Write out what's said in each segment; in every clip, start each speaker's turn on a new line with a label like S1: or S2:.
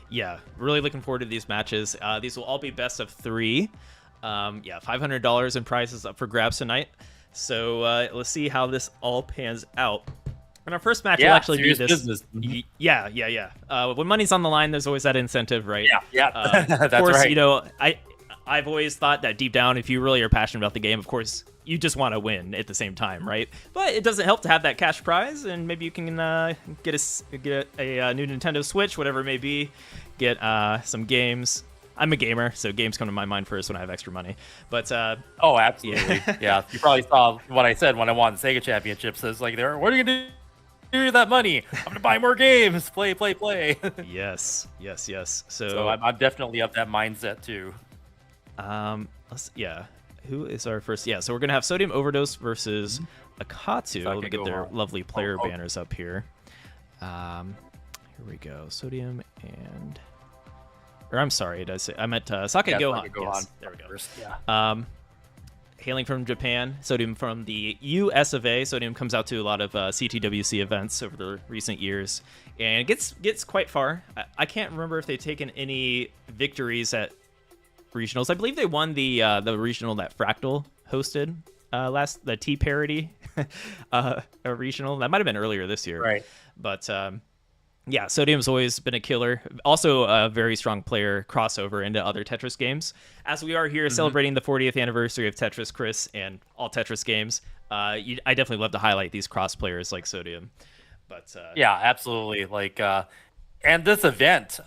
S1: Yeah, really looking forward to these matches. These will all be best of 3. Yeah, $500 in prizes up for grabs tonight. So let's see how this all pans out. And our first match will actually be this.
S2: Business. Mm-hmm.
S1: Yeah. When money's on the line, there's always that incentive, right?
S2: Yeah.
S1: Of
S2: That's
S1: course,
S2: right.
S1: you know, I've always thought that deep down, if you really are passionate about the game, of course, you just want to win at the same time, right? But it doesn't help to have that cash prize, and maybe you can get a new Nintendo Switch, whatever it may be, get some games. I'm a gamer, so games come to my mind first when I have extra money. But
S2: oh, absolutely, yeah. You probably saw what I said when I won the Sega Championships. It's like, what are you gonna do with that money? I'm gonna buy more games. Play.
S1: Yes.
S2: So I'm definitely of that mindset too.
S1: Who is our first? Yeah, so we're gonna have Sodium Overdose versus Akatu. Let me get their lovely player banners up here. Here we go. Sodium and, or I'm sorry, I meant Sakai Gohan. Yes, there we go.
S2: Yeah.
S1: Hailing from Japan, Sodium from the US of A. Sodium comes out to a lot of CTWC events over the recent years, and gets quite far. I can't remember if they've taken any victories at regionals. I believe they won the regional that Fractal hosted the T parody a regional. That might have been earlier this year.
S2: Right.
S1: But yeah, Sodium's always been a killer. Also a very strong player crossover into other Tetris games. As we are here celebrating the 40th anniversary of Tetris, Chris, and all Tetris games, I definitely love to highlight these cross players like Sodium. But
S2: yeah, absolutely. Like, and this event,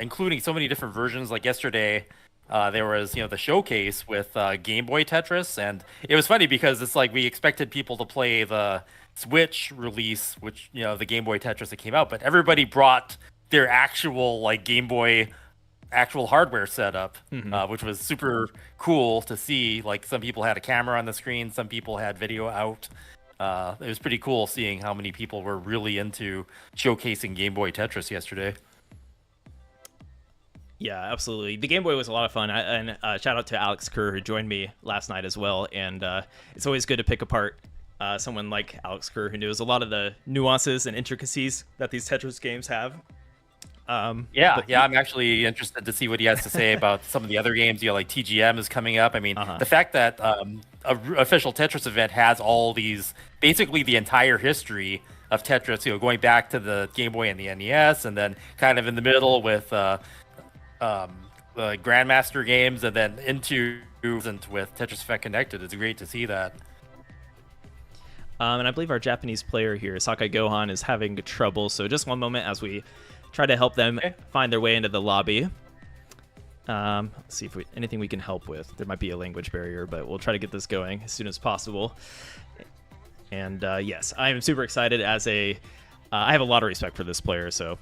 S2: including so many different versions. Like yesterday, there was, the showcase with Game Boy Tetris, and it was funny because it's like we expected people to play the Switch release, which, the Game Boy Tetris that came out, but everybody brought their actual Game Boy actual hardware setup, which was super cool to see. Like, some people had a camera on the screen, some people had video out. It was pretty cool seeing how many people were really into showcasing Game Boy Tetris yesterday.
S1: Yeah, absolutely. The Game Boy was a lot of fun, and shout out to Alex Kerr, who joined me last night as well. And it's always good to pick apart someone like Alex Kerr, who knows a lot of the nuances and intricacies that these Tetris games have. I'm actually interested to see what he has to say about some of the other games. Like TGM is coming up. I mean, the fact that a official Tetris event has all these, basically the entire history of Tetris, going back to the Game Boy and the NES, and then kind of in the middle with the Grandmaster games, and then into with Tetris Effect Connected. It's great to see that. And I believe our Japanese player here, Sakai Gohan, is having trouble. So just one moment as we try to help them find their way into the lobby. Let's see if anything we can help with. There might be a language barrier, but we'll try to get this going as soon as possible. And yes, I am super excited. I have a lot of respect for this player, so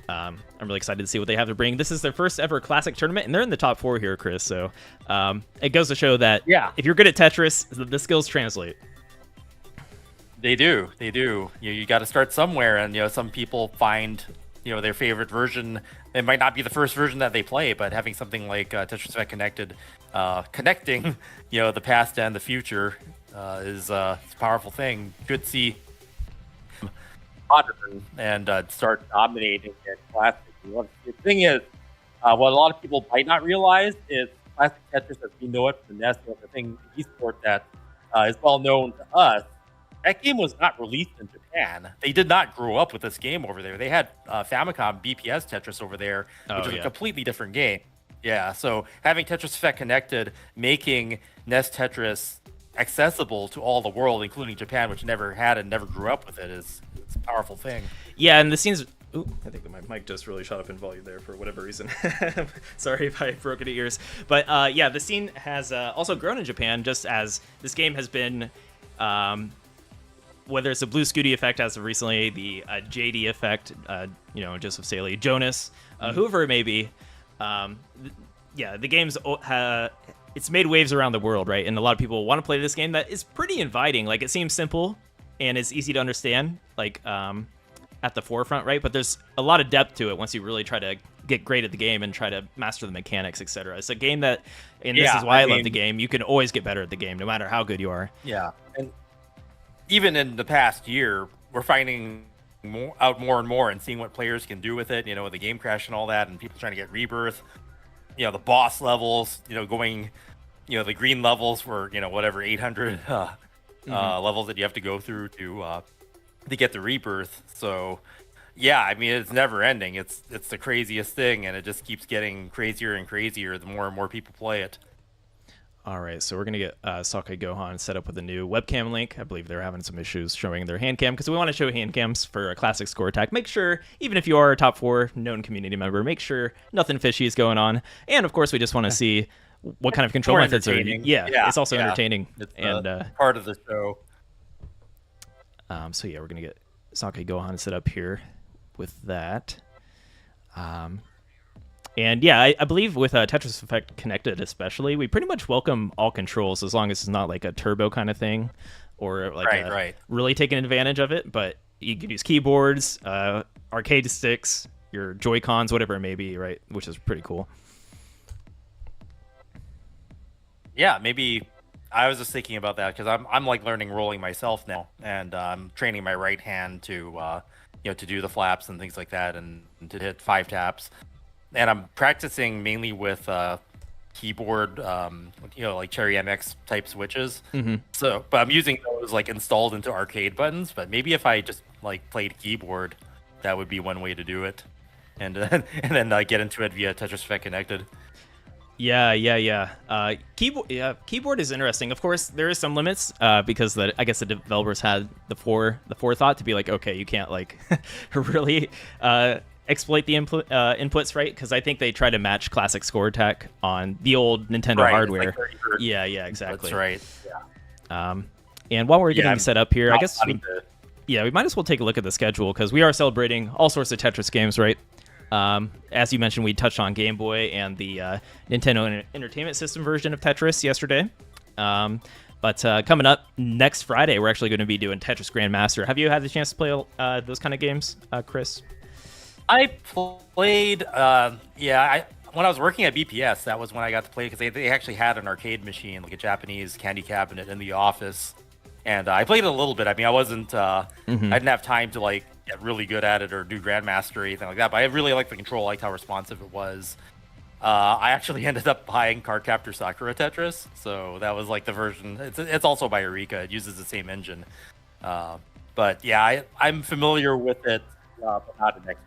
S1: I'm really excited to see what they have to bring. This is their first ever classic tournament, and they're in the top 4 here, Chris. So it goes to show that if you're good at Tetris, the skills translate.
S2: They do. You got to start somewhere, and some people find their favorite version. It might not be the first version that they play, but having something like Tetris Effect Connected, connecting the past and the future is a powerful thing. Good to see modern and start dominating in classic. The thing is, what a lot of people might not realize is classic Tetris as we know it from the NES, the thing esport that is well known to us. That game was not released in Japan. They did not grow up with this game over there. They had Famicom BPS Tetris over there, which was a completely different game. Yeah, so having Tetris Effect Connected, making NES Tetris accessible to all the world, including Japan, which never had and never grew up with it, is a powerful thing.
S1: Yeah, and the scenes... Ooh, I think my mic just really shot up in volume there for whatever reason. Sorry if I broke any ears. But yeah, the scene has also grown in Japan, just as this game has been... whether it's a Blue Scooty effect as of recently, the JD effect, Joseph Saley, Jonas, whoever it may be. The game's it's made waves around the world, right? And a lot of people want to play this game that is pretty inviting. Like, it seems simple and it's easy to understand, like at the forefront, right? But there's a lot of depth to it once you really try to get great at the game and try to master the mechanics, etc. It's a game that, and this is why I love the game, you can always get better at the game, no matter how good you are.
S2: Yeah, and even in the past year, we're finding more and more and seeing what players can do with it, with the game crash and all that, and people trying to get rebirth, the boss levels, going, the green levels were, whatever 800 levels that you have to go through to get the rebirth. So yeah, I mean, it's never ending. It's the craziest thing, and it just keeps getting crazier and crazier the more and more people play it.
S1: All right, so we're going to get Sakai Gohan set up with a new webcam link. I believe they're having some issues showing their hand cam because we want to show hand cams for a classic score attack. Make sure, even if you are a top 4 known community member, make sure nothing fishy is going on. And, of course, we just want to see what kind of control methods are. Yeah, it's also entertaining.
S2: It's
S1: and
S2: part of the show.
S1: So, yeah, we're going to get Sakai Gohan set up here with that. And yeah, I believe with Tetris Effect Connected especially, we pretty much welcome all controls as long as it's not like a turbo kind of thing or like really taking advantage of it. But you can use keyboards, arcade sticks, your Joy-Cons, whatever it may be, right? Which is pretty cool.
S2: Yeah, maybe I was just thinking about that because I'm like learning rolling myself now, and I'm training my right hand to to do the flaps and things like that, and to hit 5 taps. And I'm practicing mainly with keyboard, like Cherry MX type switches.
S1: Mm-hmm.
S2: So, but I'm using those like installed into arcade buttons. But maybe if I just like played keyboard, that would be one way to do it, and then get into it via Tetris Effect Connected.
S1: Yeah. Keyboard is interesting. Of course, there is some limits because I guess the developers had the forethought to be like, okay, you can't like really exploit the inputs, right? Because I think they try to match classic score attack on the old Nintendo hardware.
S2: Like
S1: yeah, exactly.
S2: That's right. Yeah.
S1: And while we're getting set up here, I guess we might as well take a look at the schedule because we are celebrating all sorts of Tetris games, right? As you mentioned, we touched on Game Boy and the Nintendo Entertainment System version of Tetris yesterday. But coming up next Friday, we're actually going to be doing Tetris Grandmaster. Have you had the chance to play those kind of games, Chris?
S2: I played, when I was working at BPS, that was when I got to play, because they actually had an arcade machine, like a Japanese candy cabinet in the office, and I played it a little bit. I mean, I wasn't, I didn't have time to like get really good at it or do Grandmaster or anything like that, but I really liked the control, I liked how responsive it was. I actually ended up buying Cardcaptor Sakura Tetris, so that was like the version. It's also by Eureka. It uses the same engine, but yeah, I'm familiar with it, but not an expert.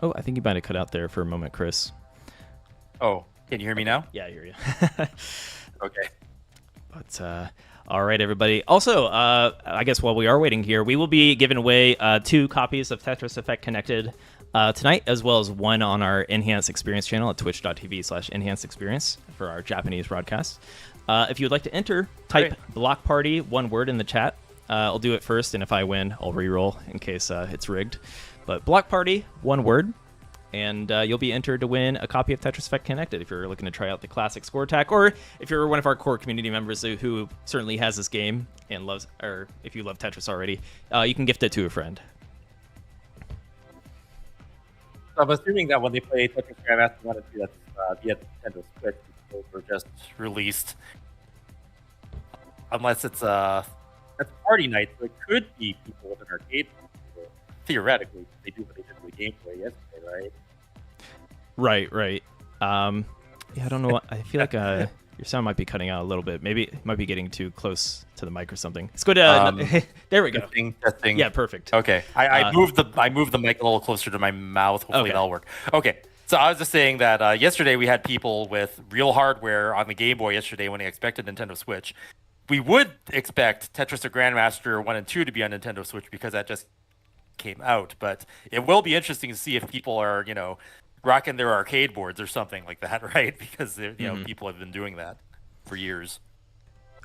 S1: Oh, I think you might have cut out there for a moment, Chris.
S2: Oh, can you hear me now?
S1: Yeah, I hear you.
S2: Okay.
S1: But all right, everybody. Also, I guess while we are waiting here, we will be giving away 2 copies of Tetris Effect Connected tonight, as well as 1 on our Enhanced Experience channel at twitch.tv/Enhanced Experience for our Japanese broadcast. If you would like to enter, type Block Party, 1 word in the chat. I'll do it first, and if I win, I'll re-roll in case it's rigged. But Block Party, 1 word, and you'll be entered to win a copy of Tetris Effect Connected if you're looking to try out the classic score attack, or if you're one of our core community members who certainly has this game and loves, or if you love Tetris already, you can gift it to a friend.
S2: So I'm assuming that when they play Tetris Grandmaster 1 and 2, that's via Nintendo Switch, those were just released. Unless it's party night, so it could be people with an arcade. Theoretically, they do what they did with the Game Boy yesterday, right?
S1: Right. Yeah, I don't know. I feel like your sound might be cutting out a little bit. Maybe it might be getting too close to the mic or something. Let's go to. There we go.
S2: Testing.
S1: Yeah, perfect.
S2: Okay, I moved the mic a little closer to my mouth. Hopefully that'll work. Okay. So I was just saying that yesterday we had people with real hardware on the Game Boy yesterday when they expected Nintendo Switch. We would expect Tetris or Grandmaster 1 and 2 to be on Nintendo Switch because that just came out, but it will be interesting to see if people are rocking their arcade boards or something like that, right? Because people have been doing that for years.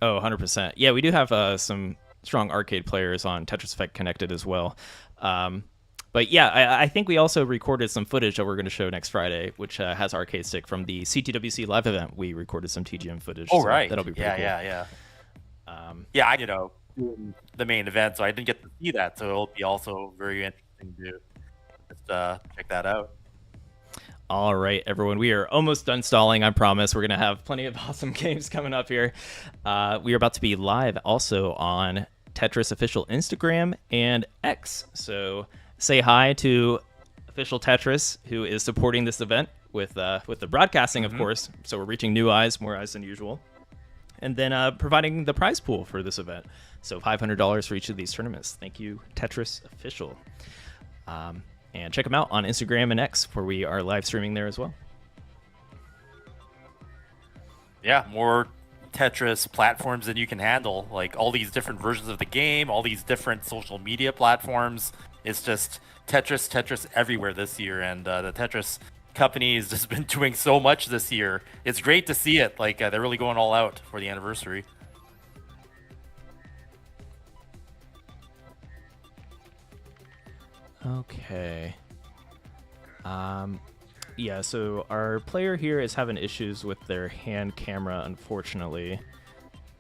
S1: Oh, 100%. Yeah, we do have some strong arcade players on Tetris Effect Connected as well. But yeah, I think we also recorded some footage that we're going to show next Friday, which has arcade stick from the CTWC live event. We recorded some TGM footage.
S2: Oh, so right.
S1: That'll be pretty cool.
S2: Yeah. I doing the main event, so I didn't get to see that, so it'll be also very interesting to just check that out.
S1: All right, everyone, we are almost done stalling, I promise. We're going to have plenty of awesome games coming up here. We are about to be live also on Tetris official Instagram and X. So say hi to official Tetris, who is supporting this event with the broadcasting, of course. So we're reaching new eyes, more eyes than usual. And then providing the prize pool for this event. So $500 for each of these tournaments. Thank you, Tetris official. And check them out on Instagram and X, where we are live streaming there as well.
S2: Yeah, more Tetris platforms than you can handle. Like all these different versions of the game, all these different social media platforms. It's just Tetris everywhere this year. And the Tetris company has just been doing so much this year. It's great to see it. Like they're really going all out for the anniversary.
S1: Okay. Yeah, so our player here is having issues with their hand camera, unfortunately.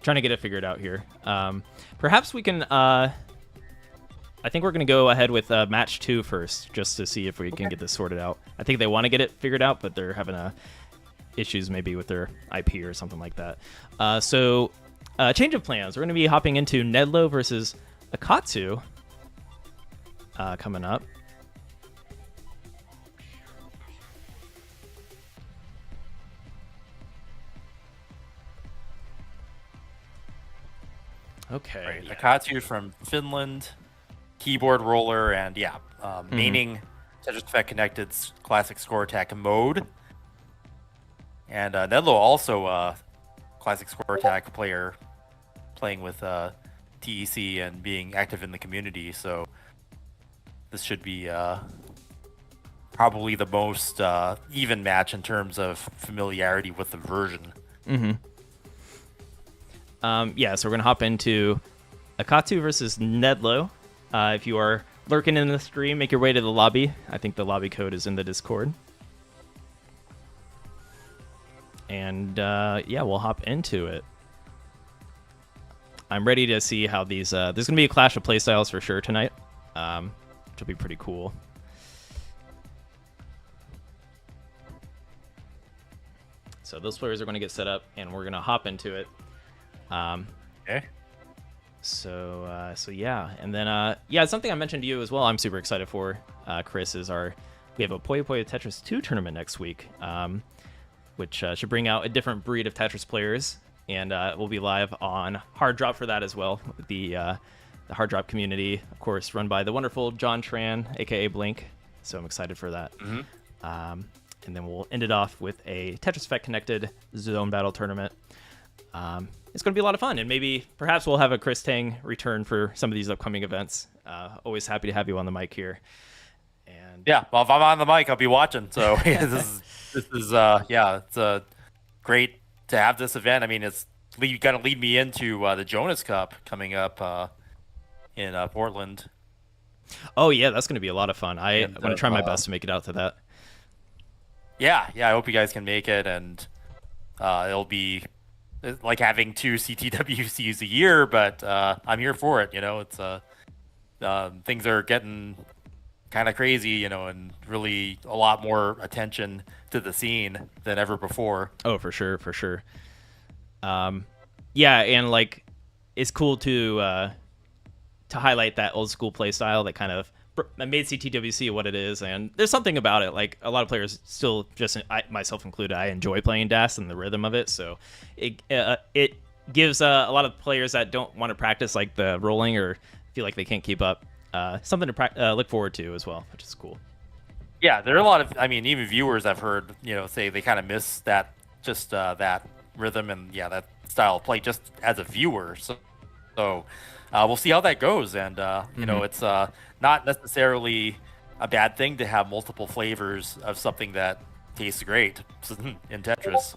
S1: Trying to get it figured out here. Perhaps we can, I think we're going to go ahead with match 2 first, just to see if we can get this sorted out. I think they want to get it figured out, but they're having issues maybe with their IP or something like that. So, change of plans. We're going to be hopping into Nedo versus Akatu. Coming up. Okay.
S2: Right. Yeah. Akatu from Finland, keyboard roller, and maining Tetris Effect Connected's classic score attack mode. And Nedo also a classic score attack player, playing with TEC and being active in the community. So this should be probably the most even match in terms of familiarity with the version.
S1: Yeah, so we're going to hop into Akatu versus Nedo. If you are lurking in the stream, make your way to the lobby. I think the lobby code is in the Discord. And yeah, we'll hop into it. I'm ready to see how these... there's going to be a clash of playstyles for sure tonight. Which will be pretty cool. So those players are going to get set up, and we're going to hop into it.
S2: Okay.
S1: So yeah, and then yeah, something I mentioned to you as well. I'm super excited for Chris is we have a Puyo Puyo Tetris 2 tournament next week, which should bring out a different breed of Tetris players, and we'll be live on Hard Drop for that as well. The Hard Drop community, of course, run by the wonderful John Tran, aka Blink. So I'm excited for that. And then we'll end it off with a Tetris Effect Connected Zone Battle tournament. It's going to be a lot of fun, and maybe perhaps we'll have a Chris Tang return for some of these upcoming events. Always happy to have you on the mic here. And
S2: yeah, well, if I'm on the mic, I'll be watching. So this is it's great to have this event. I mean, it's going to lead me into the Jonas Cup coming up in Portland.
S1: Oh yeah, that's going to be a lot of fun. I'm going to try my best to make it out to that.
S2: Yeah, I hope you guys can make it, and it'll be like having 2 CTWCs a year, but I'm here for it. You know, it's things are getting kind of crazy, you know, and really a lot more attention to the scene than ever before.
S1: Oh, for sure. Yeah, and like it's cool to highlight that old school play style that kind of made CTWC what it is, and there's something about it. Like a lot of players still, myself included, I enjoy playing DAS and the rhythm of it. So it gives a lot of players that don't want to practice like the rolling or feel like they can't keep up something to look forward to as well, which is cool.
S2: Yeah, there are a lot of, I mean, even viewers I've heard, you know, say they kind of miss that that rhythm and that style of play just as a viewer. So we'll see how that goes, and you know, it's not necessarily a bad thing to have multiple flavors of something that tastes great in Tetris.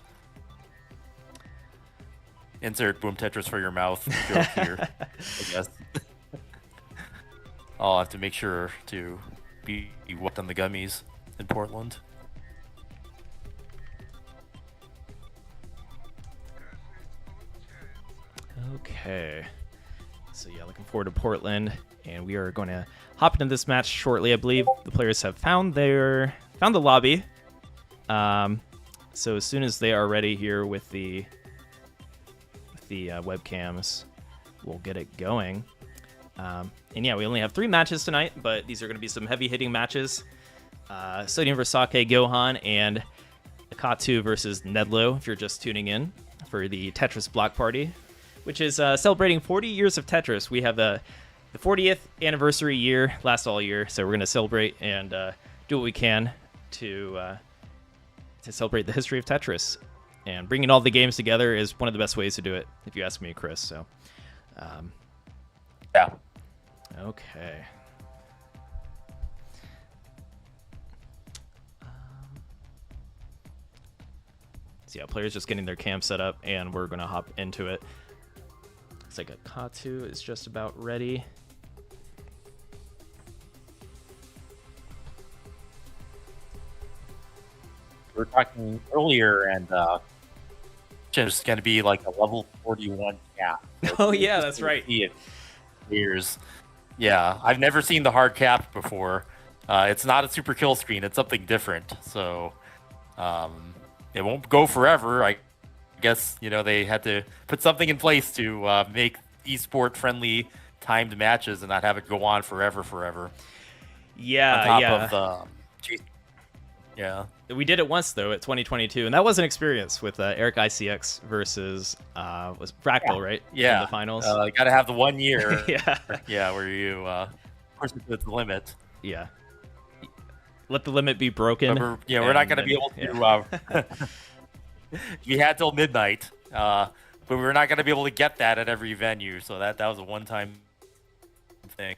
S2: Insert boom Tetris for your mouth joke here, I guess. I'll have to make sure to be wet on the gummies in Portland.
S1: Okay. So yeah, looking forward to Portland, and we are going to hop into this match shortly. I believe the players have found the lobby, So as soon as they are ready here with the webcams, we'll get it going. And yeah, we only have 3 matches tonight, but these are going to be some heavy-hitting matches. Sodium versus Sakai Gohan, and Akatu versus Nedo, if you're just tuning in for the Tetris Block Party, which is celebrating 40 years of Tetris. We have the 40th anniversary year, lasts all year, so we're going to celebrate and do what we can to celebrate the history of Tetris. And bringing all the games together is one of the best ways to do it, if you ask me, Chris. So,
S2: yeah.
S1: Okay. So yeah, players just getting their cam set up, and we're gonna hop into it. Looks like Akatu is just about ready.
S2: We were talking earlier, and just going to be like a level 41 cap.
S1: Oh yeah, that's right.
S2: Years. Yeah, I've never seen the hard cap before. It's not a super kill screen. It's something different. So it won't go forever. I guess, they had to put something in place to make esport friendly timed matches and not have it go on forever.
S1: Yeah,
S2: on top
S1: yeah.
S2: of the yeah.
S1: We did it once though at 2022, and that was an experience with Eric ICX versus was Fractal, right?
S2: Yeah.
S1: In the finals.
S2: You got to have the 1 year.
S1: Yeah.
S2: Yeah, where you push it to the limit.
S1: Yeah. Let the limit be broken.
S2: We're not going to be able to. We had till midnight, but we're not going to be able to get that at every venue. So that was a one-time thing.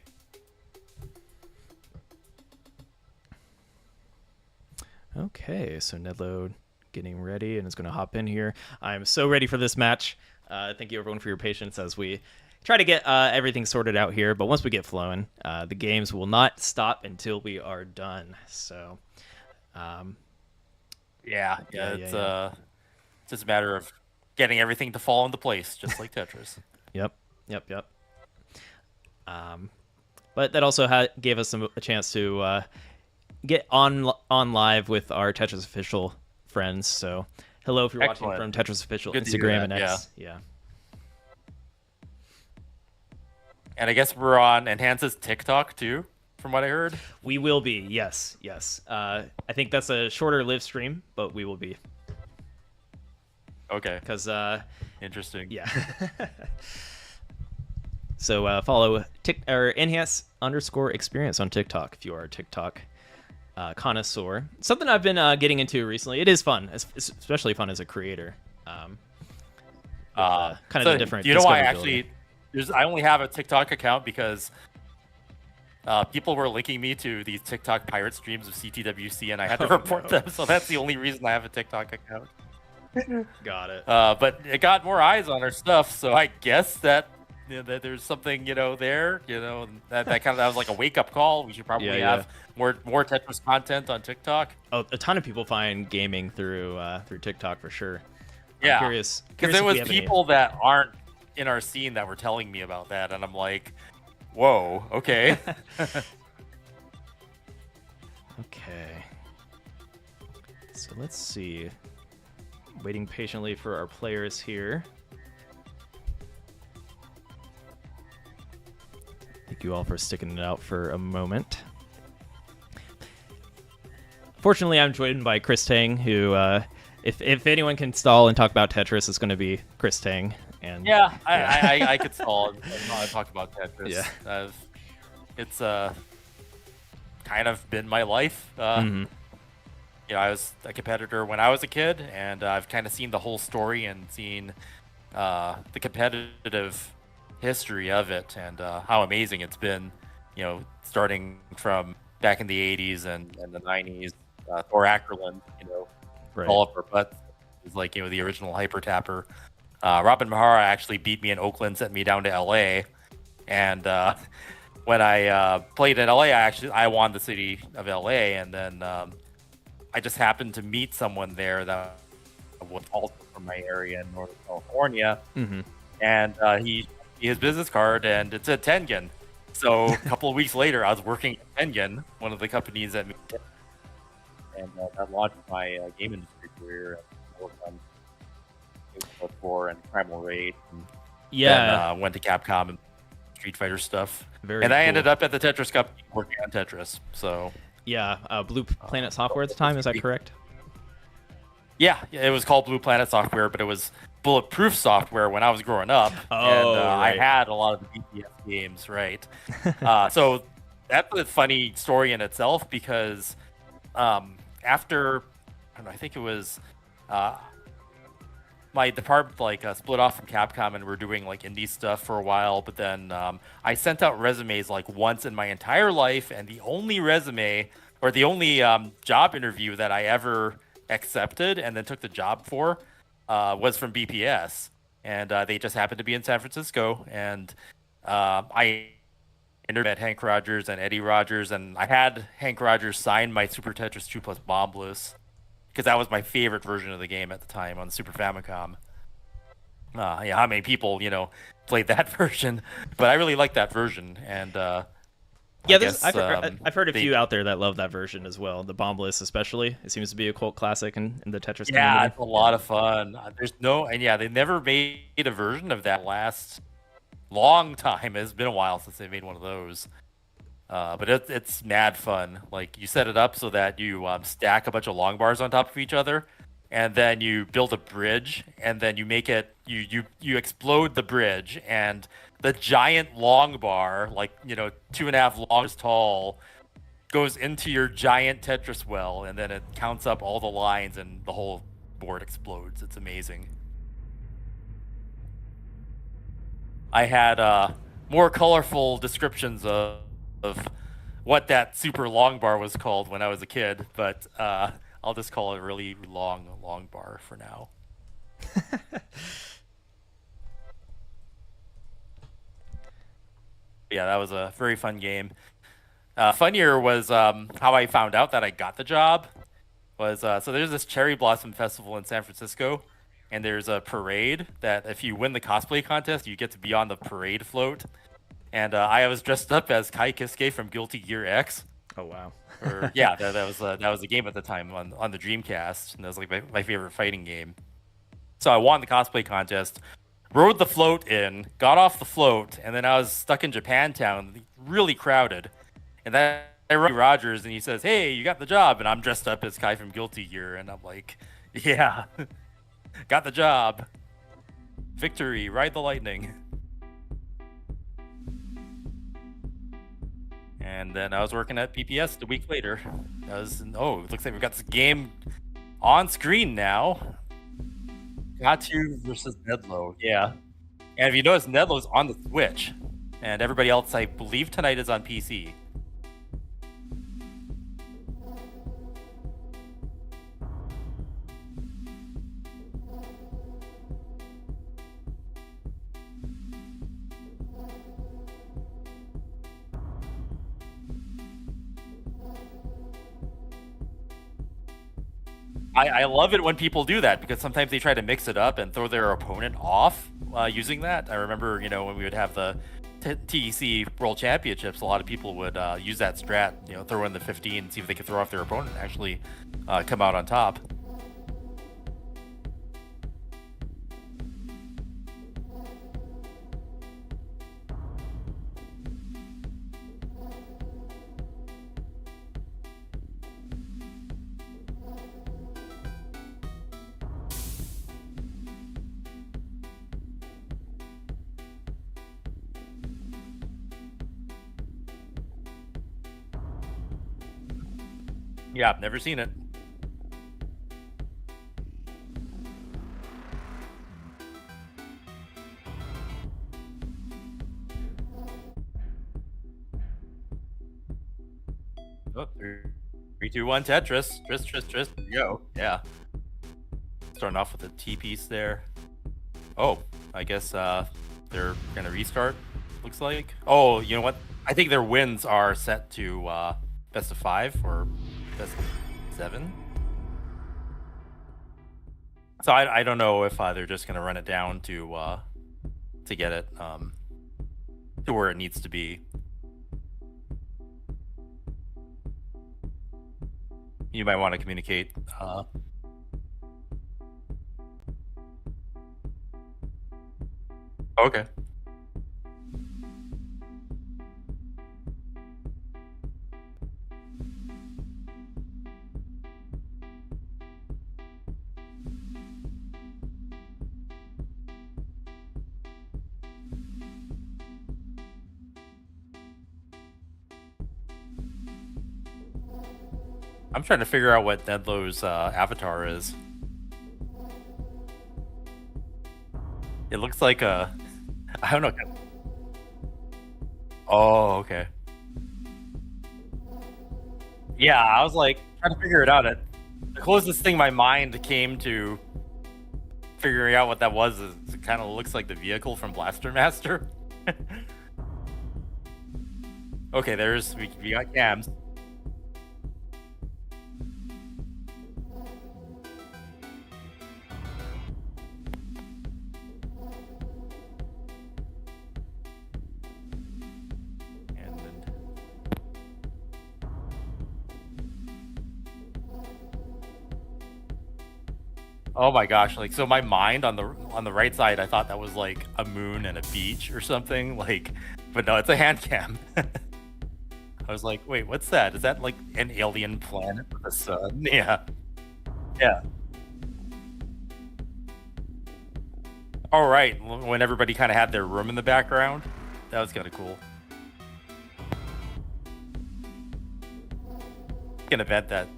S1: Okay, so Nedo getting ready and is going to hop in here. I'm so ready for this match. Thank you everyone for your patience as we try to get everything sorted out here. But once we get flowing, the games will not stop until we are done. So,
S2: yeah. It's just a matter of getting everything to fall into place, just like Tetris.
S1: Yep. But that also gave us a chance to get on live with our Tetris official friends. So hello if you're
S2: Excellent.
S1: watching from Tetris official
S2: Good to
S1: Instagram
S2: hear that,
S1: and X. Yeah.
S2: And I guess we're on Enhance's TikTok too, from what I heard.
S1: We will be, yes. I think that's a shorter live stream, but we will be.
S2: Okay.
S1: Because
S2: interesting.
S1: Yeah. So follow Enhance_experience on TikTok if you are a TikTok connoisseur. Something I've been getting into recently. It is fun, especially fun as a creator. Kind of the different.
S2: You know why I only have a TikTok account because people were linking me to these TikTok pirate streams of CTWC, and I had to report them. So that's the only reason I have a TikTok account.
S1: Got it.
S2: But it got more eyes on our stuff, so I guess that that there's something there. That was like a wake up call. We should probably have more Tetris content on TikTok.
S1: Oh, a ton of people find gaming through TikTok for sure.
S2: Yeah,
S1: I'm curious
S2: because it was people that aren't in our scene that were telling me about that, and I'm like, whoa, okay.
S1: Okay. So let's see. Waiting patiently for our players here. Thank you all for sticking it out for a moment. Fortunately, I'm joined by Chris Tang, who, if anyone can stall and talk about Tetris, it's going to be Chris Tang. And
S2: yeah, I could stall and talk about Tetris.
S1: Yeah.
S2: It's kind of been my life. I was a competitor when I was a kid, and I've kind of seen the whole story and seen the competitive history of it and how amazing it's been, starting from back in the 80s and the 90s. Thor Ackerland,
S1: right.
S2: all up our butts. It was like, the original hyper tapper. Robin Mahara actually beat me in Oakland, sent me down to LA. And when I played in LA, I won the city of LA. And then I just happened to meet someone there that was also from my area in Northern California.
S1: Mm-hmm.
S2: And his business card, and it said Tengen. So a couple of weeks later, I was working at Tengen, one of the companies that and that launched my game industry career. I worked on Blood 4 and Primal Rage, and
S1: Yeah,
S2: then went to Capcom and Street Fighter stuff.
S1: very
S2: And I
S1: cool.
S2: ended up at the Tetris Cup working on Tetris. So
S1: Yeah, Blue Planet Software at the time, is that correct?
S2: yeah, it was called Blue Planet Software, but it was Bulletproof Software when I was growing up.
S1: Oh,
S2: and I
S1: right.
S2: had a lot of the BTS games, right? So that's a funny story in itself because after, I don't know, I think it was my department split off from Capcom and we're doing like indie stuff for a while, but then I sent out resumes like once in my entire life, and the only resume or the only job interview that I ever accepted and then took the job for was from BPS, and they just happened to be in San Francisco, and I met Hank Rogers and Eddie Rogers, and I had Hank Rogers sign my Super Tetris 2 Plus Bombless because that was my favorite version of the game at the time on the Super Famicom. Yeah, how many people played that version? But I really liked that version, and
S1: Yeah, I've heard a few out there that love that version as well. The Bombless, especially, it seems to be a cult classic in the Tetris
S2: yeah,
S1: community.
S2: it's a lot of fun. They never made a version of that last long time. It's been a while since they made one of those. But it's mad fun. Like, you set it up so that you stack a bunch of long bars on top of each other, and then you build a bridge, and then you make it you explode the bridge, and the giant long bar, like 2.5 longs tall, goes into your giant Tetris well, and then it counts up all the lines, and the whole board explodes. It's amazing. I had more colorful descriptions of what that super long bar was called when I was a kid, but I'll just call it a really long bar for now. Yeah, that was a very fun game. Funnier was how I found out that I got the job. Was so there's this Cherry Blossom Festival in San Francisco, and there's a parade that if you win the cosplay contest, you get to be on the parade float. And I was dressed up as Kai Kisuke from Guilty Gear X.
S1: Oh wow!
S2: Yeah, that was a game at the time on the Dreamcast, and that was like my favorite fighting game. So I won the cosplay contest, rode the float in, got off the float, and then I was stuck in Japantown, really crowded. And then I run to Rogers, and he says, "Hey, you got the job," and I'm dressed up as Kai from Guilty Gear, and I'm like, "Yeah, got the job. Victory, ride the lightning." And then I was working at PPS a week later. It looks like we've got this game on screen now. Akatu versus Nedlo, yeah. And if you notice, Nedlo's on the Switch, and everybody else, I believe, tonight is on PC. I love it when people do that, because sometimes they try to mix it up and throw their opponent off using that. I remember, when we would have the TEC World Championships, a lot of people would use that strat, throw in the 15 and see if they could throw off their opponent and actually come out on top. Yeah, I've never seen it. Oh, 3, 2, 1, Tetris. Tris. There you go. Yeah. Starting off with a T piece there. Oh, I guess they're gonna restart. Looks like. Oh, you know what? I think their wins are set to best of 5 or best of 7. So I don't know if they're just gonna run it down to get it to where it needs to be. You might want to communicate. Okay. I'm trying to figure out what Nedlo's avatar is. It looks like a... I don't know. Oh, okay. Yeah, I was like trying to figure it out. The closest thing my mind came to figuring out what that was is it kind of looks like the vehicle from Blaster Master. Okay, we got cams. Oh my gosh, like, so my mind on the right side, I thought that was like a moon and a beach or something, like, but no, it's a hand cam. I was like, wait, what's that? Is that like an alien planet with a sun? Yeah. Yeah. All right, when everybody kind of had their room in the background, that was kind of cool. An event that's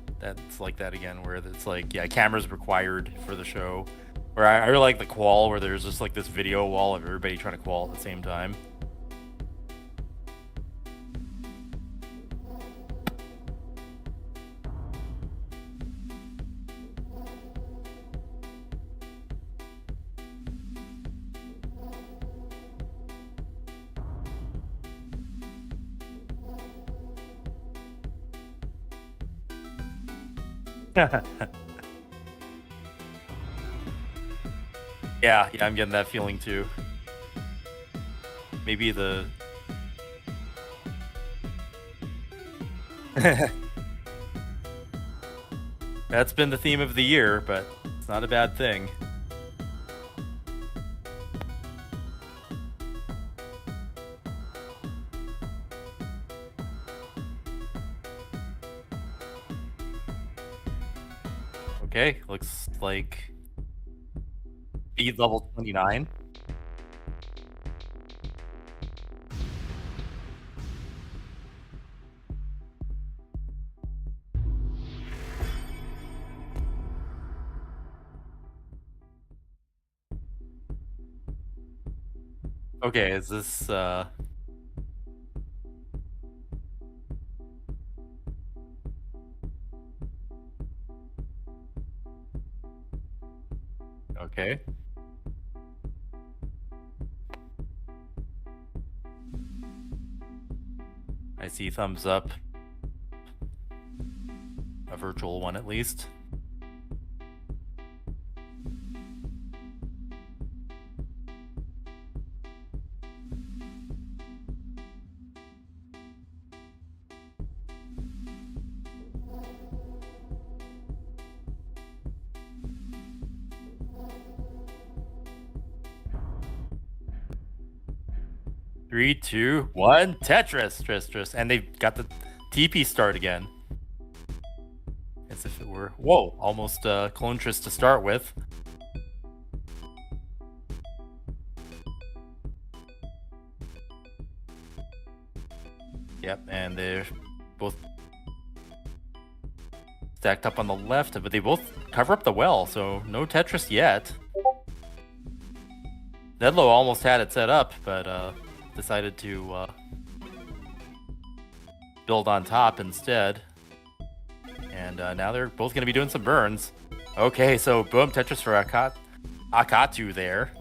S2: like that again, where it's like, yeah, cameras required for the show. Where I really like the qual, where there's just like this video wall of everybody trying to qual at the same time. Yeah, I'm getting that feeling too. Maybe the... That's been the theme of the year, but it's not a bad thing. Okay, looks like speed level 29. Okay, is this okay. I see thumbs up. A virtual one, at least. Three, two, one, Tetris, and they've got the TP start again. As if it were, whoa, almost clone Tris to start with. Yep, and they're both stacked up on the left, but they both cover up the well, so no Tetris yet. Nedlo almost had it set up, but decided to build on top instead. And now they're both going to be doing some burns. Okay, so boom, Tetris for Akatu there.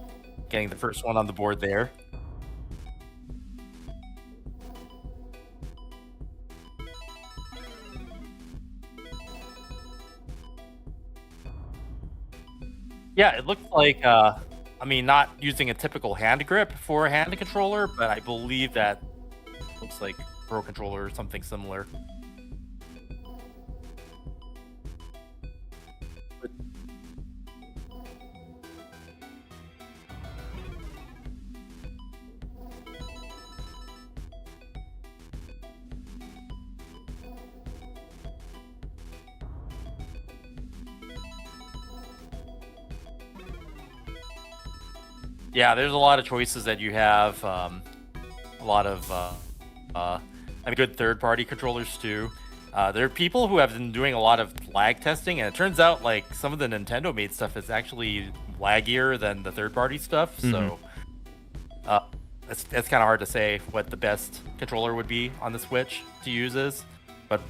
S2: Getting the first one on the board there. Yeah, it looks like, I mean, not using a typical hand grip for a hand controller, but I believe that looks like Pro Controller or something similar. Yeah, there's a lot of choices that you have. A lot of good third-party controllers too. There are people who have been doing a lot of lag testing, and it turns out like some of the Nintendo-made stuff is actually laggier than the third-party stuff. So it's kind of hard to say what the best controller would be on the Switch to use is, but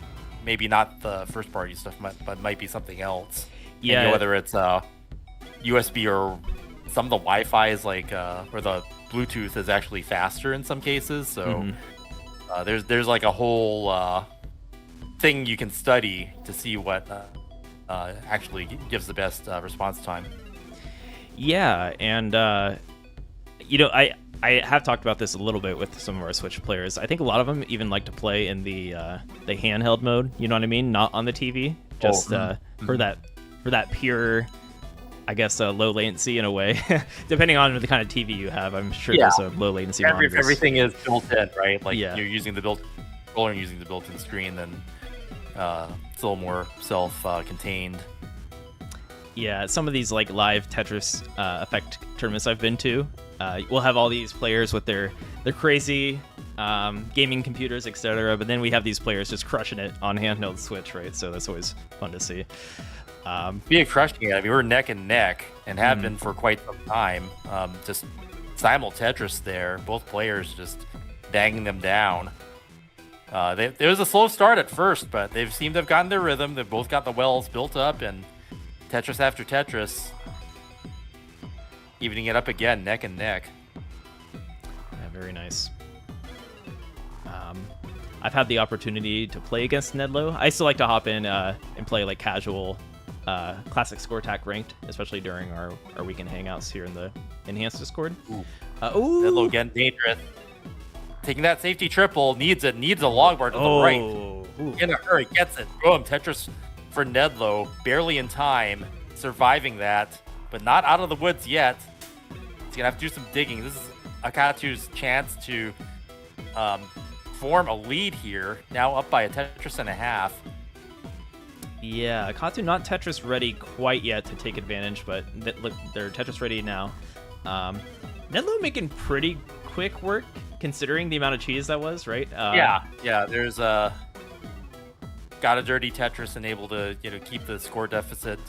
S2: maybe not the first-party stuff, but might be something else.
S1: Yeah,
S2: maybe whether it's USB or some of the Wi-Fi is like, or the Bluetooth is actually faster in some cases. So there's like a whole thing you can study to see what actually gives the best response time.
S1: Yeah, and you know, I have talked about this a little bit with some of our Switch players. I think a lot of them even like to play in the handheld mode. You know what I mean? Not on the TV, just for that pure, I guess, low latency in a way. Depending on the kind of TV you have, I'm sure there's a low latency.
S2: Everything is built in, right? Like you're using the built controller and using the built-in screen, then it's a little more self-contained.
S1: Yeah, some of these like live Tetris effect tournaments I've been to, we'll have all these players with their crazy gaming computers, etc. But then we have these players just crushing it on handheld Switch, right? So that's always fun to see.
S2: Being crushing it, I mean, we're neck and neck and have been for quite some time. Just simul Tetris there, both players just banging them down. It was a slow start at first, but they seem to have gotten their rhythm. They've both got the wells built up, and Tetris after Tetris, evening it up again, neck and neck.
S1: Yeah, very nice. I've had the opportunity to play against Nedlo. I still like to hop in and play like casual classic score attack ranked, especially during our weekend hangouts here in the enhanced Discord.
S2: Nedlo again, dangerous. Taking that safety triple, needs a log bar to the right. In a hurry, gets it. Boom, Tetris for Nedlo, barely in time, surviving that, but not out of the woods yet. He's gonna have to do some digging. This is Akatu's chance to form a lead here. Now up by a Tetris and a half.
S1: Yeah, Akatu not Tetris ready quite yet to take advantage, but look, they're Tetris ready now. Nedlo making pretty quick work considering the amount of cheese that was, right?
S2: Yeah. There's got a dirty Tetris and able to keep the score deficit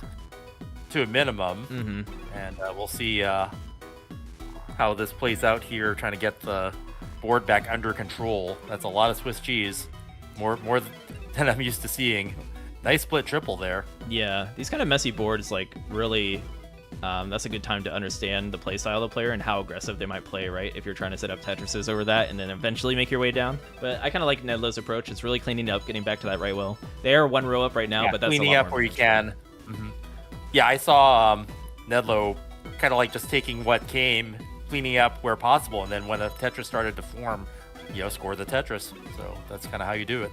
S2: to a minimum, and we'll see how this plays out here. Trying to get the board back under control. That's a lot of Swiss cheese, more than I'm used to seeing. Nice split triple there.
S1: Yeah, these kind of messy boards, like, really, that's a good time to understand the play style of the player and how aggressive they might play, right? If you're trying to set up Tetrises over that and then eventually make your way down. But I kind of like Nedlo's approach. It's really cleaning up, getting back to that right well. They are one row up right now, but that's
S2: cleaning up where you can. Yeah, I saw Nedlo kind of like just taking what came, cleaning up where possible, and then when a Tetris started to form, score the Tetris. So that's kind of how you do it.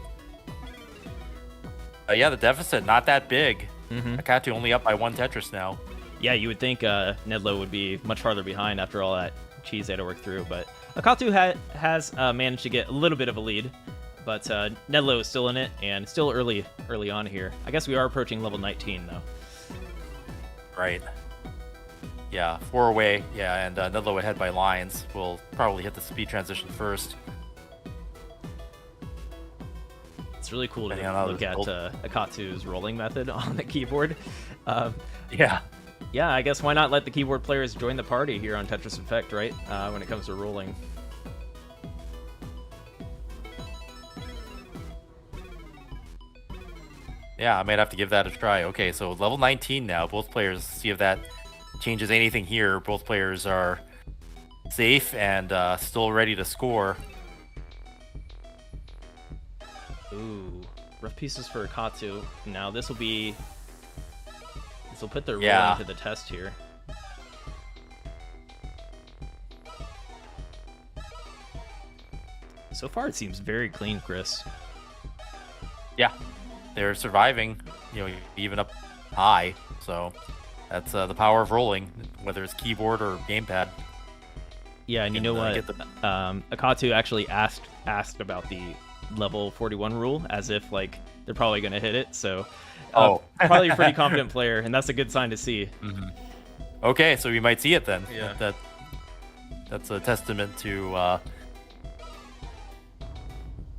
S2: Yeah, the deficit, not that big. Akatu only up by one Tetris now.
S1: Yeah, you would think Nedlo would be much farther behind after all that cheese they had to work through, but Akatu has managed to get a little bit of a lead, but Nedlo is still in it, and still early on here. I guess we are approaching level 19, though.
S2: Right. Yeah, 4 away. Yeah, and Nedlo ahead by lines. We'll probably hit the speed transition first.
S1: It's really cool to look at Akatu's rolling method on the keyboard. Yeah, I guess why not let the keyboard players join the party here on Tetris Effect, right? When it comes to rolling.
S2: Yeah, I might have to give that a try. Okay, so level 19 now. Both players, see if that changes anything here. Both players are safe and still ready to score.
S1: Ooh, rough pieces for Akatu. Now this will put their
S2: Yeah.
S1: rolling to the test here. So far, it seems very clean, Chris.
S2: Yeah, they're surviving, even up high. So that's the power of rolling, whether it's keyboard or gamepad.
S1: Yeah, and you know what? Akatu actually asked about the level 41 rule, as if like they're probably going to hit it. So probably a pretty confident player, and that's a good sign to see.
S2: Okay, so we might see it then.
S1: Yeah.
S2: That's a testament to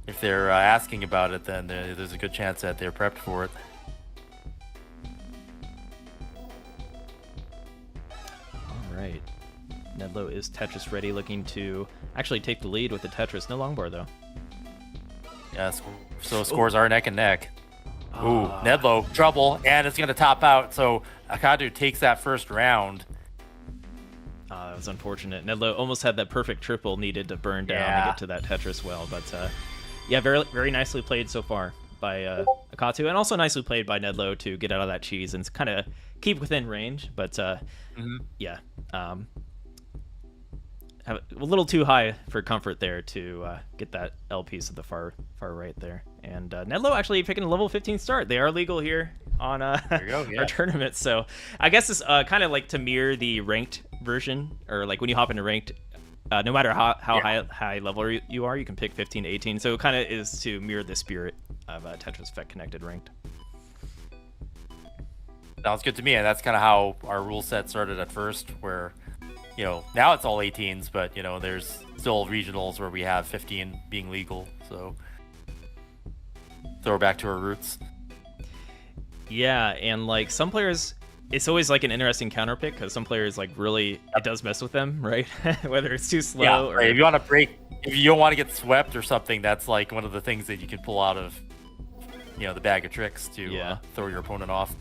S2: if they're asking about it, then there's a good chance that they're prepped for it.
S1: All right. Nedlo is Tetris ready, looking to actually take the lead with the Tetris. No longboard, though.
S2: Yeah, so scores are neck and neck. Ooh, Nedlo, trouble, and it's going to top out. So Akatu takes that first round.
S1: That was unfortunate. Nedlo almost had that perfect triple needed to burn down and get to that Tetris well. But yeah, very, very nicely played so far by Akatu, and also nicely played by Nedlo to get out of that cheese and kind of keep within range. But yeah, a little too high for comfort there to get that L piece of the far right there. And Nedlo actually picking a level 15 start. They are legal here on our tournament, so I guess it's kind of like to mirror the ranked version, or like when you hop into ranked, no matter how high level you are, you can pick 15 to 18. So it kind of is to mirror the spirit of Tetris Effect Connected ranked.
S2: Sounds good to me, and that's kind of how our rule set started at first, where now it's all 18s, but there's still regionals where we have 15 being legal. So we're back to our roots.
S1: Yeah, and like some players, it's always like an interesting counter pick because some players like really it does mess with them, right? Whether it's too slow or
S2: right. If you want to break, if you don't want to get swept or something, that's like one of the things that you can pull out of the bag of tricks to throw your opponent off.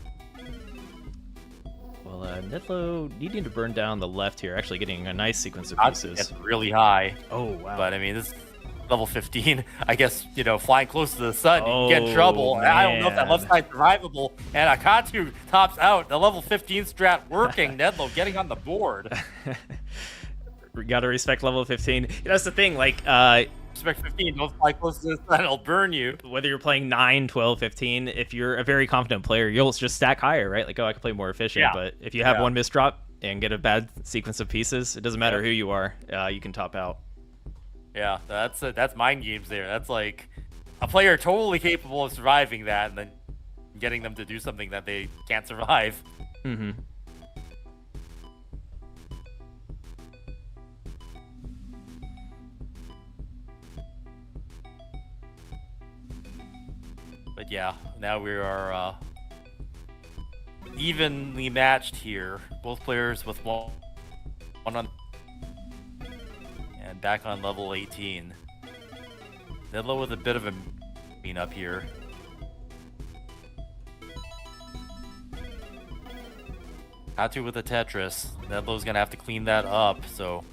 S1: Well, Nedlo needing to burn down the left here, actually getting a nice sequence of pieces.
S2: It's really high.
S1: Oh wow!
S2: But I mean, this level 15. I guess flying close to the sun, you can get in trouble.
S1: Man.
S2: I don't know if that left side's survivable. And Akatu tops out. The level 15 strat working. Nedlo getting on the board.
S1: We gotta respect level 15. That's the thing. Like,
S2: respect 15. Don't fly close to the sun. It'll burn you.
S1: Whether you're playing 9, 12, 15, if you're a very confident player, you'll just stack higher, right? Like, oh, I can play more efficient.
S2: Yeah.
S1: But if you have one misdrop and get a bad sequence of pieces, it doesn't matter who you are. You can top out.
S2: Yeah, that's mind games there. That's like a player totally capable of surviving that, and then getting them to do something that they can't survive.
S1: Mm-hmm.
S2: But yeah, now we are evenly matched here. Both players with one on. And back on level 18. Nedlo with a bit of a clean up here. Akatu with a Tetris. Nedlo's gonna have to clean that up, so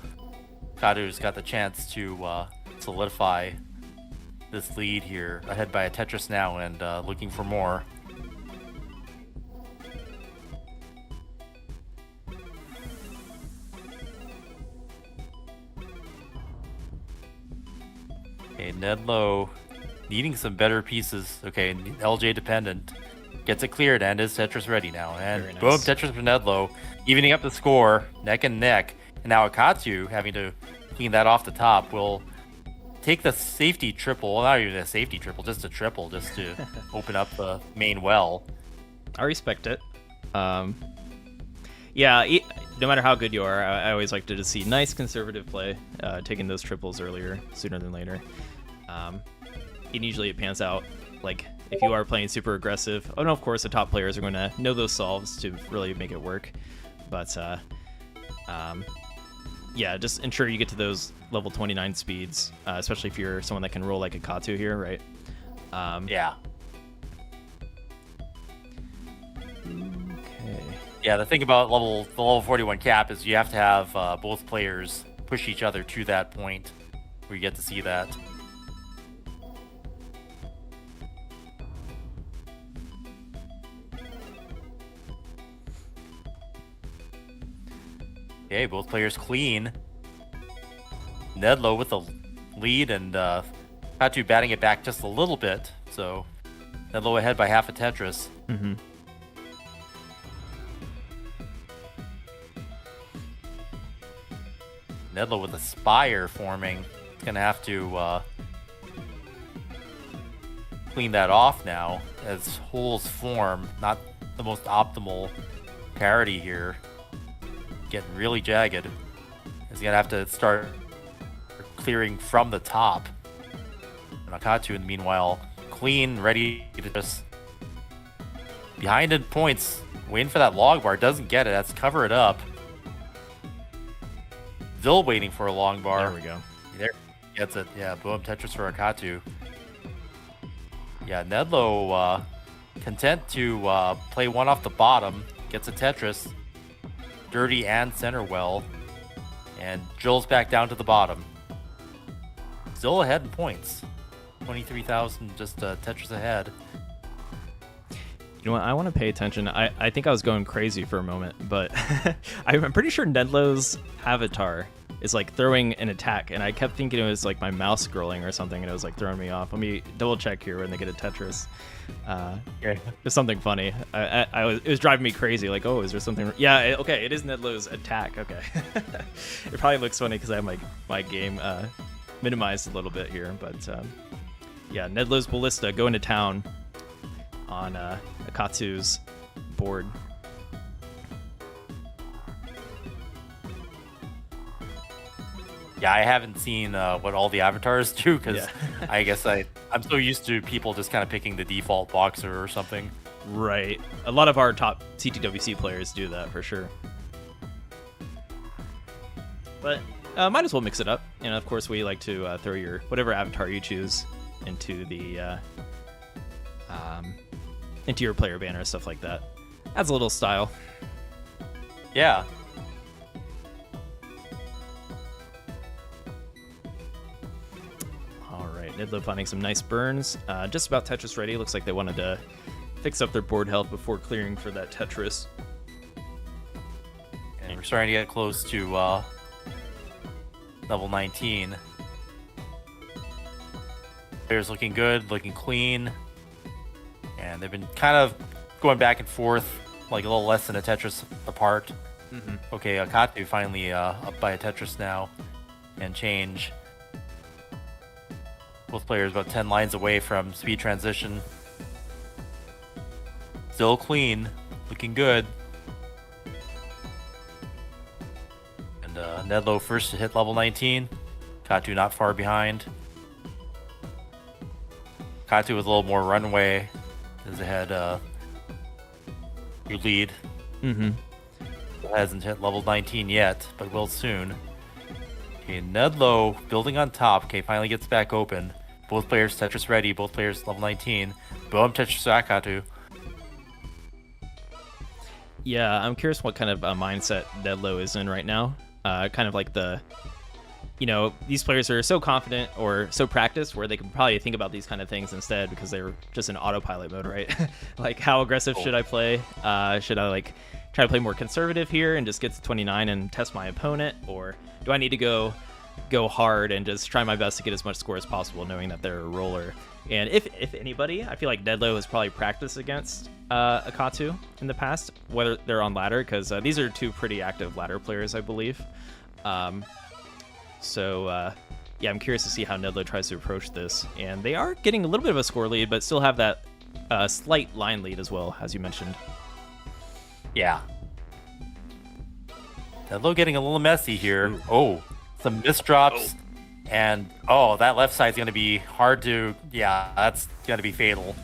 S2: Akatu's got the chance to solidify this lead here. Ahead by a Tetris now and looking for more. Okay, Nedlo needing some better pieces. Okay, LJ dependent. Gets it cleared and is Tetris ready now. And
S1: nice.
S2: Boom, Tetris for Nedlo. Evening up the score, neck and neck. And now Akatu, having to clean that off the top, will take the safety triple. Well, not even a safety triple, just a triple, just to open up the main well.
S1: I respect it. Yeah, no matter how good you are, I always like to just see nice conservative play, taking those triples earlier, sooner than later. And usually it pans out. Like, if you are playing super aggressive, oh no, of course the top players are going to know those solves to really make it work. But, yeah, just ensure you get to those level 29 speeds, especially if you're someone that can roll like Akatu here, right?
S2: Yeah.
S1: Okay.
S2: Yeah, the thing about the level 41 cap is you have to have both players push each other to that point where you get to see that. Okay, both players clean. Nedlo with the lead and Akatu batting it back just a little bit. So Nedlo ahead by half a Tetris.
S1: Mm-hmm.
S2: Nedlo with a spire forming. He's gonna have to clean that off now as holes form. Not the most optimal parity here. Getting really jagged He's gonna have to start clearing from the top. And Akatu, in the meanwhile, clean, ready to just behind in points, waiting for that log bar. Doesn't get it. That's cover it up. Still waiting for a long bar.
S1: There we go.
S2: There, gets it. Yeah, boom, Tetris for Akatu. Yeah, Nedlo content to play one off the bottom. Gets a Tetris. Dirty and center well. And drills back down to the bottom. Still ahead in points. 23,000, just Tetris ahead.
S1: You know what? I want to pay attention. I think I was going crazy for a moment, but I'm pretty sure Nedlo's avatar is like throwing an attack, and I kept thinking it was like my mouse scrolling or something, and it was like throwing me off. Let me double check here when they get a Tetris. It's something funny. It was driving me crazy. Like, oh, is there something? Yeah, okay, it is Nedlo's attack. Okay, it probably looks funny because I have my game minimized a little bit here, but yeah, Nedlo's Ballista going to town on Akatsu's board.
S2: Yeah, I haven't seen what all the avatars do because I guess I'm so used to people just kind of picking the default boxer or something.
S1: Right. A lot of our top CTWC players do that for sure. But might as well mix it up. And of course, we like to throw your whatever avatar you choose into the into your player banner, stuff like that. Adds a little style.
S2: Yeah.
S1: All right, Nedlo finding some nice burns. Just about Tetris ready. Looks like they wanted to fix up their board health before clearing for that Tetris.
S2: And we're starting to get close to level 19. Players looking good, looking clean. And they've been kind of going back and forth, like a little less than a Tetris apart.
S1: Mm-hmm.
S2: Okay, Akatu finally up by a Tetris now and change. Both players about 10 lines away from speed transition. Still clean, looking good. And Nedlo first to hit level 19. Akatu not far behind. Akatu with a little more runway is ahead. You lead.
S1: Mm-hmm.
S2: Hasn't hit level 19 yet, but will soon. Okay, Nedlo building on top. Okay, finally gets back open. Both players Tetris ready. Both players level 19. Boom, Tetris Akatu.
S1: Yeah, I'm curious what kind of mindset Nedlo is in right now. Kind of like these players are so confident or so practiced where they can probably think about these kind of things instead because they're just in autopilot mode, right? Like, how aggressive should I play? Should I like try to play more conservative here and just get to 29 and test my opponent, or do I need to go hard and just try my best to get as much score as possible, knowing that they're a roller? And if anybody, I feel like Nedlo has probably practiced against Akatu in the past, whether they're on ladder, because these are two pretty active ladder players, I believe. So yeah, I'm curious to see how Nedlo tries to approach this. And they are getting a little bit of a score lead, but still have that slight line lead as well, as you mentioned.
S2: Yeah. Nedlo getting a little messy here. Ooh. Oh, some misdrops. And, that left side's going to be hard to... Yeah, that's going to be fatal.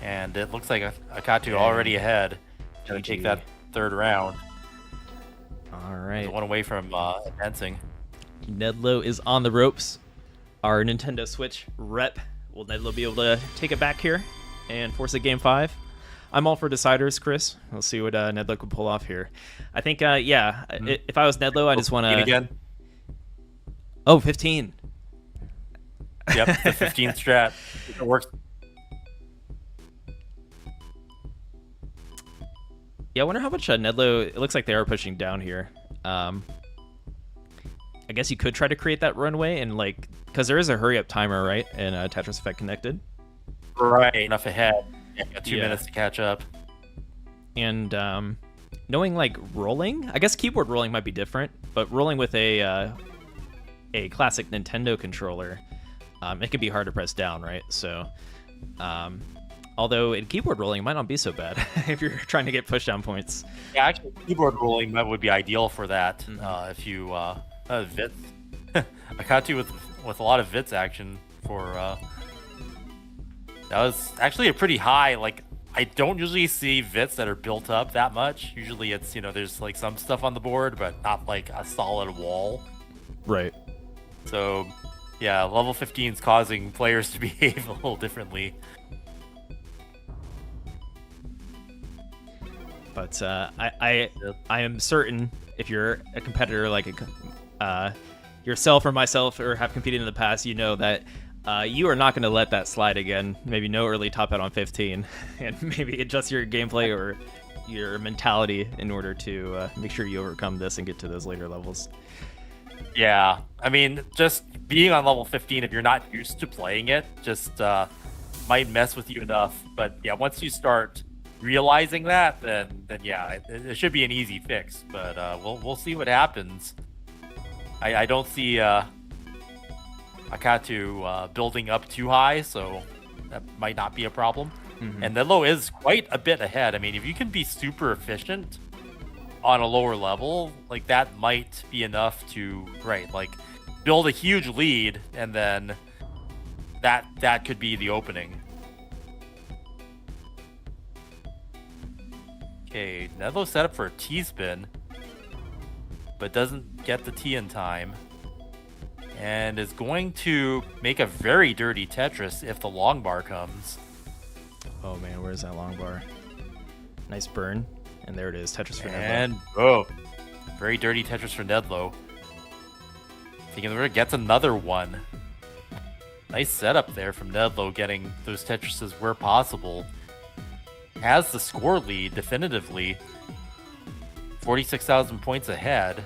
S2: And it looks like Akatu already ahead. Going to take that third round.
S1: All right.
S2: One away from advancing.
S1: Nedlo is on the ropes. Our Nintendo Switch rep. Will Nedlo be able to take it back here and force a game 5? I'm all for deciders, Chris. We'll see what Nedlo can pull off here. I think, if I was Nedlo, I just want to...
S2: again.
S1: Oh, 15.
S2: Yep, the 15 strat. It works.
S1: Yeah, I wonder how much Nedlo... It looks like they are pushing down here. I guess you could try to create that runway and, like... Because there is a hurry-up timer, right? And Tetris Effect connected.
S2: Right, enough ahead. Yeah, got 2 minutes to catch up. And
S1: knowing, like, rolling... I guess keyboard rolling might be different, but rolling with a classic Nintendo controller, it can be hard to press down, right? So, although in keyboard rolling, it might not be so bad if you're trying to get push down points.
S2: Yeah, actually, keyboard rolling would be ideal for that if you Vits. Akatu with a lot of Vits action for that was actually a pretty high. Like, I don't usually see Vits that are built up that much. Usually it's, there's like some stuff on the board, but not like a solid wall.
S1: Right.
S2: So yeah, level 15 is causing players to behave a little differently.
S1: But I am certain if you're a competitor like yourself or myself or have competed in the past, you know that you are not going to let that slide again. Maybe no early top out on 15, and maybe adjust your gameplay or your mentality in order to make sure you overcome this and get to those later levels.
S2: Yeah, I mean, just being on level 15, if you're not used to playing it, just might mess with you enough. But yeah, once you start realizing that, then yeah, it should be an easy fix. But we'll see what happens. I don't see Akatu building up too high, so that might not be a problem.
S1: Mm-hmm.
S2: And Nedo is quite a bit ahead. I mean, if you can be super efficient on a lower level, like that might be enough to like build a huge lead, and then that could be the opening. Okay, Nedo set up for a T-spin, but doesn't get the T in time, and is going to make a very dirty Tetris if the long bar comes.
S1: Oh man, where's that long bar? Nice burn, and there it is, Tetris for Nedo.
S2: And oh, very dirty Tetris for Nedo. Thinking we're gonna get another one. Nice setup there from Nedo, getting those Tetrises where possible. Has the score lead definitively. 46,000 points ahead.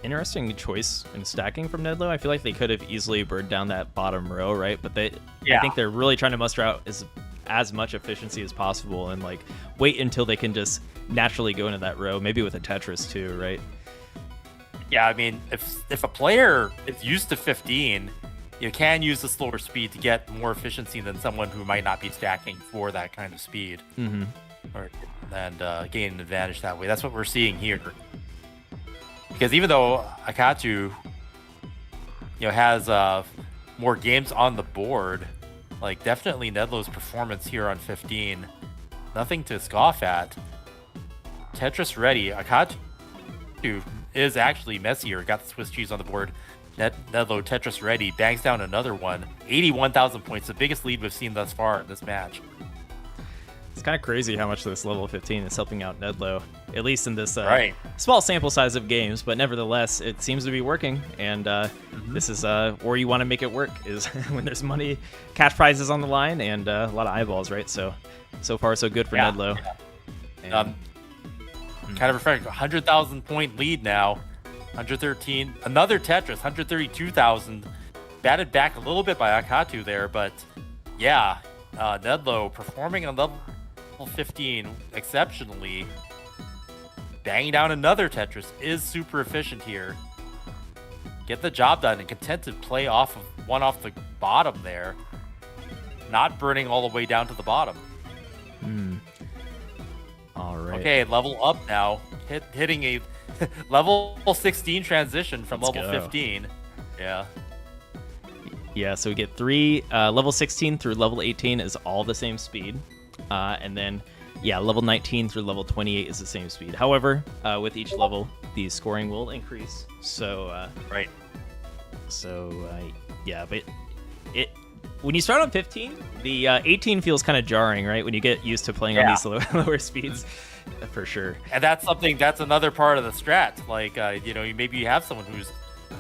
S1: Interesting choice in stacking from Nedo. I feel like they could have easily burned down that bottom row, right? But I think they're really trying to muster out as much efficiency as possible and like wait until they can just naturally go into that row, maybe with a Tetris too, right?
S2: Yeah, I mean, if a player is used to 15, you can use the slower speed to get more efficiency than someone who might not be stacking for that kind of speed.
S1: Mm-hmm.
S2: And gain an advantage that way. That's what we're seeing here. Because even though Akatu, has more games on the board, like definitely Nedo's performance here on 15, nothing to scoff at. Tetris ready. Akatu is actually messier. Got the Swiss cheese on the board. Nedo Tetris ready, bangs down another one. 81,000 points, the biggest lead we've seen thus far in this match.
S1: It's kind of crazy how much this level 15 is helping out Nedo, at least in this small sample size of games, but nevertheless, it seems to be working, and this is where you want to make it work, is when there's money, cash prizes on the line, and a lot of eyeballs, right? So far, so good for Nedo.
S2: Yeah. Kind of refreshing, 100,000 point lead now. 113, another Tetris, 132,000. Batted back a little bit by Akatu there, but yeah, Nedo performing on level 15 exceptionally. Banging down another Tetris is super efficient here. Get the job done and content to play off the bottom there. Not burning all the way down to the bottom.
S1: All right.
S2: Okay, level up now. Hitting a level 16 transition from level 15. Yeah.
S1: Yeah, so we get three. Level 16 through level 18 is all the same speed. And then, level 19 through level 28 is the same speed. However, with each level, the scoring will increase. So,
S2: right.
S1: So, but when you start on 15, the 18 feels kind of jarring, right? When you get used to playing on these lower speeds. For sure.
S2: And that's another part of the strat. Like, maybe you have someone who's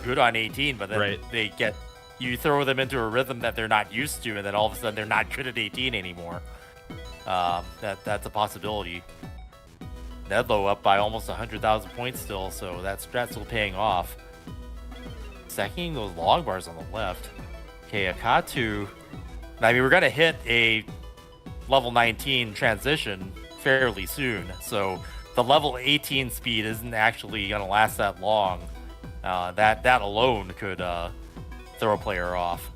S2: good on 18, but then you throw them into a rhythm that they're not used to, and then all of a sudden they're not good at 18 anymore. That's a possibility. Nedo up by almost 100,000 points still, so that strat's still paying off. Stacking those long bars on the left. Okay, Akatu. I mean, we're gonna hit a level 19 transition fairly soon, so the level 18 speed isn't actually going to last that long. That alone could throw a player off.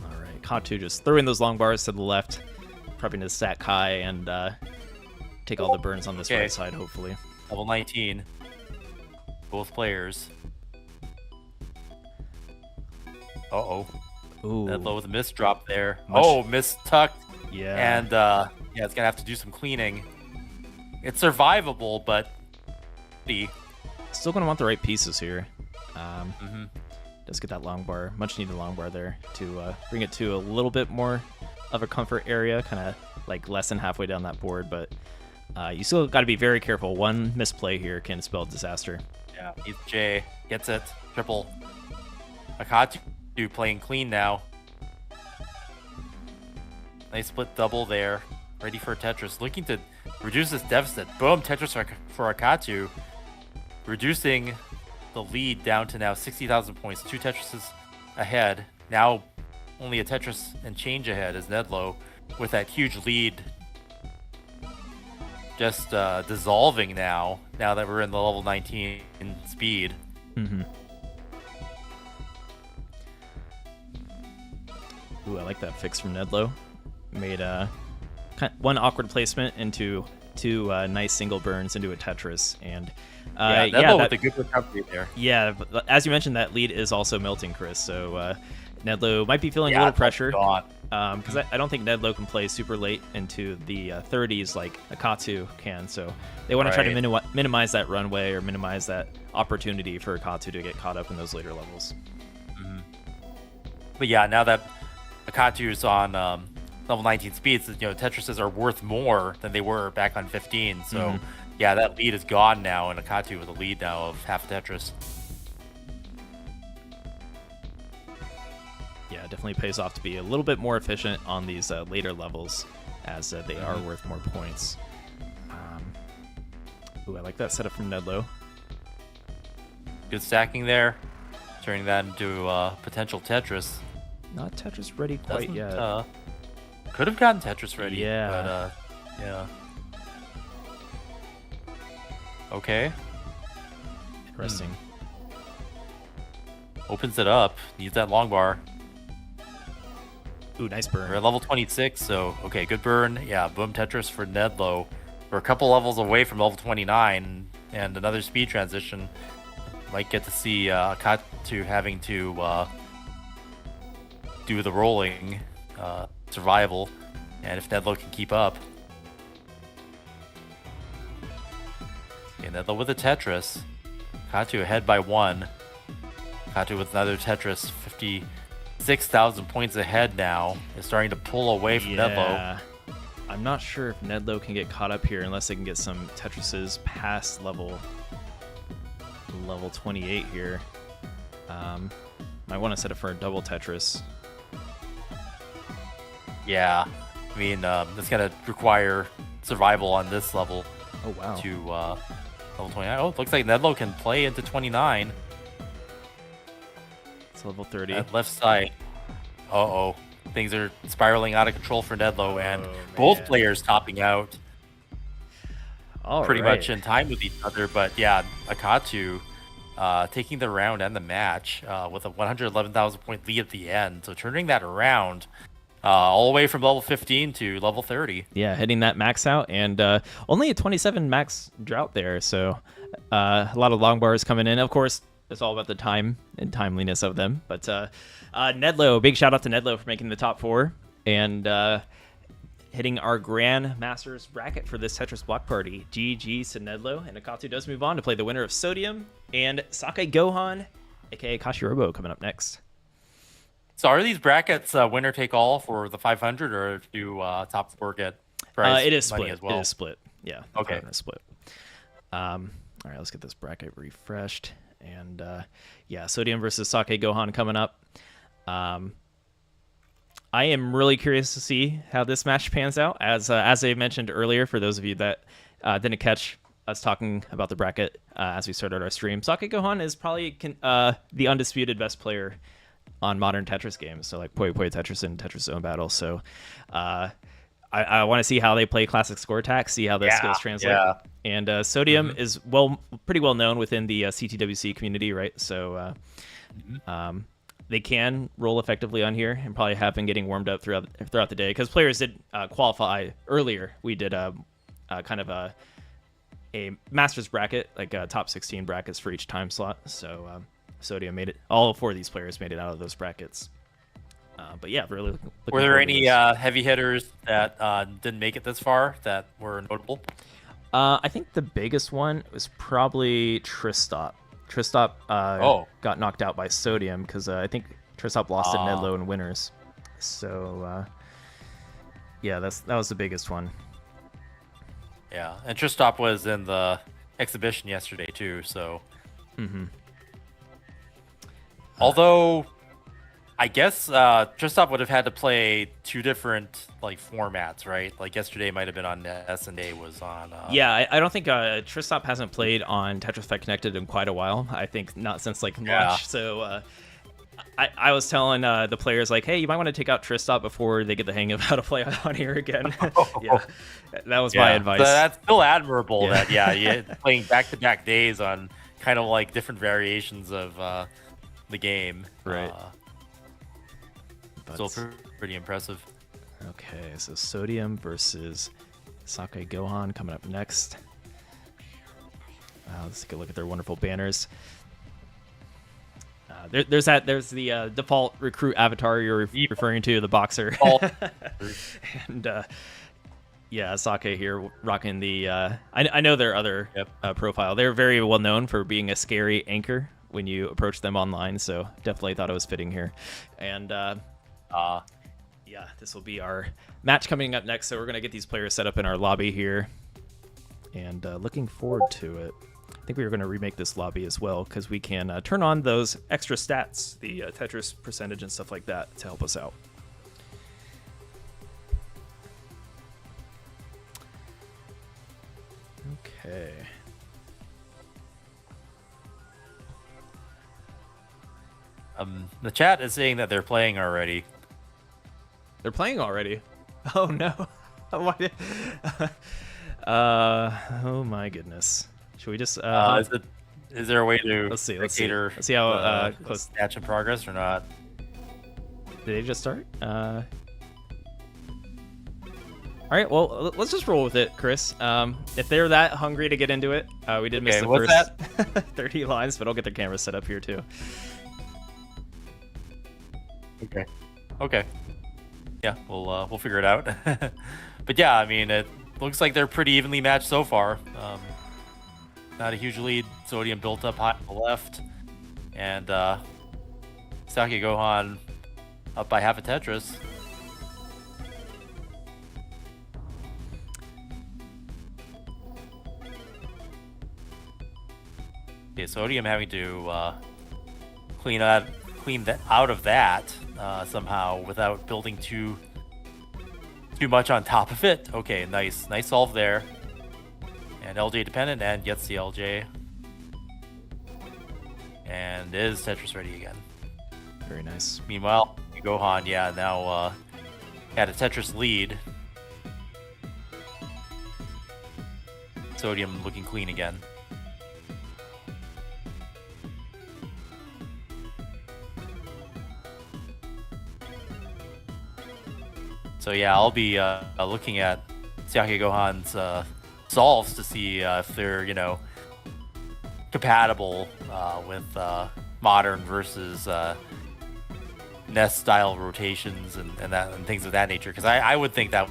S1: All right, Akatu just throwing those long bars to the left, prepping to Sakai and take all the burns on this right side, hopefully.
S2: Level 19. Both players. Uh-oh.
S1: Ooh.
S2: Nedlo with a miss drop there. Oh, miss tucked.
S1: Yeah.
S2: And yeah, it's gonna have to do some cleaning. It's survivable, but
S1: still gonna want the right pieces here.
S2: Mhm.
S1: Does get that long bar, much needed long bar there to bring it to a little bit more of a comfort area, kind of like less than halfway down that board, but you still got to be very careful. One misplay here can spell disaster.
S2: Yeah, J gets it. Triple. Akatu playing clean now. Nice split double there. Ready for Tetris. Looking to reduce this deficit. Boom, Tetris for Akatu. Reducing the lead down to now 60,000 points. 2 Tetrises ahead. Now only a Tetris and change ahead as Nedlo with that huge lead just dissolving now that we're in the level 19 speed.
S1: Mm-hmm. Ooh, I like that fix from Nedlo. Made one awkward placement into two nice single burns into a Tetris, and
S2: Nedlo with a good recovery there.
S1: Yeah, but as you mentioned, that lead is also melting, Chris. So Nedlo might be feeling a little pressure. Because I don't think Nedlo can play super late into the 30s like Akatu can, so they want to try to minimize that runway or minimize that opportunity for Akatu to get caught up in those later levels.
S2: Mm-hmm. But yeah, now that Akatu's on level 19 speeds, Tetrises are worth more than they were back on 15, so yeah, that lead is gone now, and Akatu with a lead now of half Tetris.
S1: Yeah, it definitely pays off to be a little bit more efficient on these later levels, as they are worth more points. Ooh, I like that setup from Nedlo.
S2: Good stacking there, turning that into potential Tetris.
S1: Not Tetris ready quite yet.
S2: Could have gotten Tetris ready.
S1: Yeah.
S2: But, yeah. Okay.
S1: Interesting.
S2: Opens it up. Needs that long bar.
S1: Ooh, nice burn.
S2: We're at level 26, so okay, good burn. Yeah, boom Tetris for Nedlo. We're a couple levels away from level 29, and another speed transition. Might get to see Akatu having to do the rolling survival, and if Nedlo can keep up. Okay, Nedlo with a Tetris. Akatu ahead by 1. Akatu with another Tetris, 56,000 points ahead now. Is starting to pull away from Nedlo.
S1: I'm not sure if Nedlo can get caught up here unless they can get some Tetrises past level 28 here. Might want to set it for a double Tetris.
S2: Yeah, I mean, it's going to require survival on this level.
S1: Oh, wow.
S2: To level 29. Oh, it looks like Nedlo can play into 29.
S1: It's level 30.
S2: At left side. Uh-oh. Things are spiraling out of control for Nedlo, and both players topping out pretty much in time with each other. But yeah, Akatu taking the round and the match with a 111,000 point lead at the end. So turning that around all the way from level 15 to level 30.
S1: Yeah, hitting that max out, and only a 27 max drought there. So a lot of long bars coming in. Of course, it's all about the time and timeliness of them. But Nedlo, big shout out to Nedlo for making the top 4 and hitting our Grand Masters bracket for this Tetris Block Party. GG's to Nedlo, and Akatu does move on to play the winner of Sodium and Sakai Gohan, aka Kashirobo, coming up next.
S2: So are these brackets winner take all for the 500, or do top 4 get prize
S1: it is
S2: money
S1: split
S2: as well?
S1: It is split. Yeah.
S2: Okay.
S1: Split. All right, let's get this bracket refreshed. And yeah, Sodium versus Sakai Gohan coming up. I am really curious to see how this match pans out. As I mentioned earlier, for those of you that didn't catch us talking about the bracket as we started our stream, Sakai Gohan is probably the undisputed best player on modern Tetris games. So like Puyo Puyo Tetris and Tetris Zone Battle. So I want to see how they play classic score attack, see how the skills translate. Yeah. And Sodium is pretty well known within the CTWC community, right? So they can roll effectively on here, and probably have been getting warmed up throughout the day, because players did qualify earlier. We did kind of a a Masters bracket, like top 16 brackets for each time slot. So Sodium made it. All 4 of these players made it out of those brackets. But yeah, really looking
S2: Were there
S1: forward to
S2: any
S1: this.
S2: heavy hitters that didn't make it this far that were notable?
S1: I think the biggest one was probably Tristop. Tristop got knocked out by Sodium because I think Tristop lost to Nedo in winners. So yeah, that was the biggest one.
S2: Yeah, and Tristop was in the exhibition yesterday too. So, although I guess Tristop would have had to play 2 different like formats, right? Like yesterday might have been on NES and today was on.
S1: Yeah, I don't think Tristop hasn't played on Tetris Effect Connected in quite a while. I think not since like launch.
S2: Yeah.
S1: So I was telling the players like, hey, you might want to take out Tristop before they get the hang of how to play on here again. Yeah, that was my advice.
S2: So that's still admirable that you're playing back-to-back days on kind of like different variations of the game.
S1: Right.
S2: Still pretty impressive.
S1: Okay, so Sodium versus Sakai Gohan coming up next. Let's take a look at their wonderful banners. There's the default recruit avatar you're referring to, the boxer. And yeah, Sakai here rocking the. I know their other profile. They're very well known for being a scary anchor when you approach them online, so definitely thought it was fitting here. And yeah, this will be our match coming up next. So we're gonna get these players set up in our lobby here, and looking forward to it. I think we were going to remake this lobby as well because we can turn on those extra stats, the Tetris percentage and stuff like that to help us out. Okay.
S2: The chat is saying that they're playing already.
S1: They're playing already? Oh no. Oh my goodness. Should we just
S2: is there a way to
S1: let's see
S2: let's
S1: see how close
S2: match in progress or not?
S1: Did they just start? All right, well, let's just roll with it, Chris. If they're that hungry to get into it, we did miss the first 30 lines, but I'll get their cameras set up here too.
S2: Okay. Yeah, we'll figure it out. But yeah, I mean, it looks like they're pretty evenly matched so far. Not a huge lead. Sodium built up high on the left, and Sakai Gohan up by half a Tetris. Okay, Sodium having to clean that out of that somehow without building too much on top of it. Okay, nice solve there. And LJ dependent and gets the LJ. And is Tetris ready again.
S1: Very nice.
S2: Meanwhile, Gohan, now had a Tetris lead. Sodium looking clean again. So yeah, I'll be looking at Sakai Gohan's solves to see if they're, compatible with modern versus NES style rotations and things of that nature. Because I would think that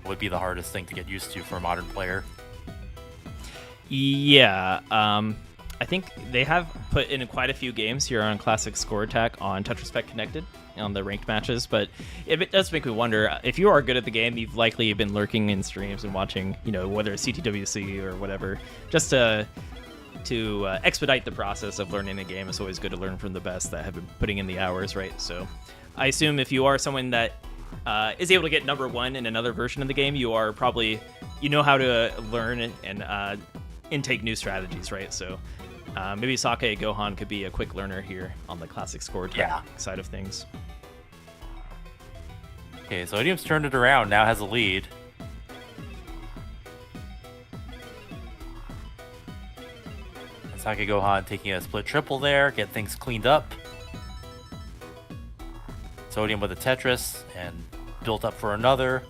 S2: would be the hardest thing to get used to for a modern player.
S1: Yeah, I think they have put in quite a few games here on Classic Score Attack on Tetris Effect Connected on the ranked matches, but it does make me wonder, if you are good at the game, you've likely been lurking in streams and watching, whether it's CTWC or whatever, just to expedite the process of learning the game. It's always good to learn from the best that have been putting in the hours, right? So I assume if you are someone that is able to get number 1 in another version of the game, you are probably, how to learn and intake new strategies, right? So maybe Sakai Gohan could be a quick learner here on the Classic Score Attack side of things.
S2: Okay, Sodium's turned it around, now has a lead. And Sakai Gohan taking a split triple there, get things cleaned up. Sodium with a Tetris and built up for another.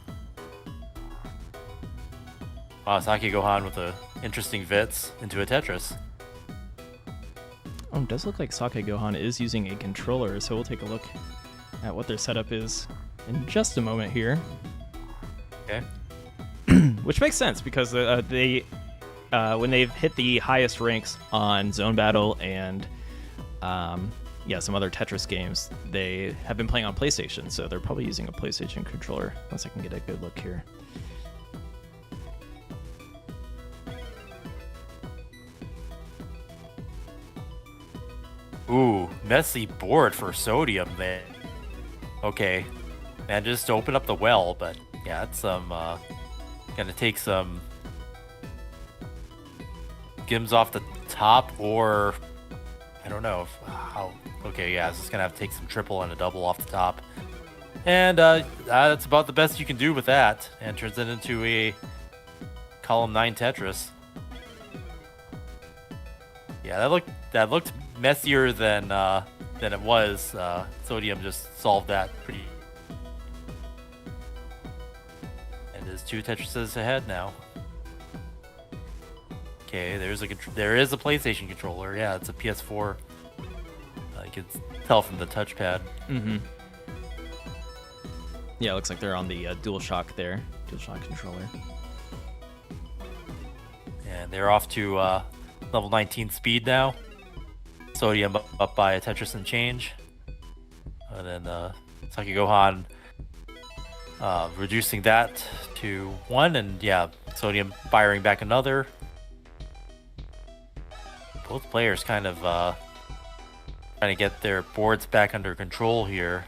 S2: Wow, Saki Gohan with a interesting Vits into a Tetris.
S1: Oh, it does look like Sakai Gohan is using a controller, so we'll take a look at what their setup is in just a moment here.
S2: Okay.
S1: Which makes sense because they, when they've hit the highest ranks on Zone Battle and some other Tetris games, they have been playing on PlayStation, so they're probably using a PlayStation controller. Once I can get a good look here.
S2: Ooh, messy board for Sodium there. Okay. Man, just open up the well, but yeah, it's gonna take some gims off the top, or I don't know how. Okay, yeah, it's just gonna have to take some triple and a double off the top, and that's about the best you can do with that, and turns it into a column 9 Tetris. Yeah, that looked messier than it was. Sodium just solved that pretty. And there's 2 Tetrises ahead now. Okay, there is a PlayStation controller. Yeah, it's a PS4. You can tell from the touchpad.
S1: Mm-hmm. Yeah, it looks like they're on the DualShock there. DualShock controller.
S2: And they're off to level 19 speed now. Sodium up by a Tetris and change. And then Saki Gohan reducing that to 1. And yeah, Sodium firing back another. Both players kind of trying to get their boards back under control here.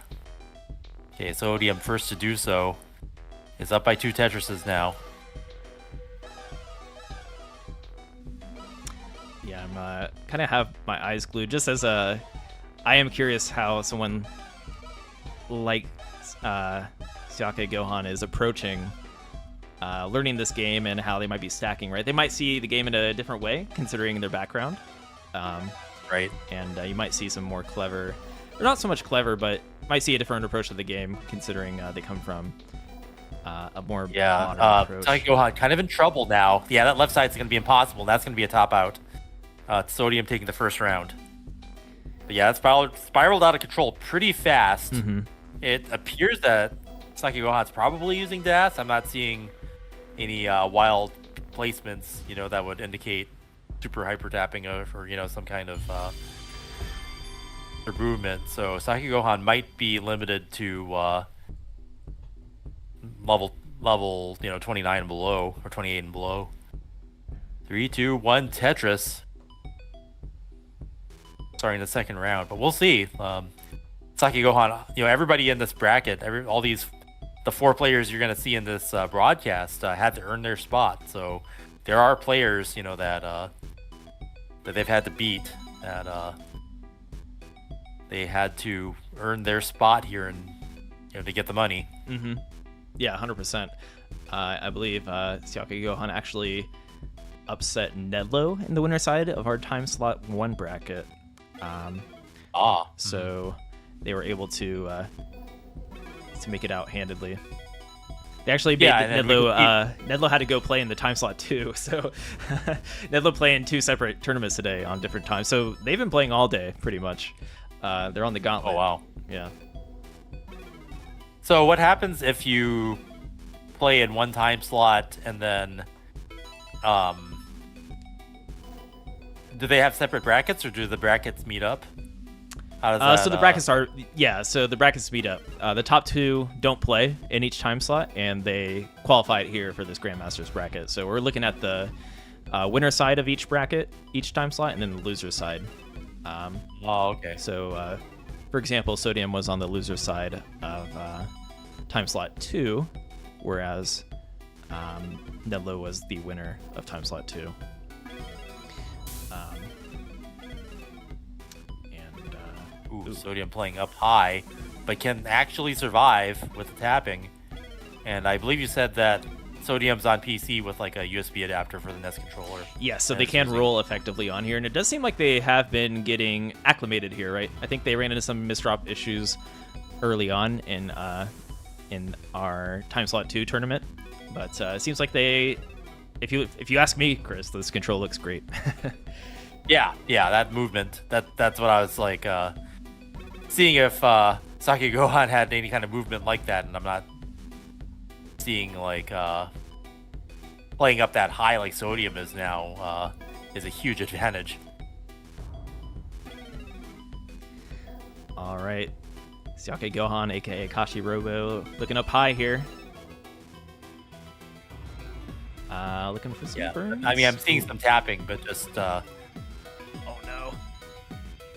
S2: Okay, Sodium first to do so. Is up by 2 Tetrises now.
S1: Yeah, I'm kind of have my eyes glued. Just as I am curious how someone like Sakai Gohan is approaching learning this game and how they might be stacking. Right, they might see the game in a different way considering their background.
S2: Right,
S1: and you might see some more clever, or not so much clever, but might see a different approach to the game considering they come from a more modern approach.
S2: Saki Gohan kind of in trouble now. Yeah, that left side's going to be impossible. That's going to be a top out. Sodium taking the first round. But yeah, it's spiraled out of control pretty fast.
S1: Mm-hmm.
S2: It appears that Saki Gohan's probably using DAS. I'm not seeing any wild placements, that would indicate super hyper tapping or some kind of improvement. So Saki Gohan might be limited to level 29 and below, or 28 and below. 3, 2, 1 Tetris. Starting the second round, but we'll see. Saki Gohan, everybody in this bracket, the 4 players you're going to see in this broadcast had to earn their spot. So there are players, that they've had to beat, that they had to earn their spot here and to get the money.
S1: Mm-hmm. Yeah, 100%. I believe Saki Gohan actually upset Nedo in the winner side of our time slot 1 bracket. So they were able to make it out handedly. They actually made Nedo had to go play in the time slot 2, so Nedo playing 2 separate tournaments today on different times. So they've been playing all day pretty much. They're on the gauntlet.
S2: Oh wow.
S1: Yeah.
S2: So what happens if you play in 1 time slot and then do they have separate brackets, or do the brackets meet up? How does that,
S1: so the brackets so the brackets meet up. The top 2 don't play in each time slot, and they qualified here for this Grandmasters bracket. So we're looking at the winner side of each bracket, each time slot, and then the loser side.
S2: Okay.
S1: So, for example, Sodium was on the loser side of time slot 2, whereas Nedo was the winner of time slot 2.
S2: Sodium playing up high, but can actually survive with the tapping. And I believe you said that Sodium's on PC with like a USB adapter for the NES controller.
S1: Yeah, so they can roll effectively on here, and it does seem like they have been getting acclimated here, right? I think they ran into some misdrop issues early on in our time slot 2 tournament, but it seems like they if you ask me, Chris, this control looks great.
S2: Yeah, that movement. That's what I was like seeing if Sakai Gohan had any kind of movement like that, and I'm not seeing like playing up that high like Sodium is now is a huge advantage.
S1: All right, Sakai Gohan, aka Kashi Robo, looking up high here. Looking for some burns.
S2: I mean, I'm seeing some tapping, but just
S1: oh no.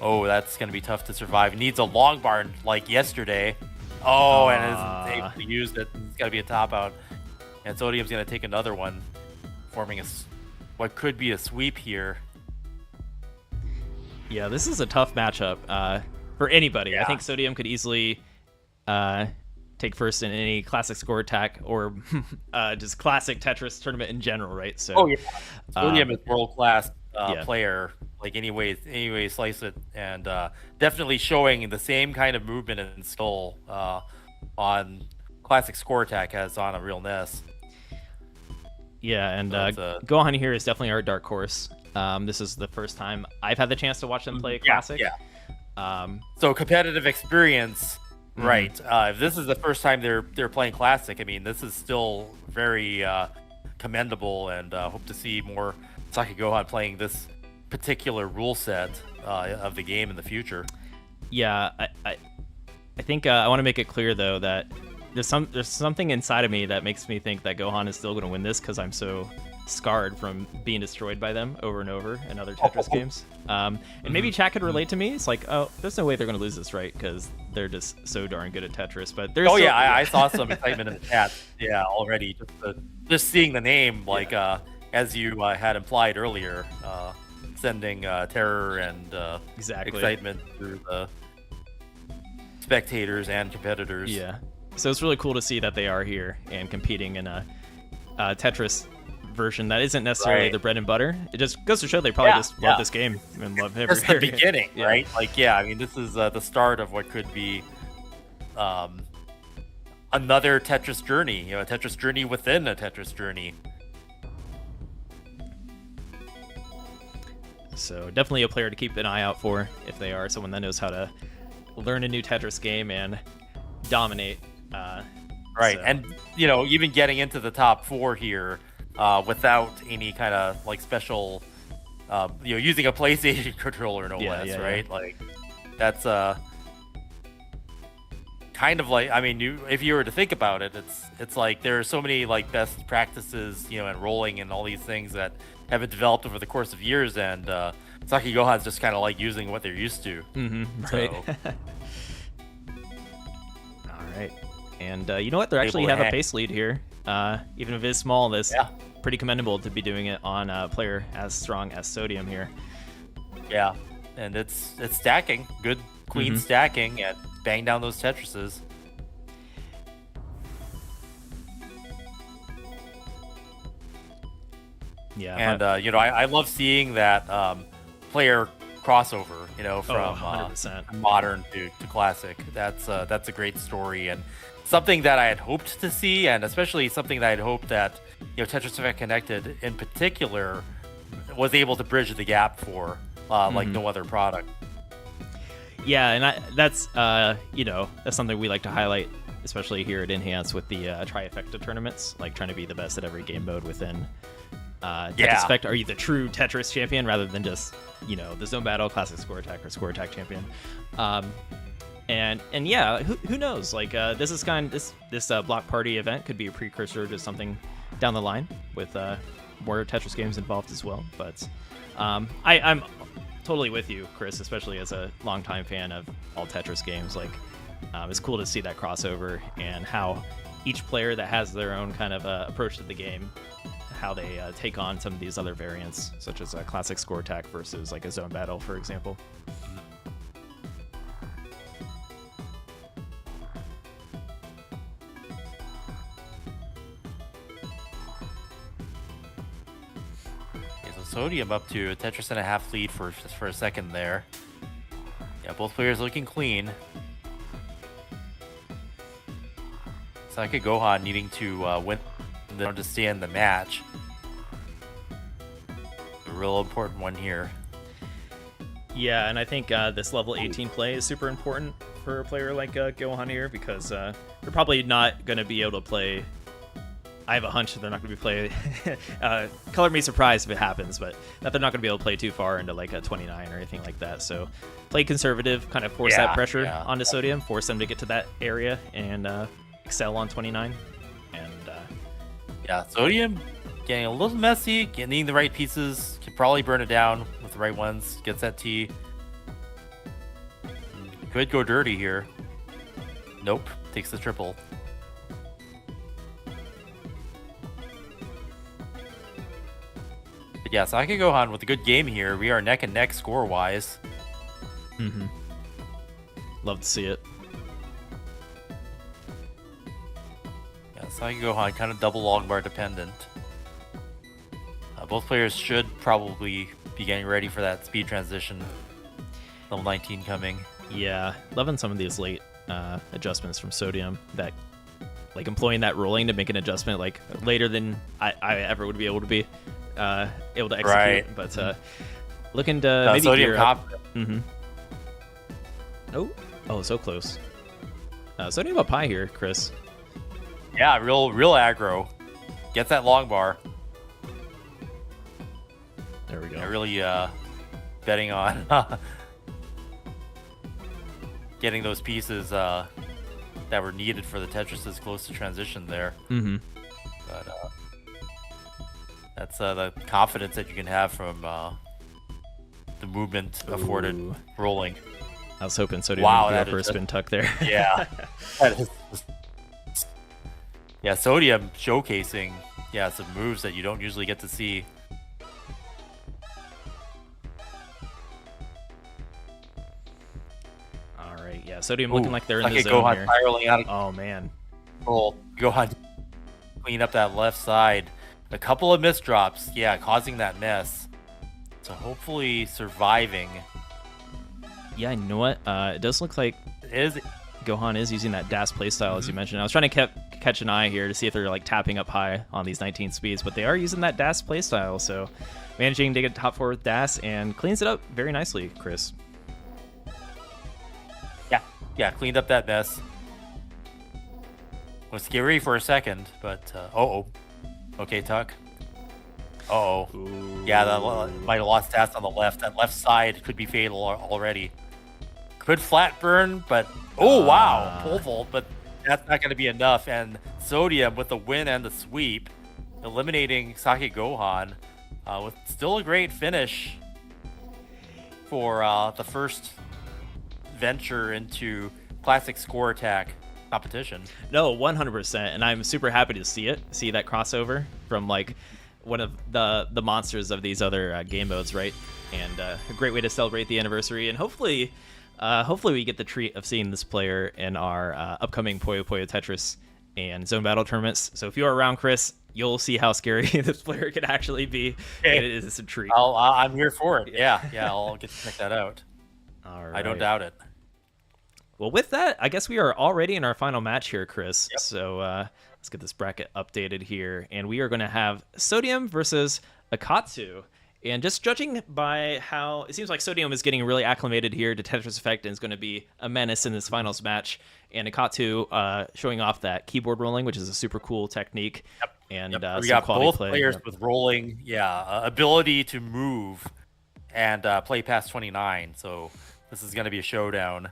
S2: Oh, that's gonna be tough to survive. Needs a long bar like yesterday. Oh, and isn't able to use it. It's gotta be a top out. And Sodium's gonna take another one, forming what could be a sweep here.
S1: Yeah, this is a tough matchup for anybody.
S2: Yeah.
S1: I think Sodium could easily take first in any classic score attack or just classic Tetris tournament in general, right? So,
S2: oh yeah, Sodium is world class
S1: yeah.
S2: player. Like any way you slice it, and definitely showing the same kind of movement and skill on classic score attack as on a real NES.
S1: Yeah, and Gohan here is definitely our dark horse. This is the first time I've had the chance to watch them play classic.
S2: Yeah. So competitive experience, right? If this is the first time they're playing classic, I mean, this is still very commendable, and hope to see more Sakai Gohan playing this particular rule set of the game in the future.
S1: Yeah, I think I want to make it clear though that there's something inside of me that makes me think that Gohan is still going to win this because I'm so scarred from being destroyed by them over and over in other Tetris games. And maybe chat could relate to me. It's like, oh, there's no way they're going to lose this, right? Because they're just so darn good at Tetris. But there's
S2: I saw some excitement in the chat. Yeah, already just seeing the name, like as you had implied earlier, sending terror and excitement through the spectators and competitors.
S1: Yeah. So it's really cool to see that they are here and competing in a Tetris version that isn't necessarily the bread and butter. It just goes to show they probably just love this game and love every.
S2: That's the beginning, right? Like, I mean, this is the start of what could be another Tetris journey. You know, a Tetris journey within a Tetris journey.
S1: So definitely a player to keep an eye out for if they are someone that knows how to learn a new Tetris game and dominate.
S2: Right, and you know, even getting into the top 4 here without any kind of like special, you know, using a PlayStation controller no less, right? Yeah. Like that's kind of like, I mean, if you were to think about it, it's like there are so many like best practices, you know, and rolling and all these things that have been developed over the course of years, and Sakai Gohan's just kind of like using what they're used to.
S1: Right.
S2: So.
S1: All right. And you know what? They actually have a pace lead here. Even if it is small, this pretty commendable to be doing it on a player as strong as Sodium here.
S2: Yeah, and it's stacking. Good queen stacking and bang down those Tetrises.
S1: Yeah,
S2: and you know, I love seeing that player crossover. You know, from modern to classic. That's a great story, and something that I had hoped to see, and especially something that I had hoped that, you know, Tetris Effect Connected in particular was able to bridge the gap for like no other product.
S1: Yeah, and that's you know, that's something we like to highlight, especially here at Enhance with the Trifecta tournaments, like trying to be the best at every game mode within Tetris Effect. Are you the true Tetris champion rather than just, you know, the zone battle, classic score attack, or score attack champion? And yeah, who knows? Like this is this block party event could be a precursor to something down the line with more Tetris games involved as well. But I'm totally with you, Chris, especially as a longtime fan of all Tetris games. Like it's cool to see that crossover and how each player that has their own kind of approach to the game, how they take on some of these other variants, such as a classic score attack versus like a zone battle, for example.
S2: Sodium up to a Tetris and a half lead for a second there. Yeah, both players looking clean. Sakai Gohan needing to win to stay in the match. real important one here.
S1: Yeah, and I think this level 18 play is super important for a player like Gohan here, because they're probably not going to be able to play. I have a hunch that they're not going to be play. Color me surprised if it happens, but that they're not going to be able to play too far into like a 29 or anything like that. So play conservative, kind of force that pressure onto Sodium, force them to get to that area and excel on 29. And
S2: yeah, Sodium getting a little messy, getting the right pieces, can probably burn it down with the right ones, gets that T. Could go dirty here. Nope, takes the triple. But yeah, Sakai Gohan with a good game here. We are neck and neck score-wise.
S1: Mm-hmm. Love to see it.
S2: Yeah, Sakai Gohan kind of double long bar dependent. Both players should probably be getting ready for that speed transition. Level 19 coming.
S1: Yeah, loving some of these late adjustments from Sodium, that like employing that rolling to make an adjustment like later than I ever would be able to able to execute.
S2: Right.
S1: But looking to maybe
S2: Sodium
S1: gear up. Mm-hmm. Oh, so close. Sodium up high here, Chris.
S2: Yeah, real aggro. Gets that long bar.
S1: There we go.
S2: Yeah, really betting on getting those pieces that were needed for the Tetris's close to transition there.
S1: Mm-hmm.
S2: But that's the confidence that you can have from the movement afforded rolling.
S1: I was hoping Sodium would go for a spin tuck there.
S2: Yeah. Yeah, Sodium showcasing some moves that you don't usually get to see.
S1: Yeah, Sodium looking like they're in the zone
S2: Gohan
S1: here.
S2: spiraling out of
S1: oh man.
S2: Gohan clean up that left side. A couple of misdrops, causing that mess. So hopefully surviving.
S1: Yeah, you know what? It does look like Gohan is using that DAS playstyle, as you mentioned. I was trying to catch an eye here to see if they're like tapping up high on these 19 speeds, but they are using that DAS playstyle, so managing to get top 4 with DAS and cleans it up very nicely, Chris.
S2: Yeah, cleaned up that mess. Was scary for a second, but okay, Tuck. Yeah, that might have lost stats on the left. That left side could be fatal already. Could flat burn, but wow, pole vault, but that's not going to be enough. And Sodium with the win and the sweep, eliminating Sakai Gohan with still a great finish for the first venture into classic score attack competition.
S1: No, 100%, and I'm super happy to see that crossover from like one of the monsters of these other game modes, right? And a great way to celebrate the anniversary, and hopefully we get the treat of seeing this player in our upcoming Puyo Puyo Tetris and Zone Battle tournaments. So if you're around, Chris, you'll see how scary this player can actually be.
S2: Hey,
S1: it is a treat.
S2: I'm here for it. Yeah, I'll get to check that out.
S1: All right.
S2: I don't doubt it.
S1: Well, with that, I guess we are already in our final match here, Chris.
S2: Yep.
S1: So let's get this bracket updated here. And we are going to have Sodium versus Akatu. And just judging by how it seems like Sodium is getting really acclimated here to Tetris Effect and is going to be a menace in this finals match. And Akatu showing off that keyboard rolling, which is a super cool technique.
S2: Yep.
S1: And
S2: we got both
S1: play.
S2: players with rolling, ability to move and play past 29. So this is going to be a showdown.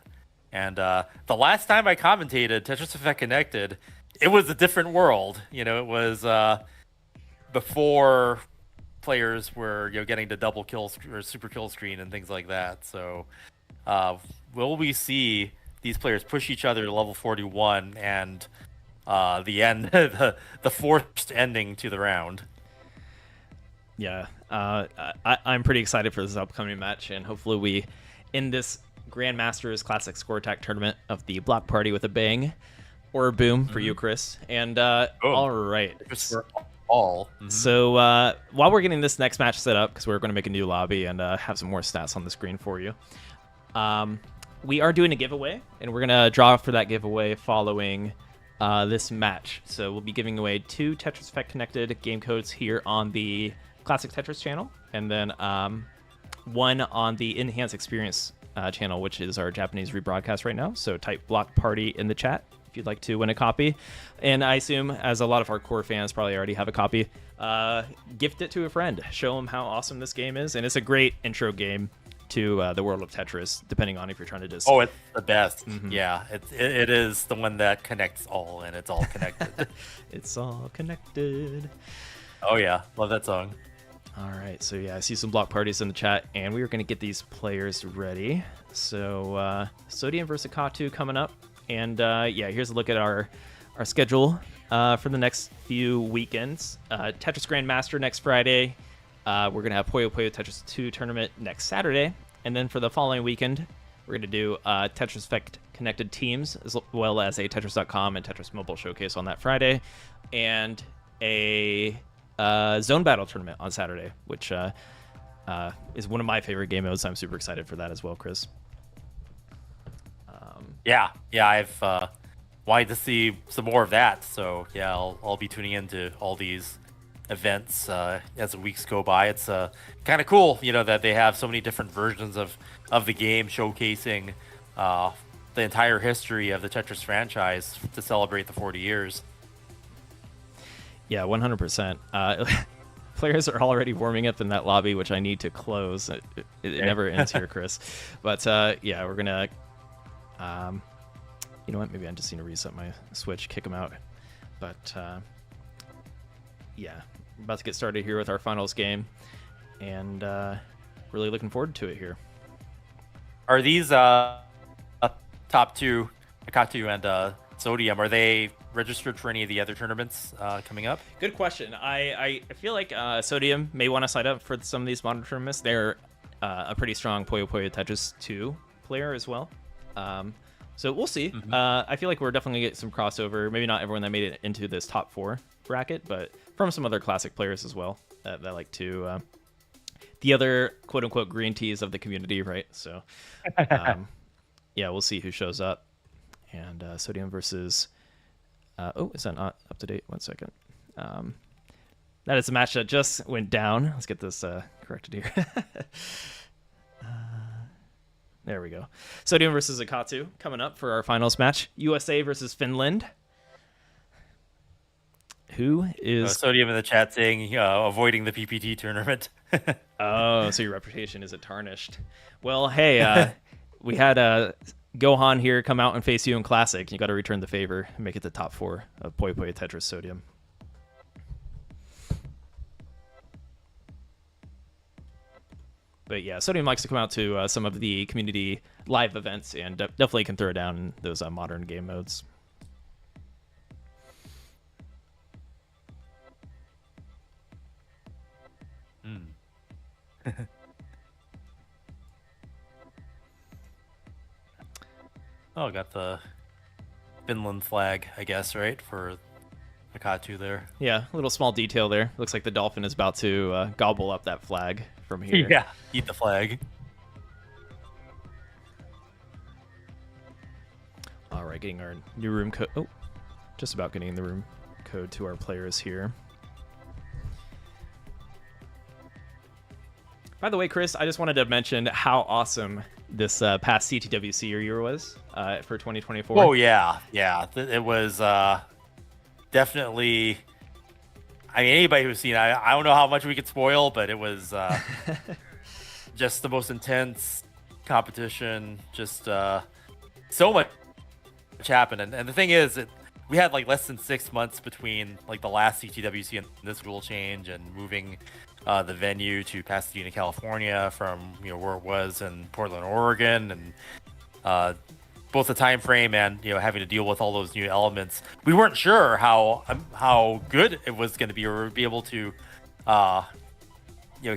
S2: And the last time I commentated Tetris Effect Connected, it was a different world. You know, it was before players were getting the double kill or super kill screen and things like that. So will we see these players push each other to level 41 and the end, the forced ending to the round?
S1: Yeah, I'm pretty excited for this upcoming match, and hopefully we end this Grandmasters Classic Score Attack Tournament of the Block Party with a bang or a boom for you, Chris. And all right. So while we're getting this next match set up, because we're going to make a new lobby and have some more stats on the screen for you, we are doing a giveaway, and we're going to draw for that giveaway following this match. So we'll be giving away 2 Tetris Effect Connected game codes here on the Classic Tetris channel, and then one on the Enhanced Experience channel, which is our Japanese rebroadcast right now. So type Block Party in the chat if you'd like to win a copy. And I assume, as a lot of our core fans probably already have a copy, gift it to a friend. Show them how awesome this game is. And it's a great intro game to the world of Tetris, depending on if you're trying to just...
S2: Oh, it's the best. Yeah, it is the one that connects all, and it's all connected.
S1: It's all connected.
S2: Oh, yeah. Love that song.
S1: All right, so yeah, I see some block parties in the chat, and we are going to get these players ready. So Sodium versus Akatu coming up, and yeah, here's a look at our schedule for the next few weekends. Tetris Grandmaster next Friday. We're going to have Puyo Puyo Tetris 2 tournament next Saturday, and then for the following weekend, we're going to do Tetris Effect Connected Teams, as well as a Tetris.com and Tetris Mobile Showcase on that Friday, and a Zone Battle tournament on Saturday, which is one of my favorite game modes. I'm super excited for that as well, Chris.
S2: Yeah, I've wanted to see some more of that. So yeah, I'll be tuning into all these events as the weeks go by. It's kind of cool, that they have so many different versions of the game showcasing the entire history of the Tetris franchise to celebrate the 40 years.
S1: Yeah, 100%. Players are already warming up in that lobby, which I need to close. It never ends here, Chris. But yeah, we're gonna. You know what? Maybe I just need to reset my Switch, kick them out. But yeah, we're about to get started here with our finals game, and really looking forward to it here.
S2: Are these top two, Akatu and Sodium, are they registered for any of the other tournaments coming up?
S1: Good question. I feel like Sodium may want to sign up for some of these modern tournaments. They're a pretty strong Puyo Puyo Tetris 2 player as well. So we'll see. I feel like we're definitely going to get some crossover. Maybe not everyone that made it into this top 4 bracket, but from some other classic players as well that like to the other quote-unquote green teas of the community, right? So yeah, we'll see who shows up. And Sodium versus... oh, is that not up to date? 1 second. That is a match that just went down. Let's get this corrected here. There we go. Sodium versus Akatu coming up for our finals match. USA versus Finland. Who is...
S2: Sodium in the chat saying avoiding the PPT tournament.
S1: Oh, so your reputation isn't tarnished. Well, hey, we had Gohan here come out and face you in Classic. You got to return the favor and make it the top 4 of Puyo Puyo Tetris Sodium. But yeah, Sodium likes to come out to some of the community live events and definitely can throw down in those modern game modes.
S2: Oh, got the Finland flag, I guess, right? For Akatu there.
S1: Yeah, a little small detail there. Looks like the dolphin is about to gobble up that flag from here.
S2: Yeah, eat the flag.
S1: All right, getting our new room code. Oh, just about getting the room code to our players here. By the way, Chris, I just wanted to mention how awesome this past CTWC year was for 2024.
S2: Oh, yeah. It was definitely... I mean, anybody who's seen it, I don't know how much we could spoil, but it was just the most intense competition. Just so much happened. And the thing is, we had like less than 6 months between like the last CTWC and this rule change and moving the venue to Pasadena, California from where it was in Portland, Oregon, and both the time frame and having to deal with all those new elements. We weren't sure how good it was going to be, or be able to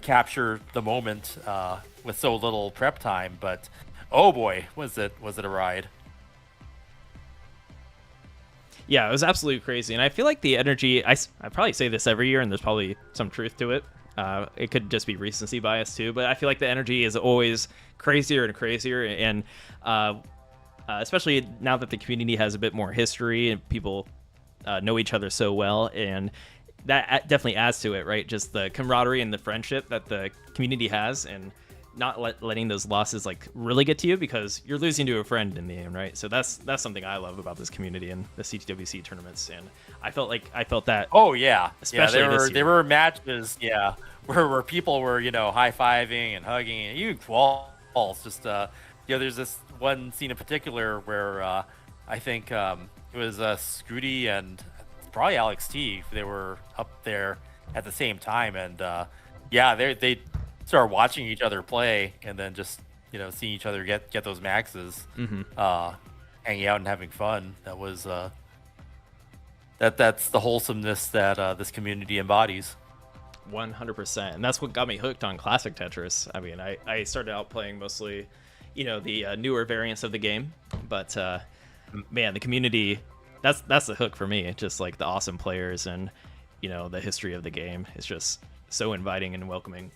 S2: capture the moment with so little prep time. But oh boy, was it a ride.
S1: Yeah, it was absolutely crazy. And I feel like the energy, I probably say this every year, and there's probably some truth to it. It could just be recency bias too, but I feel like the energy is always crazier and crazier. And especially now that the community has a bit more history and people know each other so well. And that definitely adds to it, right? Just the camaraderie and the friendship that the community has, and not letting those losses like really get to you, because you're losing to a friend in the end, right? So that's something I love about this community and the CTWC tournaments, and I felt that.
S2: Oh yeah,
S1: especially
S2: there were matches, where people were high fiving and hugging, and even walls. Just there's this one scene in particular where I think it was Scooty and probably Alex T. They were up there at the same time, and they start watching each other play, and then just seeing each other get those maxes, hanging out and having fun. That was that's the wholesomeness that this community embodies.
S1: 100%, and that's what got me hooked on classic Tetris. I mean, I started out playing mostly, the newer variants of the game, but man, the community, that's the hook for me. Just like the awesome players and the history of the game is just so inviting and welcoming.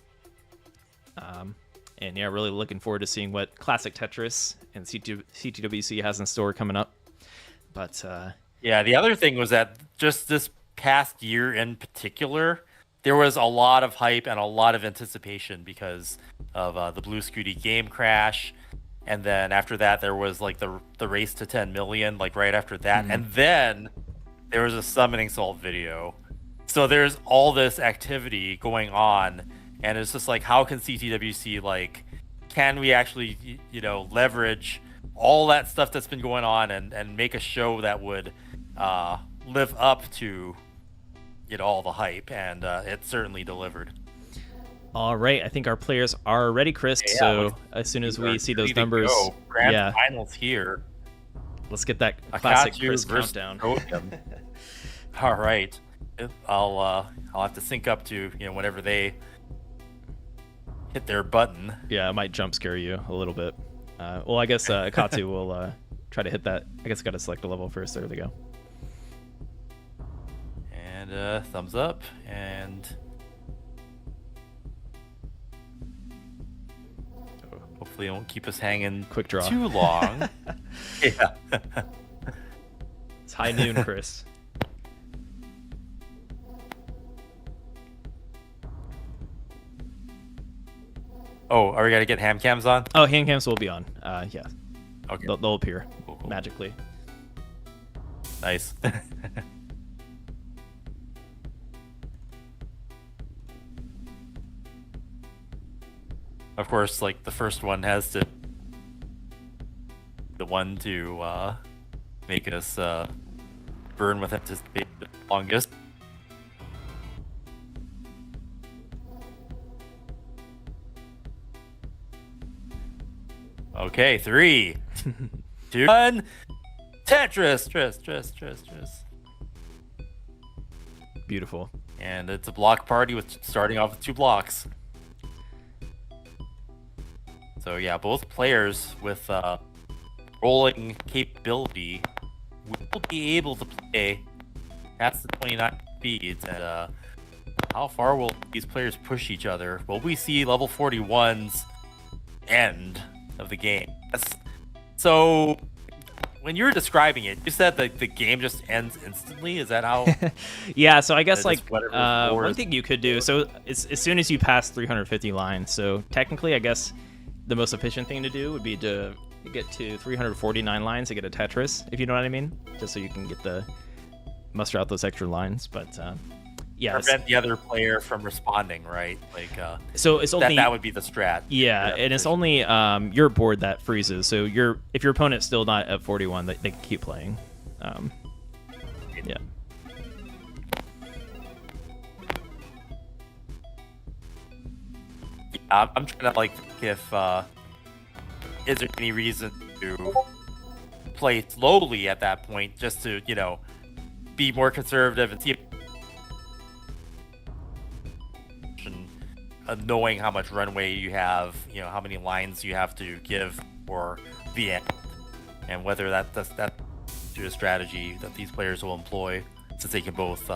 S1: And yeah, really looking forward to seeing what classic Tetris and CTWC has in store coming up. But
S2: the other thing was that just this past year in particular, there was a lot of hype and a lot of anticipation because of the Blue Scooty game crash. And then after that, there was like the race to 10 million, like right after that. And then there was a summoning salt video. So there's all this activity going on. And it's just like, how can CTWC, like, can we actually, leverage all that stuff that's been going on and make a show that would live up to all the hype? And it certainly delivered.
S1: All right, I think our players are ready, Chris.
S2: Yeah,
S1: so as soon as we see those numbers,
S2: Grand finals here.
S1: Let's get that classic
S2: Akatu
S1: Chris
S2: versus
S1: countdown.
S2: All right, I'll have to sync up to whenever they hit their button.
S1: Yeah, it might jump scare you a little bit. Well, I guess Akatu will try to hit that. I guess I got to select a level first. There we go.
S2: And thumbs up, and hopefully it won't keep us hanging
S1: quick draw
S2: too long. Yeah.
S1: It's high noon, Chris.
S2: Oh, are we gonna get ham cams on?
S1: Oh, hand cams will be on. Yeah.
S2: Okay.
S1: They'll appear
S2: Cool.
S1: magically.
S2: Nice. Of course, like the first one has to the one to make us burn with anticipation the longest. Okay, 3, 2, 1. Tetris.
S1: Beautiful.
S2: And it's a block party with starting off with 2 blocks. So yeah, both players with rolling capability will be able to play past the 29 speeds. And how far will these players push each other? Will we see level 41's end of the game? So when you were describing it, you said that the game just ends instantly. Is that how?
S1: Yeah, so I guess like one thing you could do, so as soon as you pass 350 lines, so technically I guess the most efficient thing to do would be to get to 349 lines to get a Tetris, if you know what I mean, just so you can get muster out those extra lines. But yeah,
S2: prevent the other player from responding, right? Like
S1: so it's only
S2: that would be the strat.
S1: Yeah, and it's only your board that freezes. So if your opponent's still not at 41, they can keep playing. Yeah.
S2: I'm trying to if is there any reason to play slowly at that point, just to be more conservative and see knowing how much runway you have, how many lines you have to give for the end, and whether that's a strategy that these players will employ, since they can both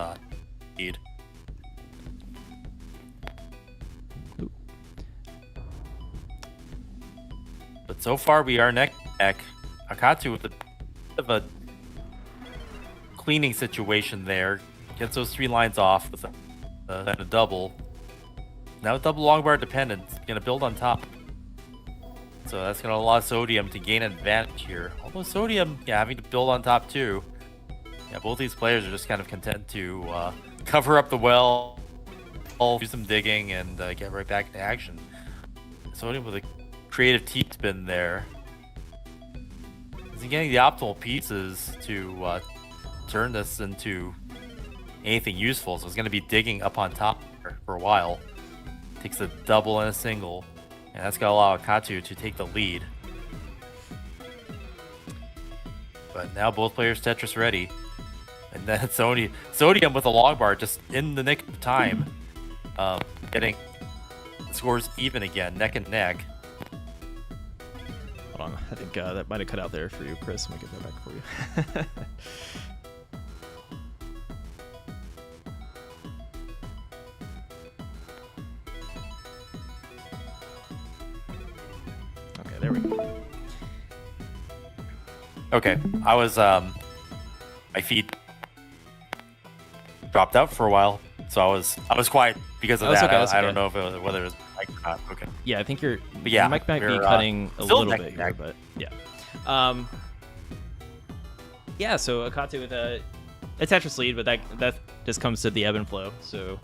S2: lead. But so far we are neck to neck. Akatu with a bit of a cleaning situation there, Gets those 3 lines off with a double. Now double long bar dependent. Gonna build on top. So that's gonna allow Sodium to gain an advantage here. Although Sodium, having to build on top too. Yeah, both these players are just kind of content to cover up the well, do some digging, and get right back into action. Sodium with a creative T-spin there. He's getting the optimal pieces to turn this into anything useful. So it's going to be digging up on top for a while. Takes a double and a single. And that's going to allow Akatu to take the lead. But now both players Tetris ready. And then Sodium with a long bar just in the nick of time. Getting scores even again, neck and neck.
S1: Hold on, I think that might have cut out there for you, Chris. Let me get that back for you. Okay, there we go.
S2: Okay, I was my feed dropped out for a while, so I was quiet because of that.
S1: Okay,
S2: I don't know whether it was mic or not. Okay.
S1: Yeah, I think your
S2: yeah,
S1: mic might be cutting a
S2: still
S1: little bit here, but yeah. Yeah, so Akatu with a Tetris lead, but that just comes to the ebb and flow. So,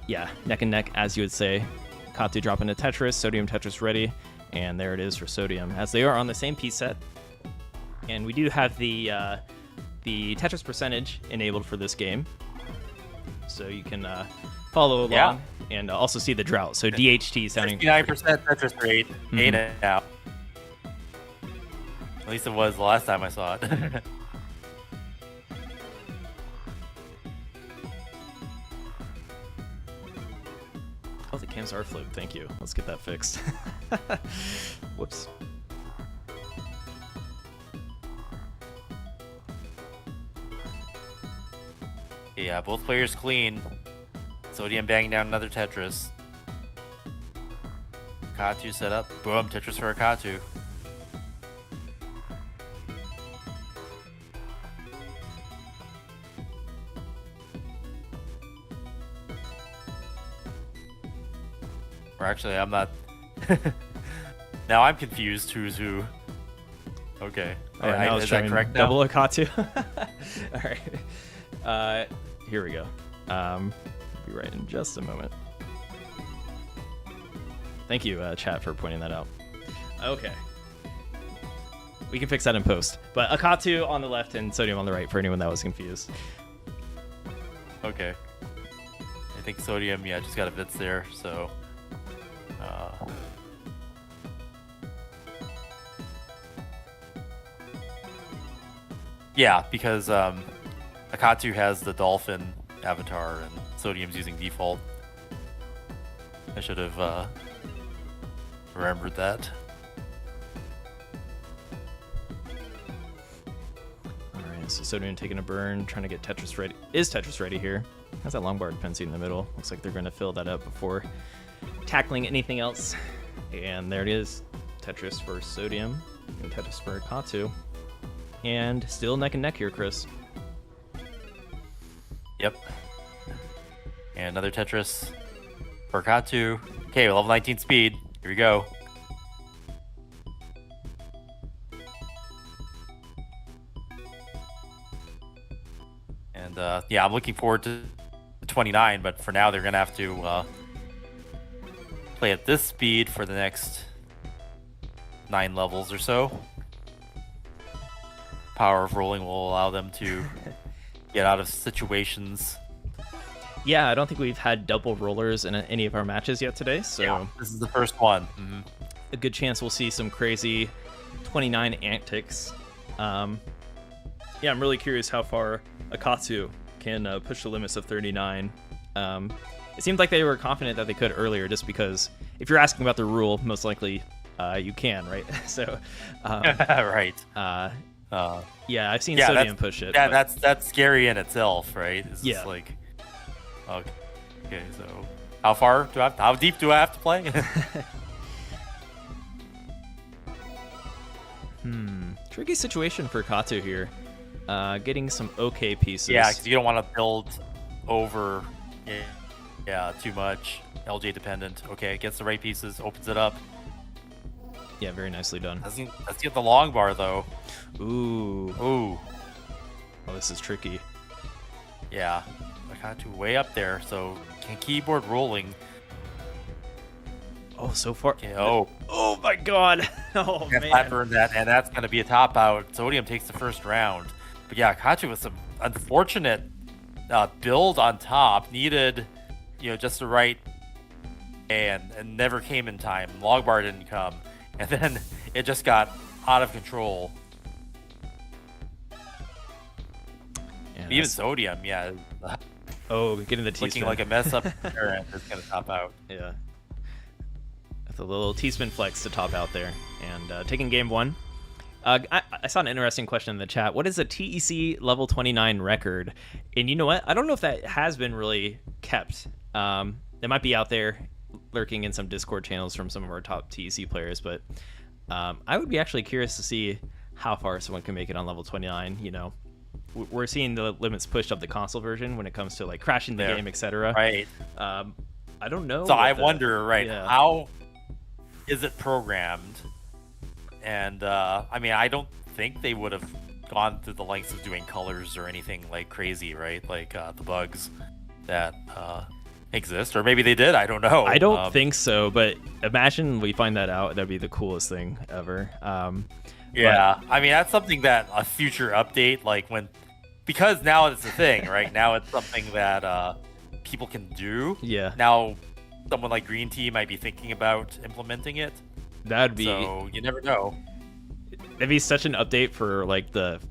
S1: yeah, neck and neck, as you would say. Akatu dropping a Tetris, Sodium Tetris ready, and there it is for Sodium, as they are on the same piece set. And we do have the Tetris percentage enabled for this game, so you can follow along and also see the drought. So DHT sounding
S2: 59% Tetris rate, ain't it now? At least it was the last time I saw it.
S1: Oh, the cams are flipped. Thank you. Let's get that fixed. Whoops.
S2: Yeah, both players clean. Sodium banging down another Tetris. Akatu set up. Boom, Tetris for Akatu. Or actually, I'm not. Now I'm confused who's who. Okay.
S1: Now
S2: is that correct now?
S1: Double Akatu. All right. Here we go. Be right in just a moment. Thank you, chat, for pointing that out. Okay. We can fix that in post. But Akatu on the left and Sodium on the right for anyone that was confused.
S2: Okay. I think Sodium, just got a bits there, so... Yeah, because Akatu has the dolphin avatar and Sodium's using default. I should have remembered that.
S1: Alright, so Sodium taking a burn, trying to get Tetris ready. Is Tetris ready here? Has that long bar dependency in the middle. Looks like they're going to fill that up before tackling anything else. And there it is. Tetris for Sodium and Tetris for Akatu. And still neck and neck here, Chris.
S2: Yep. And another Tetris for Akatu. Okay, level 19 speed. Here we go. And I'm looking forward to 29, but for now they're going to have to play at this speed for the next 9 levels or so. Power of rolling will allow them to get out of situations.
S1: Yeah, I don't think we've had double rollers in any of our matches yet today, so
S2: this is the first one. Mm-hmm.
S1: A good chance we'll see some crazy 29 antics. I'm really curious how far Akatu can push the limits of 39. It seemed like they were confident that they could earlier, just because if you're asking about the rule, most likely you can, right? So,
S2: right.
S1: Yeah, I've seen Sodium push it.
S2: Yeah, that's scary in itself, right? It's
S1: yeah.
S2: Just like, okay, so how deep do I have to play?
S1: Tricky situation for Akatu here. Getting some okay pieces.
S2: Yeah, because you don't want to build over, too much. LJ dependent. Okay, gets the right pieces, opens it up.
S1: Yeah, very nicely done.
S2: Let's get the long bar though.
S1: Ooh.
S2: Ooh.
S1: Oh, this is tricky.
S2: Yeah, Akatu way up there, so can keyboard rolling.
S1: Oh, so far.
S2: Okay,
S1: Oh my god. Oh
S2: man.
S1: man.
S2: Burned that, and that's going to be a top out. Sodium takes the first round. But yeah, Akatu with some unfortunate build on top. Needed, just the right and never came in time. Log bar didn't come. And then it just got out of control.
S1: Yeah,
S2: even Sodium, yeah.
S1: Oh, getting the T-spin.
S2: Looking like a mess up there, and it's going to top out.
S1: Yeah. With a little T-spin flex to top out there. And taking game 1. I saw an interesting question in the chat. What is a TEC level 29 record? And you know what? I don't know if that has been really kept. It might be out there lurking in some Discord channels from some of our top TEC players, but I would be actually curious to see how far someone can make it on level 29. We're seeing the limits pushed up the console version when it comes to like crashing the game, etc.
S2: Right.
S1: I don't know.
S2: So I wonder, how is it programmed? And I don't think they would have gone through the lengths of doing colors or anything like crazy, right? Like the bugs that exist, or maybe they did. I don't know.
S1: I don't think so, but imagine we find that out. That'd be the coolest thing ever.
S2: Yeah, that's something that a future update, like because now it's a thing, right? Now it's something that people can do.
S1: Yeah.
S2: Now, someone like Green Tea might be thinking about implementing it.
S1: That'd be.
S2: So you never know.
S1: That'd be such an update for like the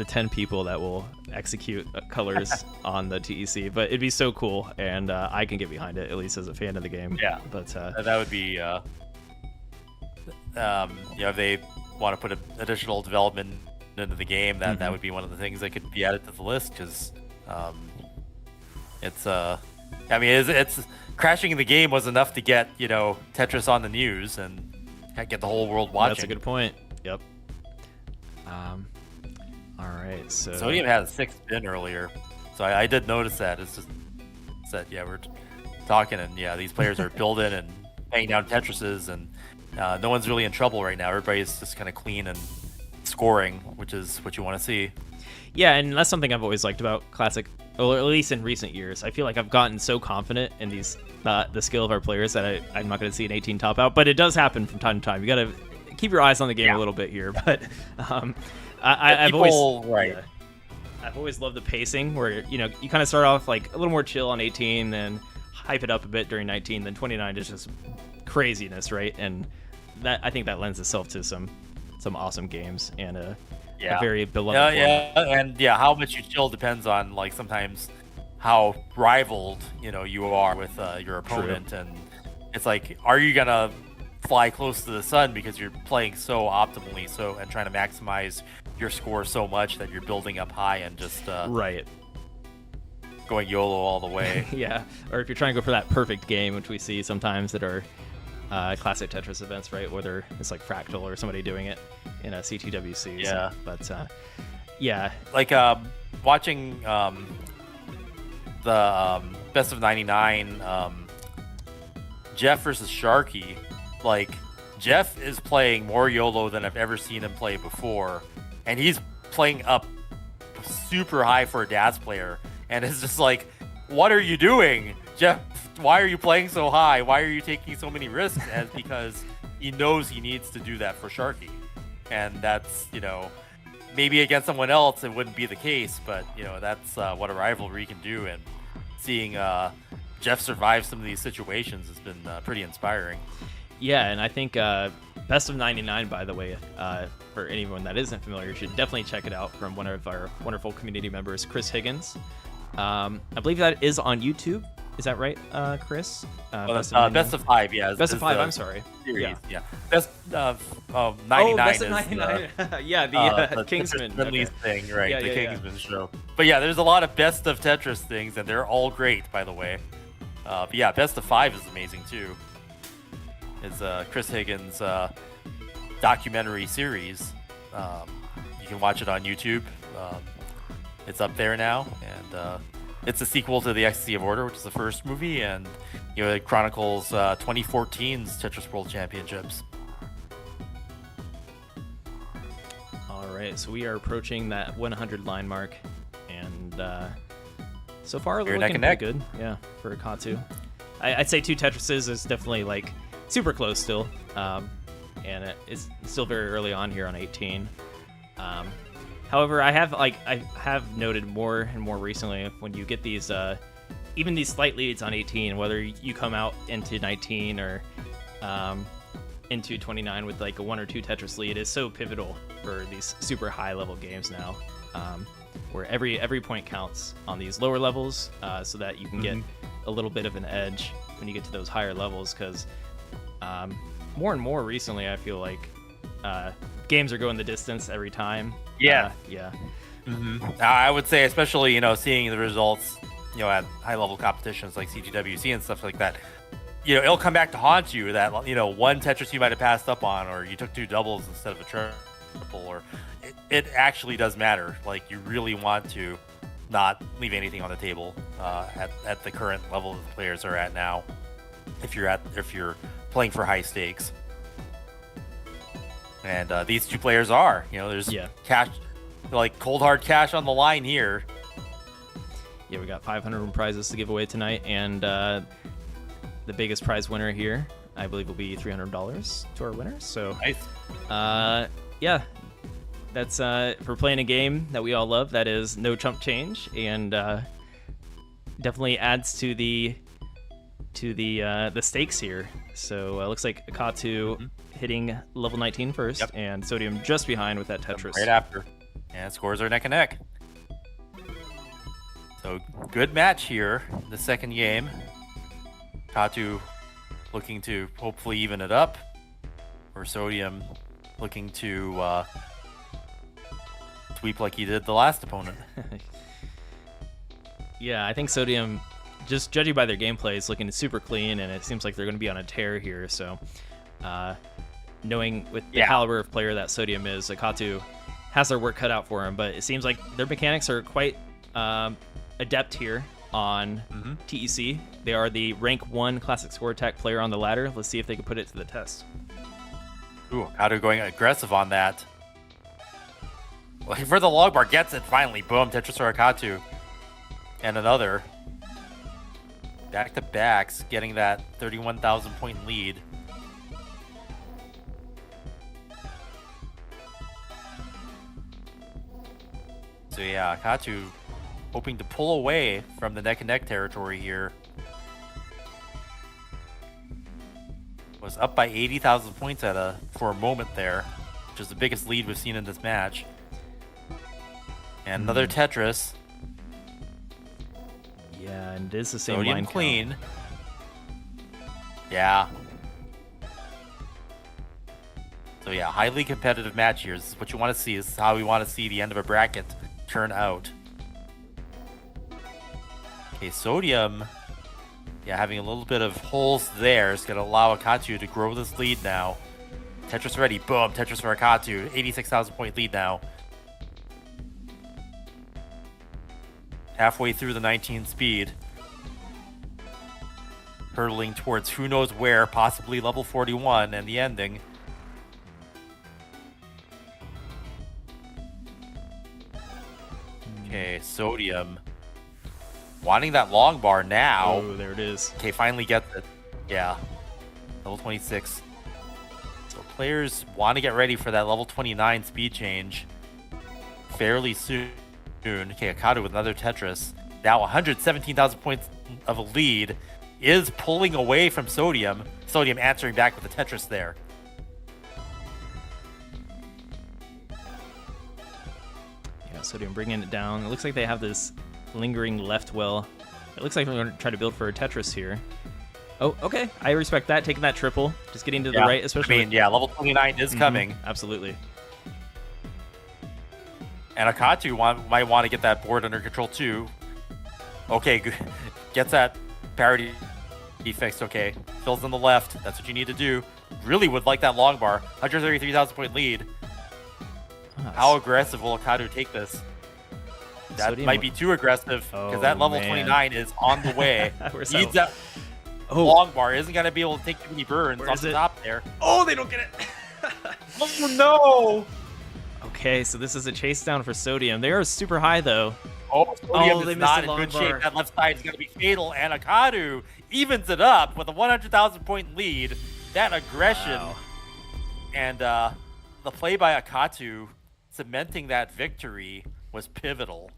S1: 10 people that will execute colors on the TEC, but it'd be so cool, and I can get behind it, at least as a fan of the game.
S2: Yeah,
S1: but
S2: that would be if they want to put additional development into the game, that would be one of the things that could be added to the list, because it's crashing in the game was enough to get Tetris on the news and get the whole world watching.
S1: That's a good point. Yep. All right, so
S2: Sodium had a 6th spin earlier, so I did notice that. It's just that we're talking, and these players are building and banging down Tetrises, and no one's really in trouble right now. Everybody's just kind of clean and scoring, which is what you want to see.
S1: Yeah, and that's something I've always liked about Classic, or at least in recent years. I feel like I've gotten so confident in these the skill of our players that I'm not going to see an 18 top out, but it does happen from time to time. You got to keep your eyes on the game a little bit here, but I've always loved the pacing where you kind of start off like a little more chill on 18, then hype it up a bit during 19, then 29 is just craziness, right? And that I think that lends itself to some awesome games and a very beloved
S2: and how much you chill depends on like sometimes how rivaled you are with your opponent. True. And it's like, are you gonna fly close to the sun because you're playing so optimally and trying to maximize your score so much that you're building up high and just going YOLO all the way.
S1: Yeah, or if you're trying to go for that perfect game, which we see sometimes that are classic Tetris events, right? Whether it's like Fractal or somebody doing it in a CTWC.
S2: Yeah.
S1: But
S2: like watching the Best of 99 Jeff versus Sharky, like Jeff is playing more YOLO than I've ever seen him play before, and he's playing up super high for a DAS player, and it's just like, what are you doing, Jeff? Why are you playing so high? Why are you taking so many risks? And because he knows he needs to do that for Sharky, and that's maybe against someone else it wouldn't be the case, but that's what a rivalry can do, and seeing Jeff survive some of these situations has been pretty inspiring.
S1: Yeah, and I think Best of 99, by the way, for anyone that isn't familiar, should definitely check it out from one of our wonderful community members, Chris Higgins. I believe that is on YouTube. Is that right, Chris?
S2: Best of 5, yeah.
S1: Best of 5, I'm sorry.
S2: Series, yeah. Best of 99
S1: Best of 99. Yeah, the Kingsman
S2: thing, right?
S1: Yeah,
S2: the Kingsman show. But yeah, there's a lot of Best of Tetris things, and they're all great, by the way. But yeah, Best of 5 is amazing too. It's Chris Higgins' documentary series. You can watch it on YouTube. it's up there now, and it's a sequel to the Ecstasy of Order, which is the first movie, and it chronicles 2014's Tetris World Championships.
S1: All right, so we are approaching that 100 line mark, and so far
S2: You're
S1: looking
S2: neck
S1: pretty
S2: and neck.
S1: good. Yeah, for Akatu. I'd say 2 Tetrises is definitely like super close still, and it's still very early on here on 18. However, I have noted more and more recently when you get these even these slight leads on 18, whether you come out into 19 or into 29 with like a 1 or 2 Tetris lead, is so pivotal for these super high level games now, where every point counts on these lower levels, so that you can get a little bit of an edge when you get to those higher levels. Because more and more recently, I feel like games are going the distance every time.
S2: Yeah.
S1: Yeah.
S2: I would say, especially seeing the results, at high level competitions like CGWC and stuff like that, it'll come back to haunt you that one Tetris you might have passed up on, or you took 2 doubles instead of a triple, or it actually does matter. Like, you really want to not leave anything on the table at the current level that the players are at now, if you're playing for high stakes. And these 2 players are, there's cash, like cold hard cash on the line here.
S1: Yeah, we got 500 prizes to give away tonight, and the biggest prize winner here, I believe, will be $300 to our winners. So,
S2: Nice.
S1: Yeah, that's for playing a game that we all love. That is no chump change, and definitely adds to the stakes here. So it looks like Akatu hitting level 19 first, and Sodium just behind with that Tetris.
S2: Right after. And scores are neck and neck. So good match here, the second game. Akatu looking to hopefully even it up, or Sodium looking to sweep like he did the last opponent.
S1: Yeah, I think Sodium, just judging by their gameplay, is looking super clean, and it seems like they're going to be on a tear here. So, knowing with the caliber of player that Sodium is, Akatu has their work cut out for him. But it seems like their mechanics are quite adept here on TEC. They are the rank 1 classic score attack player on the ladder. Let's see if they can put it to the test.
S2: Ooh, Akatu going aggressive on that. Well, for the log bar, gets it finally. Boom, Tetris or Akatu. And another. Back to backs, getting that 31,000 point lead. So yeah, Akatu hoping to pull away from the neck and neck territory here. Was up by 80,000 points for a moment there, which is the biggest lead we've seen in this match. And another Tetris.
S1: Yeah, and it is the same
S2: Sodium
S1: line
S2: clean.
S1: count.
S2: Yeah. So yeah, highly competitive match here. This is what you want to see. This is how we want to see the end of a bracket turn out. Okay, Sodium, having a little bit of holes there is going to allow Akatu to grow this lead now. Tetris ready. Boom, Tetris for Akatu. 86,000 point lead now. Halfway through the 19 speed. Hurtling towards who knows where, possibly level 41 and the ending. Okay, Sodium wanting that long bar now.
S1: Oh, there it is.
S2: Okay, finally gets it. Yeah, level 26. So players want to get ready for that level 29 speed change fairly soon. Okay, Akatu with another Tetris. Now 117,000 points of a lead, is pulling away from Sodium. Sodium answering back with a Tetris there.
S1: Yeah, Sodium bringing it down. It looks like they have this lingering left well. It looks like we're going to try to build for a Tetris here. Oh, okay. I respect that. Taking that triple. Just getting to the right, especially.
S2: Level 29 is coming.
S1: Absolutely.
S2: And Akatu might want to get that board under control too. Okay, good. Gets that parity fixed. Okay, fills in the left. That's what you need to do. Really would like that long bar. 133,000 point lead. How aggressive will Akatu take this? That
S1: Sodium-
S2: might be too aggressive because
S1: Oh,
S2: that level
S1: man.
S2: 29 is on the way.
S1: Where's
S2: Needs
S1: that?
S2: that
S1: Oh,
S2: long bar. Isn't going to be able to take too many burns
S1: Where
S2: off
S1: is
S2: the
S1: it?
S2: top there.
S1: oh, they don't get it.
S2: Oh, no.
S1: Okay, so this is a chase down for Sodium. They are super high though.
S2: Oh, Sodium
S1: they
S2: is
S1: missed
S2: not
S1: a
S2: in
S1: long
S2: good
S1: bar.
S2: shape. That left side is going to be fatal, and Akatu evens it up with a 100,000 point lead. That aggression
S1: Wow.
S2: and the play by Akatu cementing that victory was pivotal.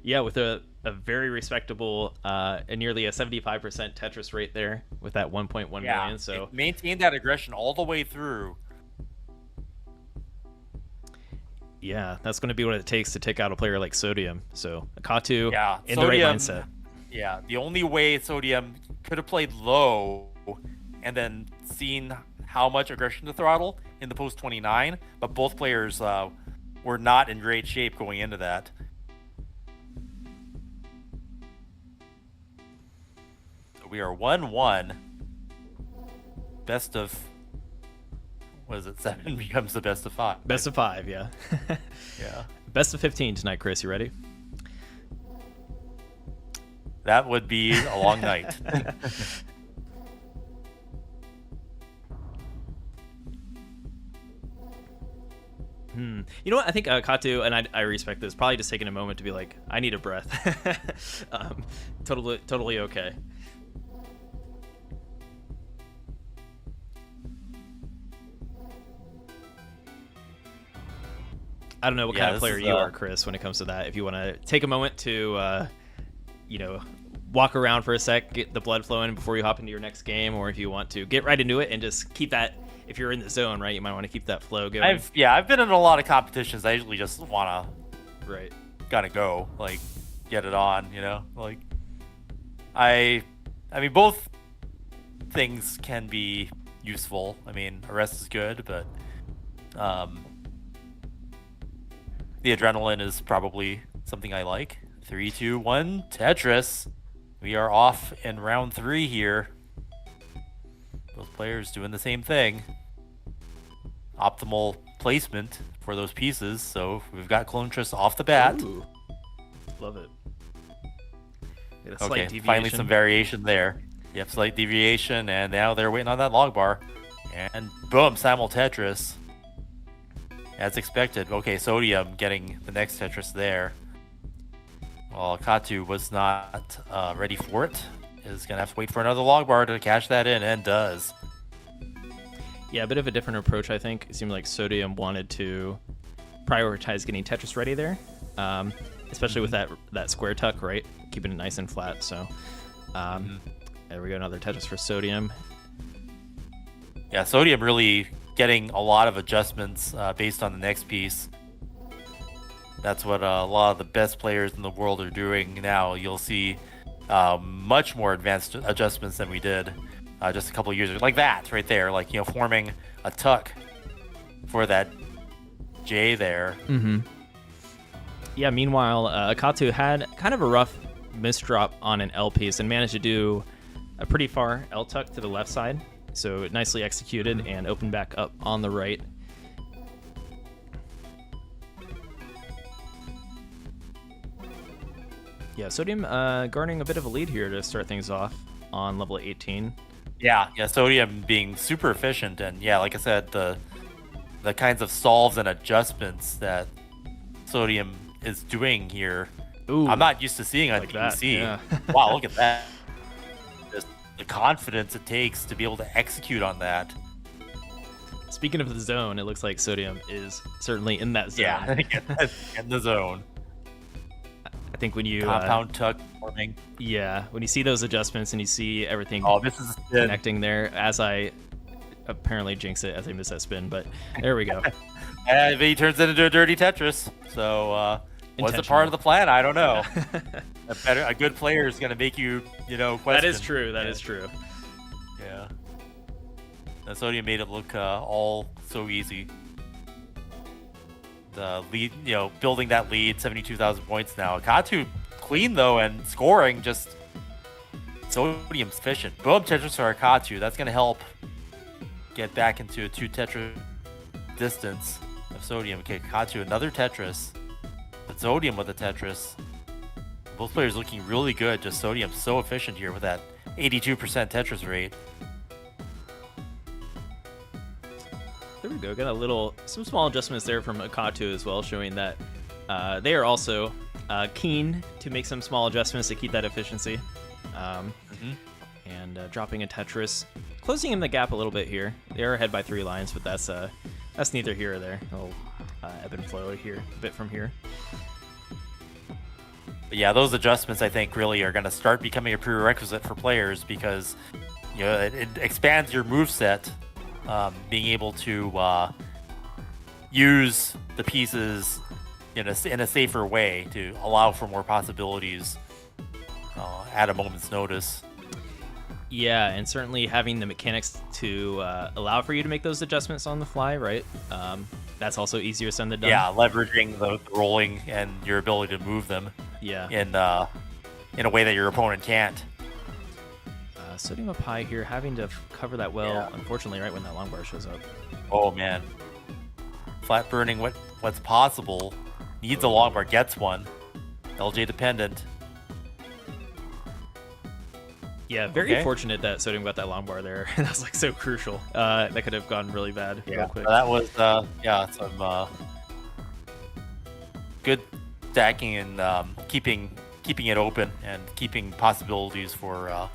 S1: Yeah, with a very respectable, and nearly a 75% Tetris rate there with that 1.1 million. So
S2: it maintained that aggression all the way through.
S1: yeah, that's going to be what it takes to take out a player like Sodium. So Akatu
S2: Yeah,
S1: in the right
S2: Sodium-
S1: mindset.
S2: Yeah, the only way Sodium could have played low and then seen how much aggression to throttle in the post 29, but both players were not in great shape going into that. So we are 1-1. Best of, what is it, 7 becomes the best of 5.
S1: Best of 5, yeah.
S2: Yeah.
S1: Best of 15 tonight, Chris. You ready?
S2: That would be a long night.
S1: You know what? I think Akatu, and I respect this, probably just taking a moment to be like, I need a breath. Totally okay. I don't know what
S2: Yeah,
S1: kind of
S2: this
S1: player
S2: is,
S1: you are, Chris, when it comes to that. If you want to take a moment to, walk around for a sec, get the blood flowing before you hop into your next game, or if you want to get right into it and just keep that. If you're in the zone, right, you might want to keep that flow going.
S2: I've been in a lot of competitions. I usually just want to
S1: Right.
S2: gotta go, like, get it on, like, I mean, both things can be useful. I mean, arrest is good, but the adrenaline is probably something I like. 3, 2, 1, Tetris. We are off in round 3 here. Both players doing the same thing. Optimal placement for those pieces. So we've got Clone Triss off the bat.
S1: Ooh. Love it. Get a slight
S2: Okay,
S1: deviation.
S2: finally some variation there. Yep, slight deviation, and now they're waiting on that log bar. And boom, simul Tetris. As expected. Okay, Sodium getting the next Tetris there. Well, Akatu was not ready for it. Is going to have to wait for another log bar to cash that in, and does.
S1: Yeah, a bit of a different approach, I think. It seemed like Sodium wanted to prioritize getting Tetris ready there, especially with that square tuck, right? Keeping it nice and flat. So there we go, another Tetris for Sodium.
S2: Yeah, Sodium really getting a lot of adjustments based on the next piece. That's what a lot of the best players in the world are doing now. You'll see much more advanced adjustments than we did just a couple of years ago. Like that right there, like, forming a tuck for that J there.
S1: Mm-hmm. Yeah, meanwhile, Akatu had kind of a rough misdrop on an L piece and managed to do a pretty far L tuck to the left side. So nicely executed and opened back up on the right. Yeah, Sodium garnering a bit of a lead here to start things off on level 18.
S2: Yeah, Sodium being super efficient, and yeah, like I said, the kinds of solves and adjustments that Sodium is doing here.
S1: Ooh,
S2: I'm not used to seeing on
S1: like that,
S2: PC.
S1: yeah.
S2: Wow, look at that. Just the confidence it takes to be able to execute on that.
S1: Speaking of the zone, it looks like Sodium is certainly in that zone.
S2: Yeah, in the zone.
S1: I think when you
S2: Compound tuck forming.
S1: yeah, when you see those adjustments and you see everything
S2: Oh, this is a spin.
S1: connecting there, as I apparently jinx it as I miss that spin, but there we go.
S2: And he turns it into a dirty Tetris. So, was it part of the plan? I don't know. A good player is going to make you, question.
S1: That is true. That is true.
S2: Yeah. And Sodium made it look all so easy. The lead, building that lead, 72,000 points now. Akatu clean though, and scoring just Sodium's efficient. Boom, Tetris for Akatu. That's gonna help get back into a 2 Tetris distance of Sodium. Okay, Akatu, another Tetris. But Sodium with the Tetris. Both players looking really good. Just Sodium so efficient here with that 82% Tetris rate.
S1: There we go. Got some small adjustments there from Akatu as well, showing that they are also keen to make some small adjustments to keep that efficiency. And dropping a Tetris, closing in the gap a little bit here. They are ahead by 3 lines, but that's neither here or there. It'll ebb and flow here a bit from here.
S2: But yeah, those adjustments I think really are going to start becoming a prerequisite for players because it expands your moveset, being able to use the pieces in a safer way to allow for more possibilities at a moment's notice.
S1: Yeah, and certainly having the mechanics to allow for you to make those adjustments on the fly, right? That's also easier said than done.
S2: Yeah, leveraging the rolling and your ability to move them.
S1: Yeah.
S2: In a way that your opponent can't.
S1: Sodium up high here, having to cover that well, unfortunately, right when that long bar shows up.
S2: Oh, man. Flat burning what's possible. Needs a long bar, gets one. LJ dependent.
S1: Yeah, very fortunate that Sodium got that long bar there. That was like so crucial. That could have gone really bad real quick.
S2: That was some good stacking and keeping it open and keeping possibilities for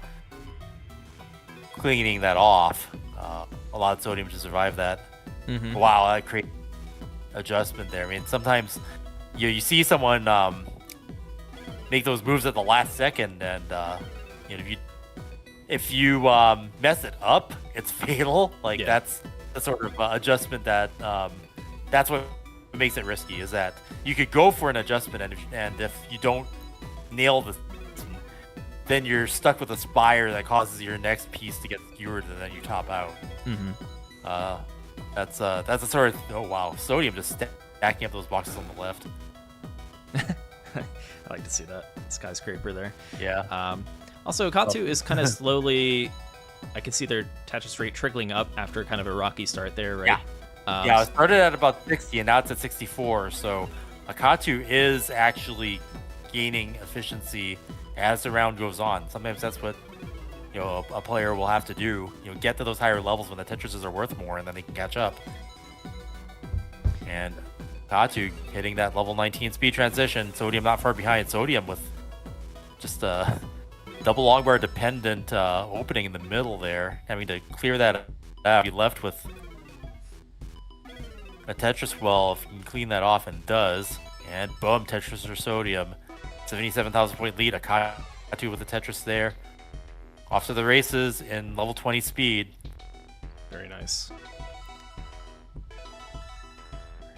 S2: cleaning that off. Allowed Sodium to survive that. Wow, that great adjustment there. I mean, sometimes you see someone make those moves at the last second, and if you mess it up, it's fatal. That's the sort of adjustment that that's what makes it risky. Is that you could go for an adjustment, and if you don't nail the, then you're stuck with a spire that causes your next piece to get skewered, and then you top out. That's a sort of Sodium just stacking up those boxes on the left.
S1: I like to see that skyscraper there.
S2: Yeah.
S1: Also, Akatu is kind of slowly. I can see their Tetris rate trickling up after kind of a rocky start there, right?
S2: Yeah. It started at about 60, and now it's at 64. So Akatu is actually gaining efficiency as the round goes on. Sometimes that's what a player will have to do. Get to those higher levels when the Tetrises are worth more, and then they can catch up. And Akatu hitting that level 19 speed transition. Sodium not far behind. Sodium with just a double long bar dependent opening in the middle there, having to clear that out. Be left with a Tetris well, if you can clean that off, and does. And boom, Tetris or Sodium. 77,000 point lead. Akatu with the Tetris there. Off to the races in level 20 speed.
S1: Very nice.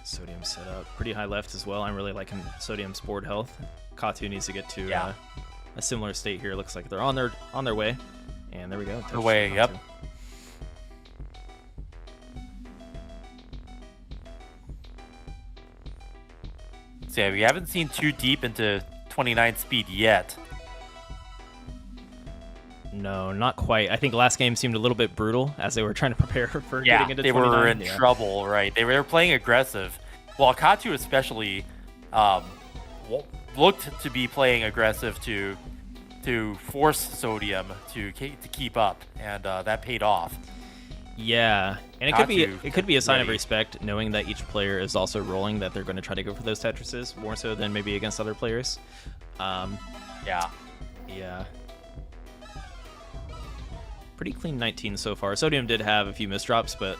S1: Sodium set up pretty high left as well. I'm really liking Sodium's board health. Akatu needs to get to a similar state here. Looks like they're on their way, and there we go.
S2: The way, yep. So yeah, we haven't seen too deep into 29 speed yet.
S1: No, not quite. I think last game seemed a little bit brutal as they were trying to prepare for getting into 29.
S2: They were in trouble, right? They were playing aggressive. Well, Akatu especially looked to be playing aggressive to force Sodium to keep up, and that paid off.
S1: Yeah, and it could be a sign of respect knowing that each player is also rolling, that they're going to try to go for those Tetrises more so than maybe against other players.
S2: Yeah.
S1: Pretty clean 19 so far. Sodium did have a few misdrops, but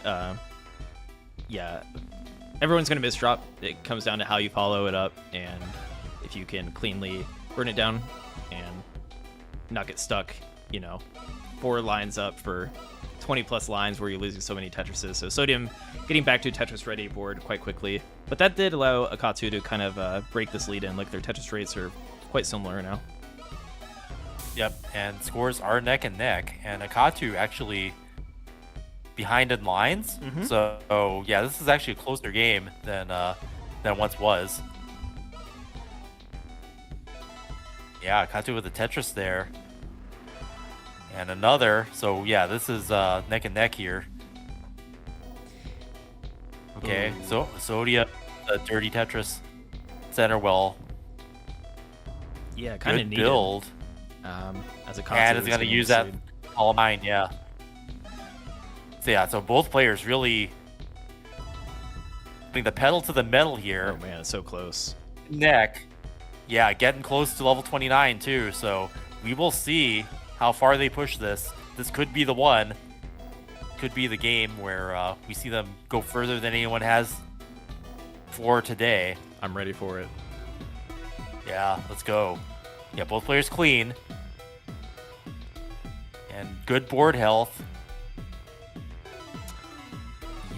S1: yeah, everyone's going to misdrop. It comes down to how you follow it up, and if you can cleanly burn it down and not get stuck, 4 lines up for 20 plus lines where you're losing so many Tetrises. So Sodium getting back to Tetris ready board quite quickly, but that did allow Akatu to kind of break this lead in. Like, their Tetris rates are quite similar now.
S2: Yep, and scores are neck and neck, and Akatu actually behind in lines. So yeah, this is actually a closer game than once was. Yeah, Akatu with the Tetris there. And another, so yeah, this is neck and neck here. Okay, so Sodium, the dirty Tetris. center well.
S1: Yeah, kind of
S2: Good
S1: needed.
S2: build.
S1: As a
S2: And is going to use that all mine, yeah. So yeah, so both players really putting the pedal to the metal here.
S1: Oh man, it's so close.
S2: Neck. Yeah, getting close to level 29 too, so we will see how far they push this. This could be the one. Could be the game where we see them go further than anyone has for today.
S1: I'm ready for it.
S2: Yeah, let's go. Yeah, both players clean. And good board health.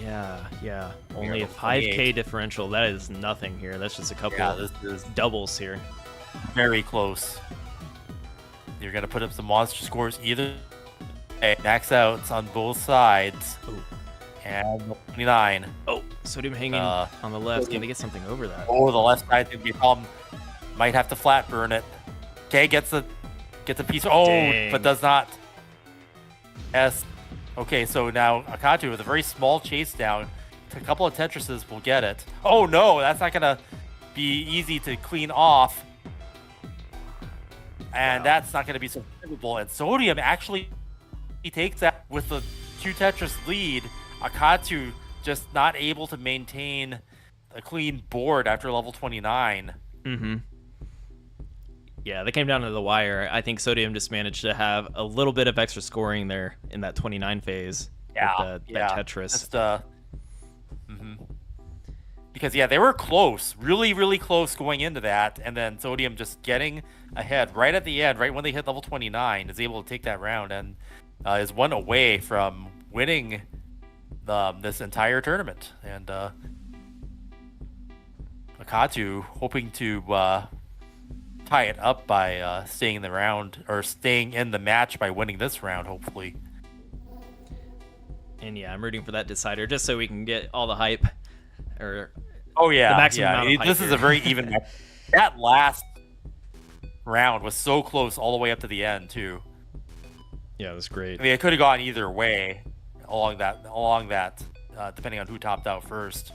S1: Yeah. Only a
S2: at
S1: 5k
S2: 28.
S1: differential. That is nothing here. That's just a couple
S2: Yeah, this is
S1: doubles here.
S2: very close. You're going to put up some monster scores either way. Max outs on both sides.
S1: Ooh.
S2: And 29.
S1: Oh, Sodium hanging on the left. Can they get something over that?
S2: Oh, the left side's going to be a problem. Might have to flat burn it. Okay, gets a piece. Oh,
S1: Dang.
S2: but does not. Yes. Okay, so now Akatu with a very small chase down. A couple of Tetrises will get it. Oh no, that's not gonna be easy to clean off. And that's not gonna be so favorable. And Sodium actually he takes that with the 2 Tetris lead. Akatu just not able to maintain a clean board after level 29.
S1: Mm-hmm. Yeah, they came down to the wire. I think Sodium just managed to have a little bit of extra scoring there in that 29 phase.
S2: Yeah,
S1: with
S2: yeah.
S1: that Tetris.
S2: Just, Because yeah, they were close, really close going into that, and then Sodium just getting ahead right at the end, right when they hit level 29, is able to take that round and is one away from winning this entire tournament. And Akatu hoping to tie it up by staying in the round or staying in the match by winning this round, hopefully.
S1: And yeah, I'm rooting for that decider just so we can get all the hype. Or
S2: oh yeah,
S1: the maximum amount of hype
S2: this is
S1: here.
S2: a very even match. That last round was so close all the way up to the end too.
S1: Yeah, it was great.
S2: I mean, it could have gone either way along that, depending on who topped out first.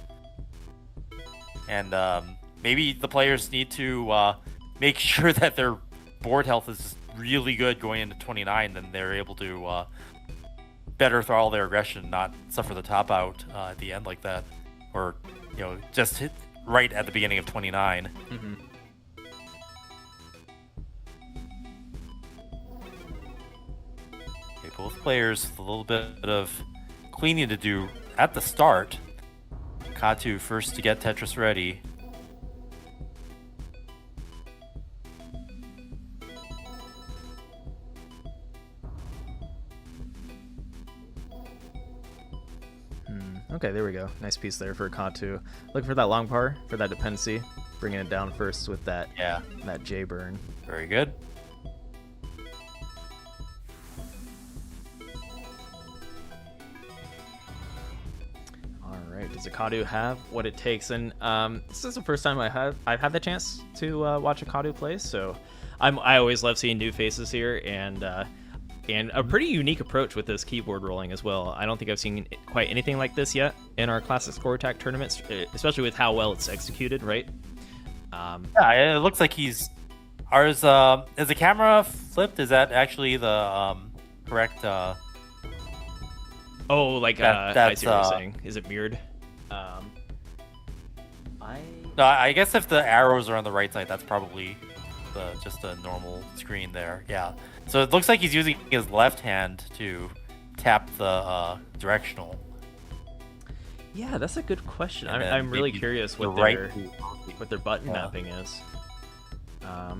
S2: And maybe the players need to make sure that their board health is really good going into 29, then they're able to better throttle their aggression, not suffer the top out at the end like that, or just hit right at the beginning of 29.
S1: Mm-hmm.
S2: Okay, both players with a little bit of cleaning to do at the start. Akatu first to get Tetris ready.
S1: Okay, there we go. Nice piece there for Akatu. Looking for that long par, for that dependency. Bringing it down first with that J burn.
S2: Very good.
S1: Alright, does Akatu have what it takes? And this is the first time I've had the chance to watch Akatu play, so I always love seeing new faces here, and a pretty unique approach with this keyboard rolling as well. I don't think I've seen quite anything like this yet in our classic score attack tournaments, especially with how well it's executed, right?
S2: Yeah, it looks like he's... Is the camera flipped? Is that actually the correct...
S1: Oh, like, I see what you're saying. Is it mirrored?
S2: No, I guess if the arrows are on the right side, that's probably just a normal screen there. Yeah. So it looks like he's using his left hand to tap the directional.
S1: Yeah, that's a good question.
S2: And
S1: I'm really
S2: maybe
S1: curious
S2: the
S1: what their button mapping is.
S2: Yeah,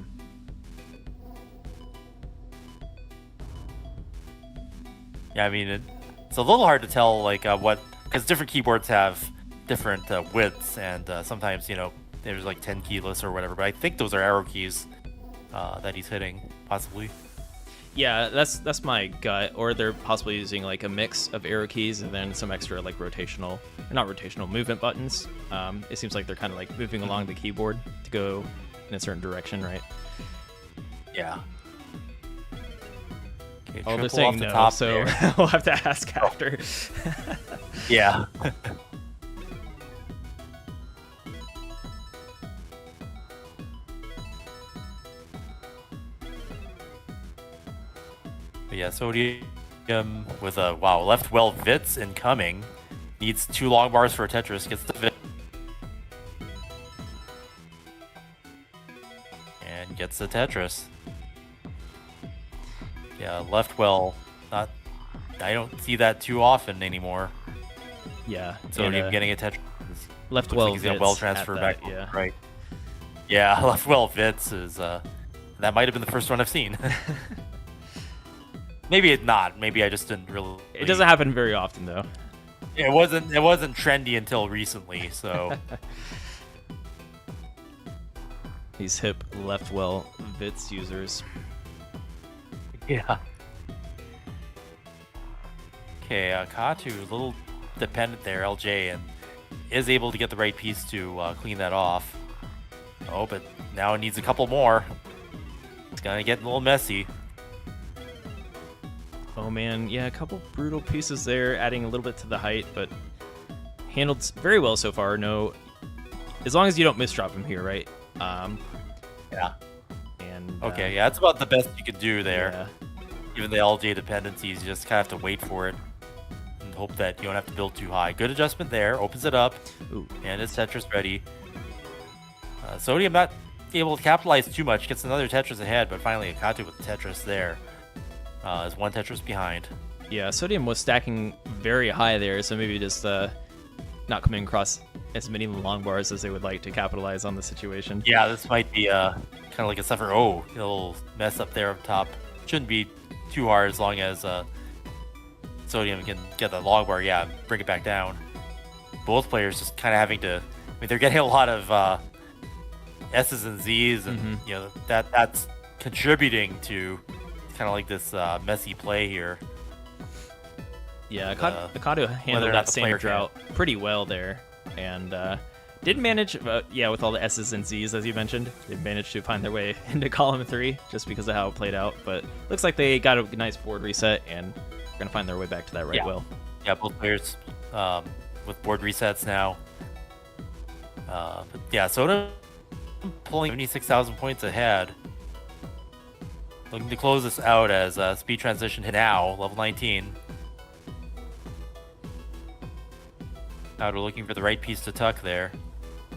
S2: I mean, it's a little hard to tell, like, because different keyboards have different widths, and sometimes, there's like 10 keyless or whatever, but I think those are arrow keys that he's hitting, possibly.
S1: Yeah, that's my gut. Or they're possibly using like a mix of arrow keys and then some extra like not rotational movement buttons. It seems like they're kind of like moving along the keyboard to go in a certain direction, right?
S2: Yeah. Okay,
S1: Oh, they're
S2: triple
S1: saying
S2: off the
S1: no,
S2: top
S1: so
S2: there.
S1: we'll have to ask after.
S2: Yeah. But yeah, Sodium with a left well Vits incoming. Needs 2 long bars for a Tetris. Gets the Vit. And gets the Tetris. Yeah, left well. Not. I don't see that too often anymore.
S1: Yeah.
S2: Sodium getting a Tetris.
S1: Left
S2: Looks
S1: well.
S2: like he's gonna well transfer back.
S1: Yeah.
S2: Right. Yeah, left well Vits is. That might have been the first one I've seen. Maybe it's not. Maybe I just didn't really.
S1: It doesn't happen very often, though.
S2: It wasn't trendy until recently, so.
S1: These hip left well Vits users.
S2: Yeah. Okay, Akatu, a little dependent there, LJ, and is able to get the right piece to clean that off. Oh, but now it needs a couple more. It's gonna get a little messy.
S1: Oh man, yeah, a couple brutal pieces there, adding a little bit to the height, but handled very well so far. No, as long as you don't misdrop him here, right?
S2: Yeah.
S1: And
S2: okay, yeah, that's about the best you could do there.
S1: Yeah.
S2: Even the LJ dependencies, you just kind of have to wait for it and hope that you don't have to build too high. Good adjustment there, opens it up,
S1: Ooh.
S2: and it's Tetris ready. Sodium not able to capitalize too much, gets another Tetris ahead, but finally Akatu with the Tetris there. Is 1 Tetris behind.
S1: Yeah, Sodium was stacking very high there, so maybe just not coming across as many long bars as they would like to capitalize on the situation.
S2: Yeah, this might be kind of like a suffer. Oh, a little mess up there up top. Shouldn't be too hard as long as Sodium can get the long bar. Yeah, bring it back down. Both players just kind of having to. I mean, they're getting a lot of S's and Z's, and you know that's contributing to kind of like this messy play here.
S1: Yeah, Akatu handled that same drought pretty well there, and did manage, yeah, with all the S's and Z's, as you mentioned, they managed to find their way into column 3 just because of how it played out, but looks like they got a nice board reset, and are going to find their way back to that right well.
S2: Yeah, both players with board resets now. But yeah, Soda pulling 76,000 points ahead. Looking to close this out as speed transition now, level 19. Now we're looking for the right piece to tuck there.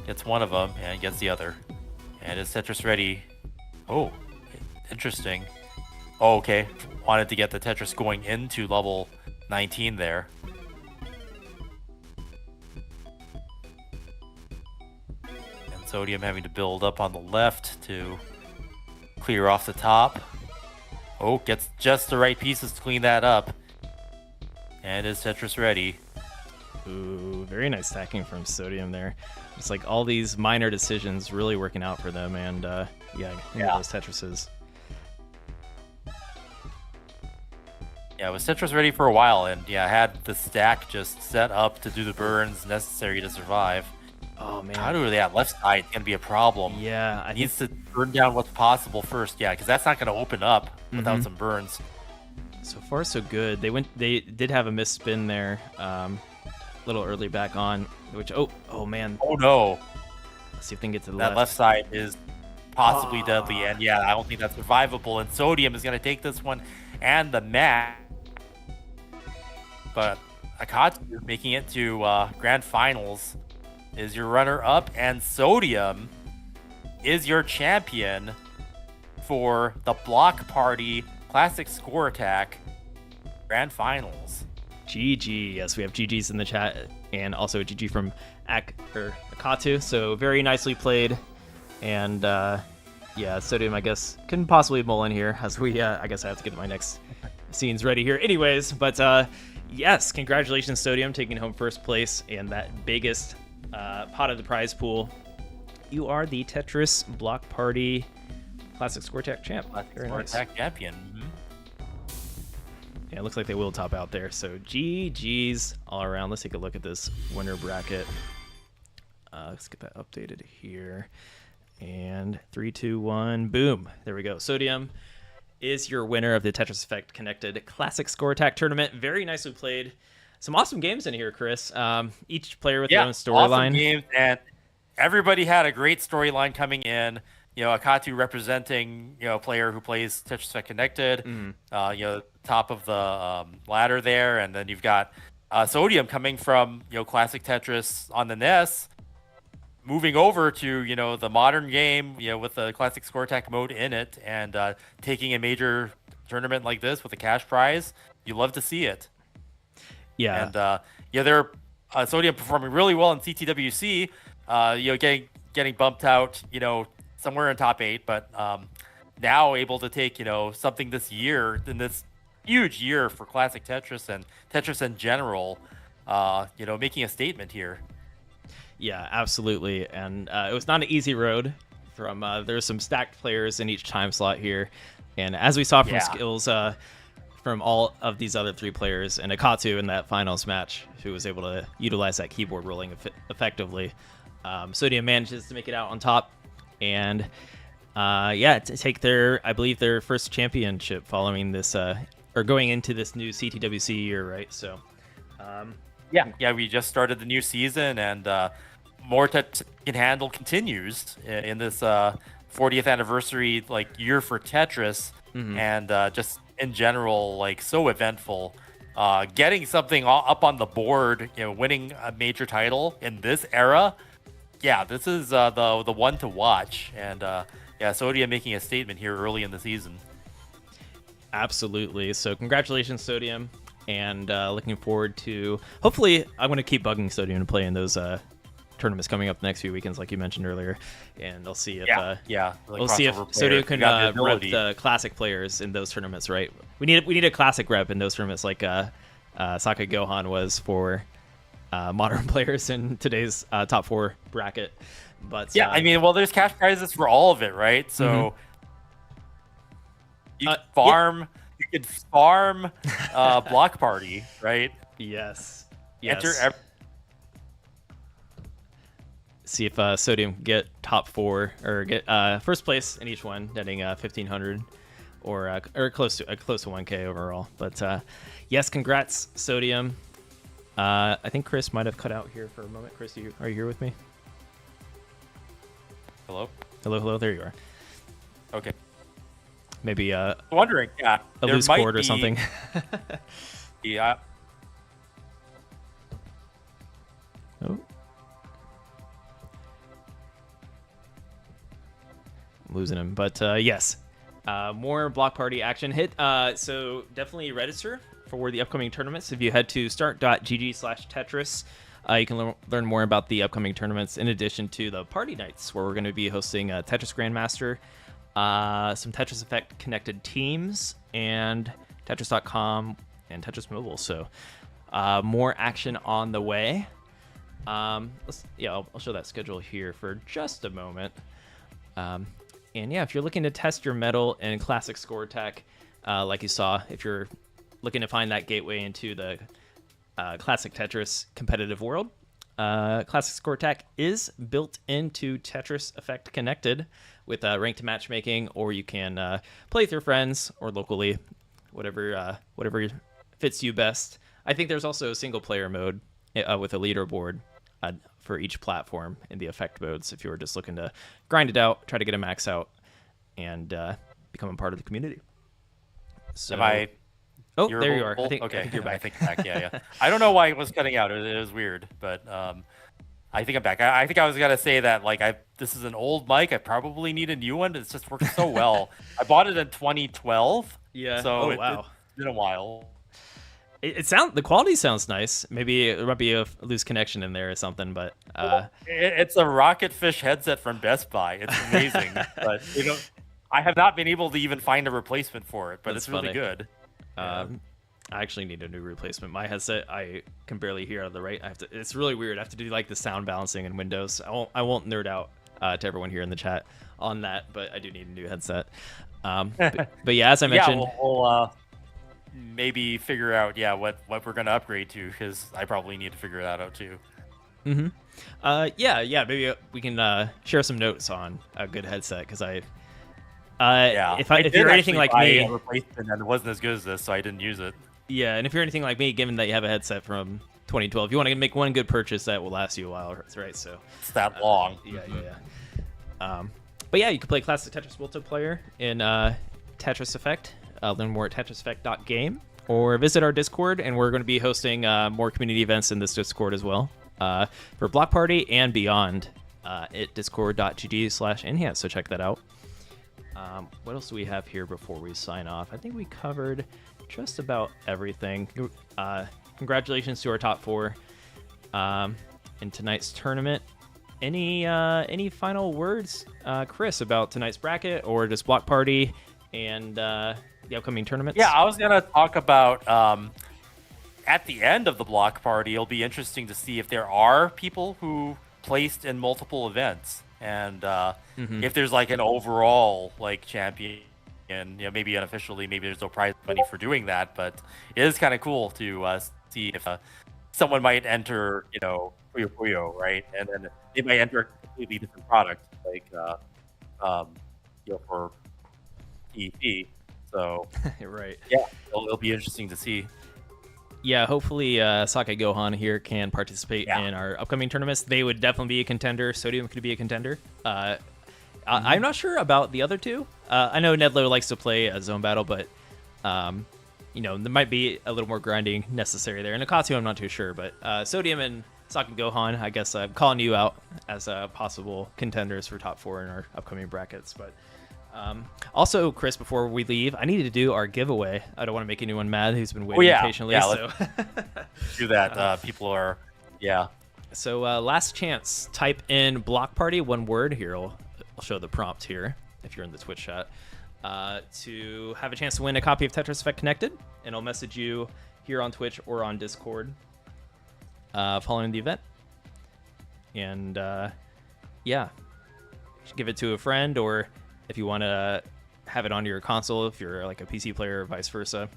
S2: Gets one of them and gets the other. And is Tetris ready? Oh, interesting. Oh, okay. Wanted to get the Tetris going into level 19 there. And Sodium having to build up on the left to clear off the top. Oh, gets just the right pieces to clean that up. And is Tetris ready?
S1: Ooh, very nice stacking from Sodium there. It's like all these minor decisions really working out for them, and yeah, those Tetrises.
S2: Yeah, it was Tetris ready for a while, and yeah, had the stack just set up to do the burns necessary to survive.
S1: Oh man,
S2: how do that left side gonna be a problem?
S1: Yeah, I
S2: needs to burn down what's possible first. Yeah, because that's not gonna open up without some burns.
S1: So far, so good. They did have a misspin there, a little early back on. Which oh man.
S2: Oh no.
S1: Let's see if they can get to the
S2: left. That left side is possibly deadly, and yeah, I don't think that's survivable. And Sodium is gonna take this one and the mat. But Akatu making it to grand finals is your runner-up, and Sodium is your champion for the Block Party Classic Score Attack Grand Finals.
S1: GG. Yes, we have GG's in the chat, and also a GG from Akatu. So very nicely played, and yeah, Sodium, I guess, couldn't possibly mull in here, as we, I guess I have to get my next scenes ready here anyways, but yes, congratulations, Sodium, taking home first place in that biggest pot of the prize pool. You are the Tetris Block Party Classic Score Attack champ.
S2: Very nice. Attack champion.
S1: Yeah, it looks like they will top out there, so GG's all around. Let's take a look at this winner bracket. Let's get that updated here. And 3, 2, 1, boom. There we go. Sodium is your winner of the Tetris Effect Connected Classic Score Attack Tournament. Very nicely played. Some awesome games in here, Chris. Each player with their own storyline.
S2: Awesome games, and everybody had a great storyline coming in. Akatu representing a player who plays Tetris Effect Connected, top of the ladder there, and then you've got Sodium coming from classic Tetris on the NES, moving over to the modern game with the classic score attack mode in it, and taking a major tournament like this with a cash prize. You love to see it.
S1: Yeah,
S2: and they're Sodium performing really well in CTWC. Getting bumped out somewhere in top 8, but now able to take something this year, in this huge year for classic Tetris and Tetris in general, making a statement here.
S1: Yeah, absolutely. And it was not an easy road. There's some stacked players in each time slot here, and as we saw from skills from all of these other 3 players, and Akatu in that finals match, who was able to utilize that keyboard rolling effectively, Sodium manages to make it out on top, and to take I believe their first championship following this or going into this new CTWC year, right? So
S2: we just started the new season, and more Tetris Can Handle continues in this 40th anniversary year for Tetris, and just in general so eventful. Getting something up on the board, winning a major title in this era, this is the one to watch. And Sodium making a statement here early in the season.
S1: Absolutely. So congratulations, Sodium, and looking forward to, hopefully I'm going to keep bugging Sodium to play in those tournaments coming up the next few weekends, like you mentioned earlier, and I'll see if we'll see if Sodium can rep the classic players in those tournaments, right? We need a classic rep in those tournaments, like Sakai Gohan was for modern players in today's top 4 bracket. But
S2: there's cash prizes for all of it, right? So you could farm Block Party, right?
S1: Yes.
S2: Enter
S1: see if Sodium can get top 4 or get first place in each one, netting 1,500 or close to 1K overall. But yes, congrats, Sodium. I think Chris might have cut out here for a moment. Chris, are you here with me?
S2: Hello.
S1: There you are.
S2: Okay.
S1: Maybe
S2: wondering,
S1: a loose cord or something.
S2: Yeah.
S1: Oh. I'm losing him, but yes, more Block Party action hit. So definitely register for the upcoming tournaments. If you head to start.gg/Tetris, you can learn more about the upcoming tournaments, in addition to the party nights, where we're going to be hosting a Tetris Grandmaster, some Tetris Effect connected teams, and Tetris.com and Tetris Mobile. So more action on the way. I'll show that schedule here for just a moment. And if you're looking to test your mettle in classic score attack, like you saw, if you're looking to find that gateway into the classic Tetris competitive world, classic score attack is built into Tetris Effect Connected with ranked matchmaking, or you can play with your friends or locally, whatever fits you best. I think there's also a single player mode with a leaderboard for each platform in the effect modes, if you were just looking to grind it out, try to get a max out, and become a part of the community. So, there you are. I think you're back.
S2: I think back. Yeah. I don't know why it was cutting out. It was weird, but I think I'm back. I think I was gonna say that this is an old mic. I probably need a new one. It's just worked so well. I bought it in 2012.
S1: Yeah.
S2: So
S1: wow.
S2: It's been a while.
S1: The quality sounds nice. Maybe there might be a loose connection in there or something, but
S2: it's a Rocketfish headset from Best Buy. It's amazing, but I have not been able to even find a replacement for it. But it's really good.
S1: I actually need a new replacement. My headset, I can barely hear out of the right. It's really weird. I have to do the sound balancing in Windows. I won't nerd out to everyone here in the chat on that, but I do need a new headset. But yeah, as I mentioned,
S2: we'll maybe figure out what we're gonna upgrade to, because I probably need to figure that out too.
S1: Maybe we can share some notes on a good headset, because if you're anything like me,
S2: a replacement and it wasn't as good as this, so I didn't use it.
S1: Yeah, and if you're anything like me, given that you have a headset from 2012, you want to make one good purchase that will last you a while, right? So
S2: it's that long.
S1: Yeah. But yeah, you can play classic Tetris multiplayer in Tetris Effect. Learn more at tetriseffect.game, or visit our Discord, and we're going to be hosting more community events in this Discord as well for Block Party and beyond at discord.gg/enhance. So check that out. What else do we have here before we sign off? I think we covered just about everything. Congratulations to our top 4 in tonight's tournament. Any final words, Chris, about tonight's bracket or just Block Party and the upcoming tournaments?
S2: Yeah, I was gonna talk about at the end of the Block Party. It'll be interesting to see if there are people who placed in multiple events, and if there's like an overall like champion. And maybe unofficially, maybe there's no prize money for doing that, but it is kind of cool to see if someone might enter, Puyo Puyo, right? And then they might enter a completely different product, like for PEP. So
S1: right.
S2: Yeah, it'll be interesting to see.
S1: Yeah, hopefully Sakai Gohan here can participate in our upcoming tournaments. They would definitely be a contender. Sodium could be a contender. I'm not sure about the other two. I know Nedo likes to play a zone battle, but there might be a little more grinding necessary there. And Akatu, I'm not too sure, but Sodium and Sakai Gohan, I guess I'm calling you out as possible contenders for top 4 in our upcoming brackets. But also, Chris, before we leave, I need to do our giveaway. I don't want to make anyone mad who's been waiting patiently.
S2: Yeah,
S1: so
S2: do that. People are,
S1: So last chance, type in Block Party, one word here. I'll show the prompt here if you're in the Twitch chat to have a chance to win a copy of Tetris Effect Connected, and I'll message you here on Twitch or on Discord following the event. And give it to a friend, or if you want to have it on your console, if you're like a PC player or vice versa.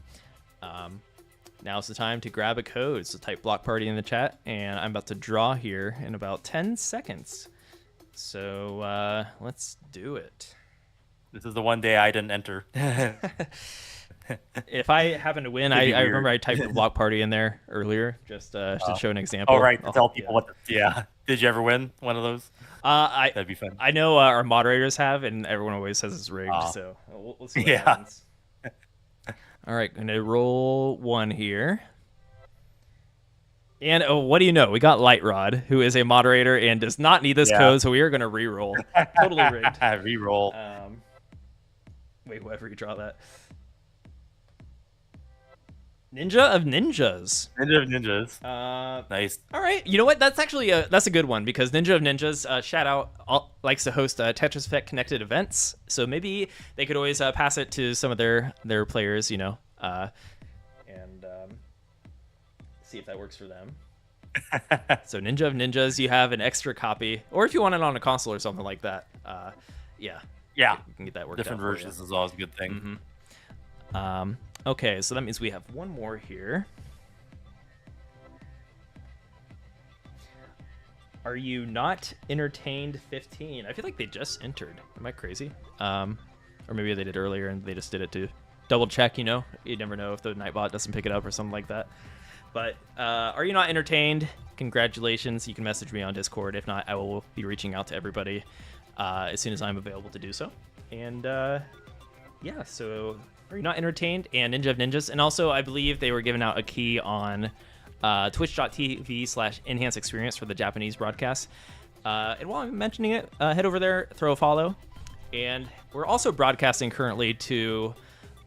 S1: Now's the time to grab a code. So type Block Party in the chat, and I'm about to draw here in about 10 seconds. So let's do it.
S2: This is the one day I didn't enter.
S1: If I happen to win, I remember I typed the Block Party in there earlier just to show an example.
S2: Oh, right, to tell people what. Did you ever win one of those? That'd be fun.
S1: I know our moderators have, and everyone always says it's rigged. So we'll see what happens. All right, gonna roll 1 here. And what do you know? We got Light Rod, who is a moderator and does not need this code, so we are going to re-roll. Totally rigged.
S2: Re-roll.
S1: Wait, whoever you draw that. Ninja of Ninjas.
S2: Ninja of Ninjas. Nice.
S1: All right. You know what? That's actually that's a good one, because Ninja of Ninjas, shout out, likes to host Tetris Effect connected events. So maybe they could always pass it to some of their players, and see if that works for them. So Ninja of Ninjas, you have an extra copy, or if you want it on a console or something like that, you can get that worked
S2: different
S1: out
S2: versions is always a good thing.
S1: Okay, so that means we have one more here. Are you not entertained 15? I feel like they just entered. Am I crazy? Or maybe they did earlier and they just did it to double check, you never know if the Nightbot doesn't pick it up or something like that. But are you not entertained? Congratulations. You can message me on Discord. If not, I will be reaching out to everybody as soon as I'm available to do so. And so are you not entertained? And Ninja of Ninjas. And also, I believe they were giving out a key on twitch.tv/enhance experience for the Japanese broadcast. And while I'm mentioning it, head over there, throw a follow. And we're also broadcasting currently to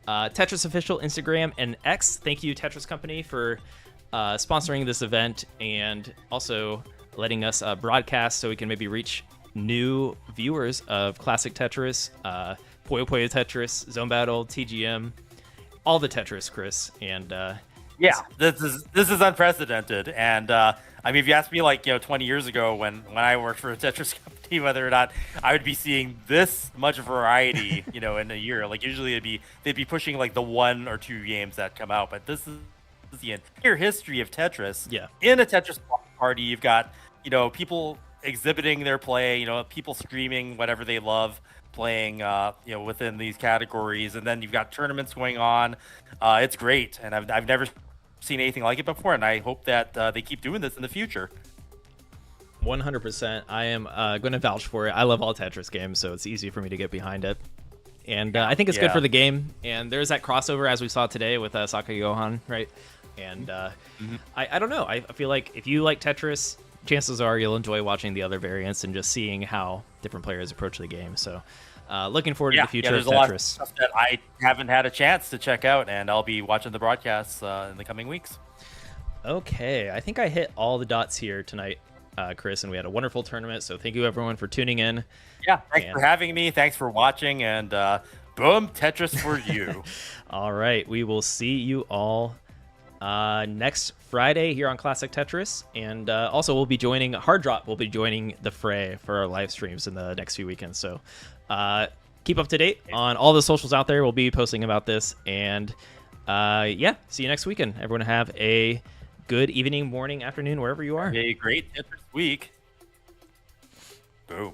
S1: Tetris Official Instagram and X. Thank you, Tetris Company, for sponsoring this event and also letting us broadcast so we can maybe reach new viewers of Classic Tetris, Puyo Puyo Tetris, Zone Battle, TGM, all the Tetris, Chris. And
S2: this is unprecedented. And if you asked me 20 years ago when I worked for a Tetris company, whether or not I would be seeing this much variety, in a year. Usually they'd be pushing the 1 or 2 games that come out, but this is the entire history of Tetris.
S1: Yeah.
S2: In a Tetris Block Party, you've got people exhibiting their play, people streaming whatever they love playing, within these categories, and then you've got tournaments going on. It's great, and I've never seen anything like it before, and I hope that they keep doing this in the future.
S1: 100%. I am going to vouch for it. I love all Tetris games, so it's easy for me to get behind it. And I think it's good for the game. And there's that crossover, as we saw today, with Sakai Gohan, right? And I don't know. I feel like if you like Tetris, chances are you'll enjoy watching the other variants and just seeing how different players approach the game. So looking forward to the future of
S2: there's a lot of
S1: Tetris.
S2: stuff that I haven't had a chance to check out, and I'll be watching the broadcasts in the coming weeks.
S1: Okay, I think I hit all the dots here tonight, Chris, and we had a wonderful tournament. So thank you, everyone, for tuning in.
S2: Yeah, thanks for having me. Thanks for watching, and boom, Tetris for you.
S1: All right, we will see you all next Friday here on Classic Tetris, and also we'll be joining Hard Drop. We'll be joining the fray for our live streams in the next few weekends. So keep up to date on all the socials out there. We'll be posting about this, and yeah, see you next weekend. Everyone have a good evening, morning, afternoon, wherever you are.
S2: A great Tetris week. Boom.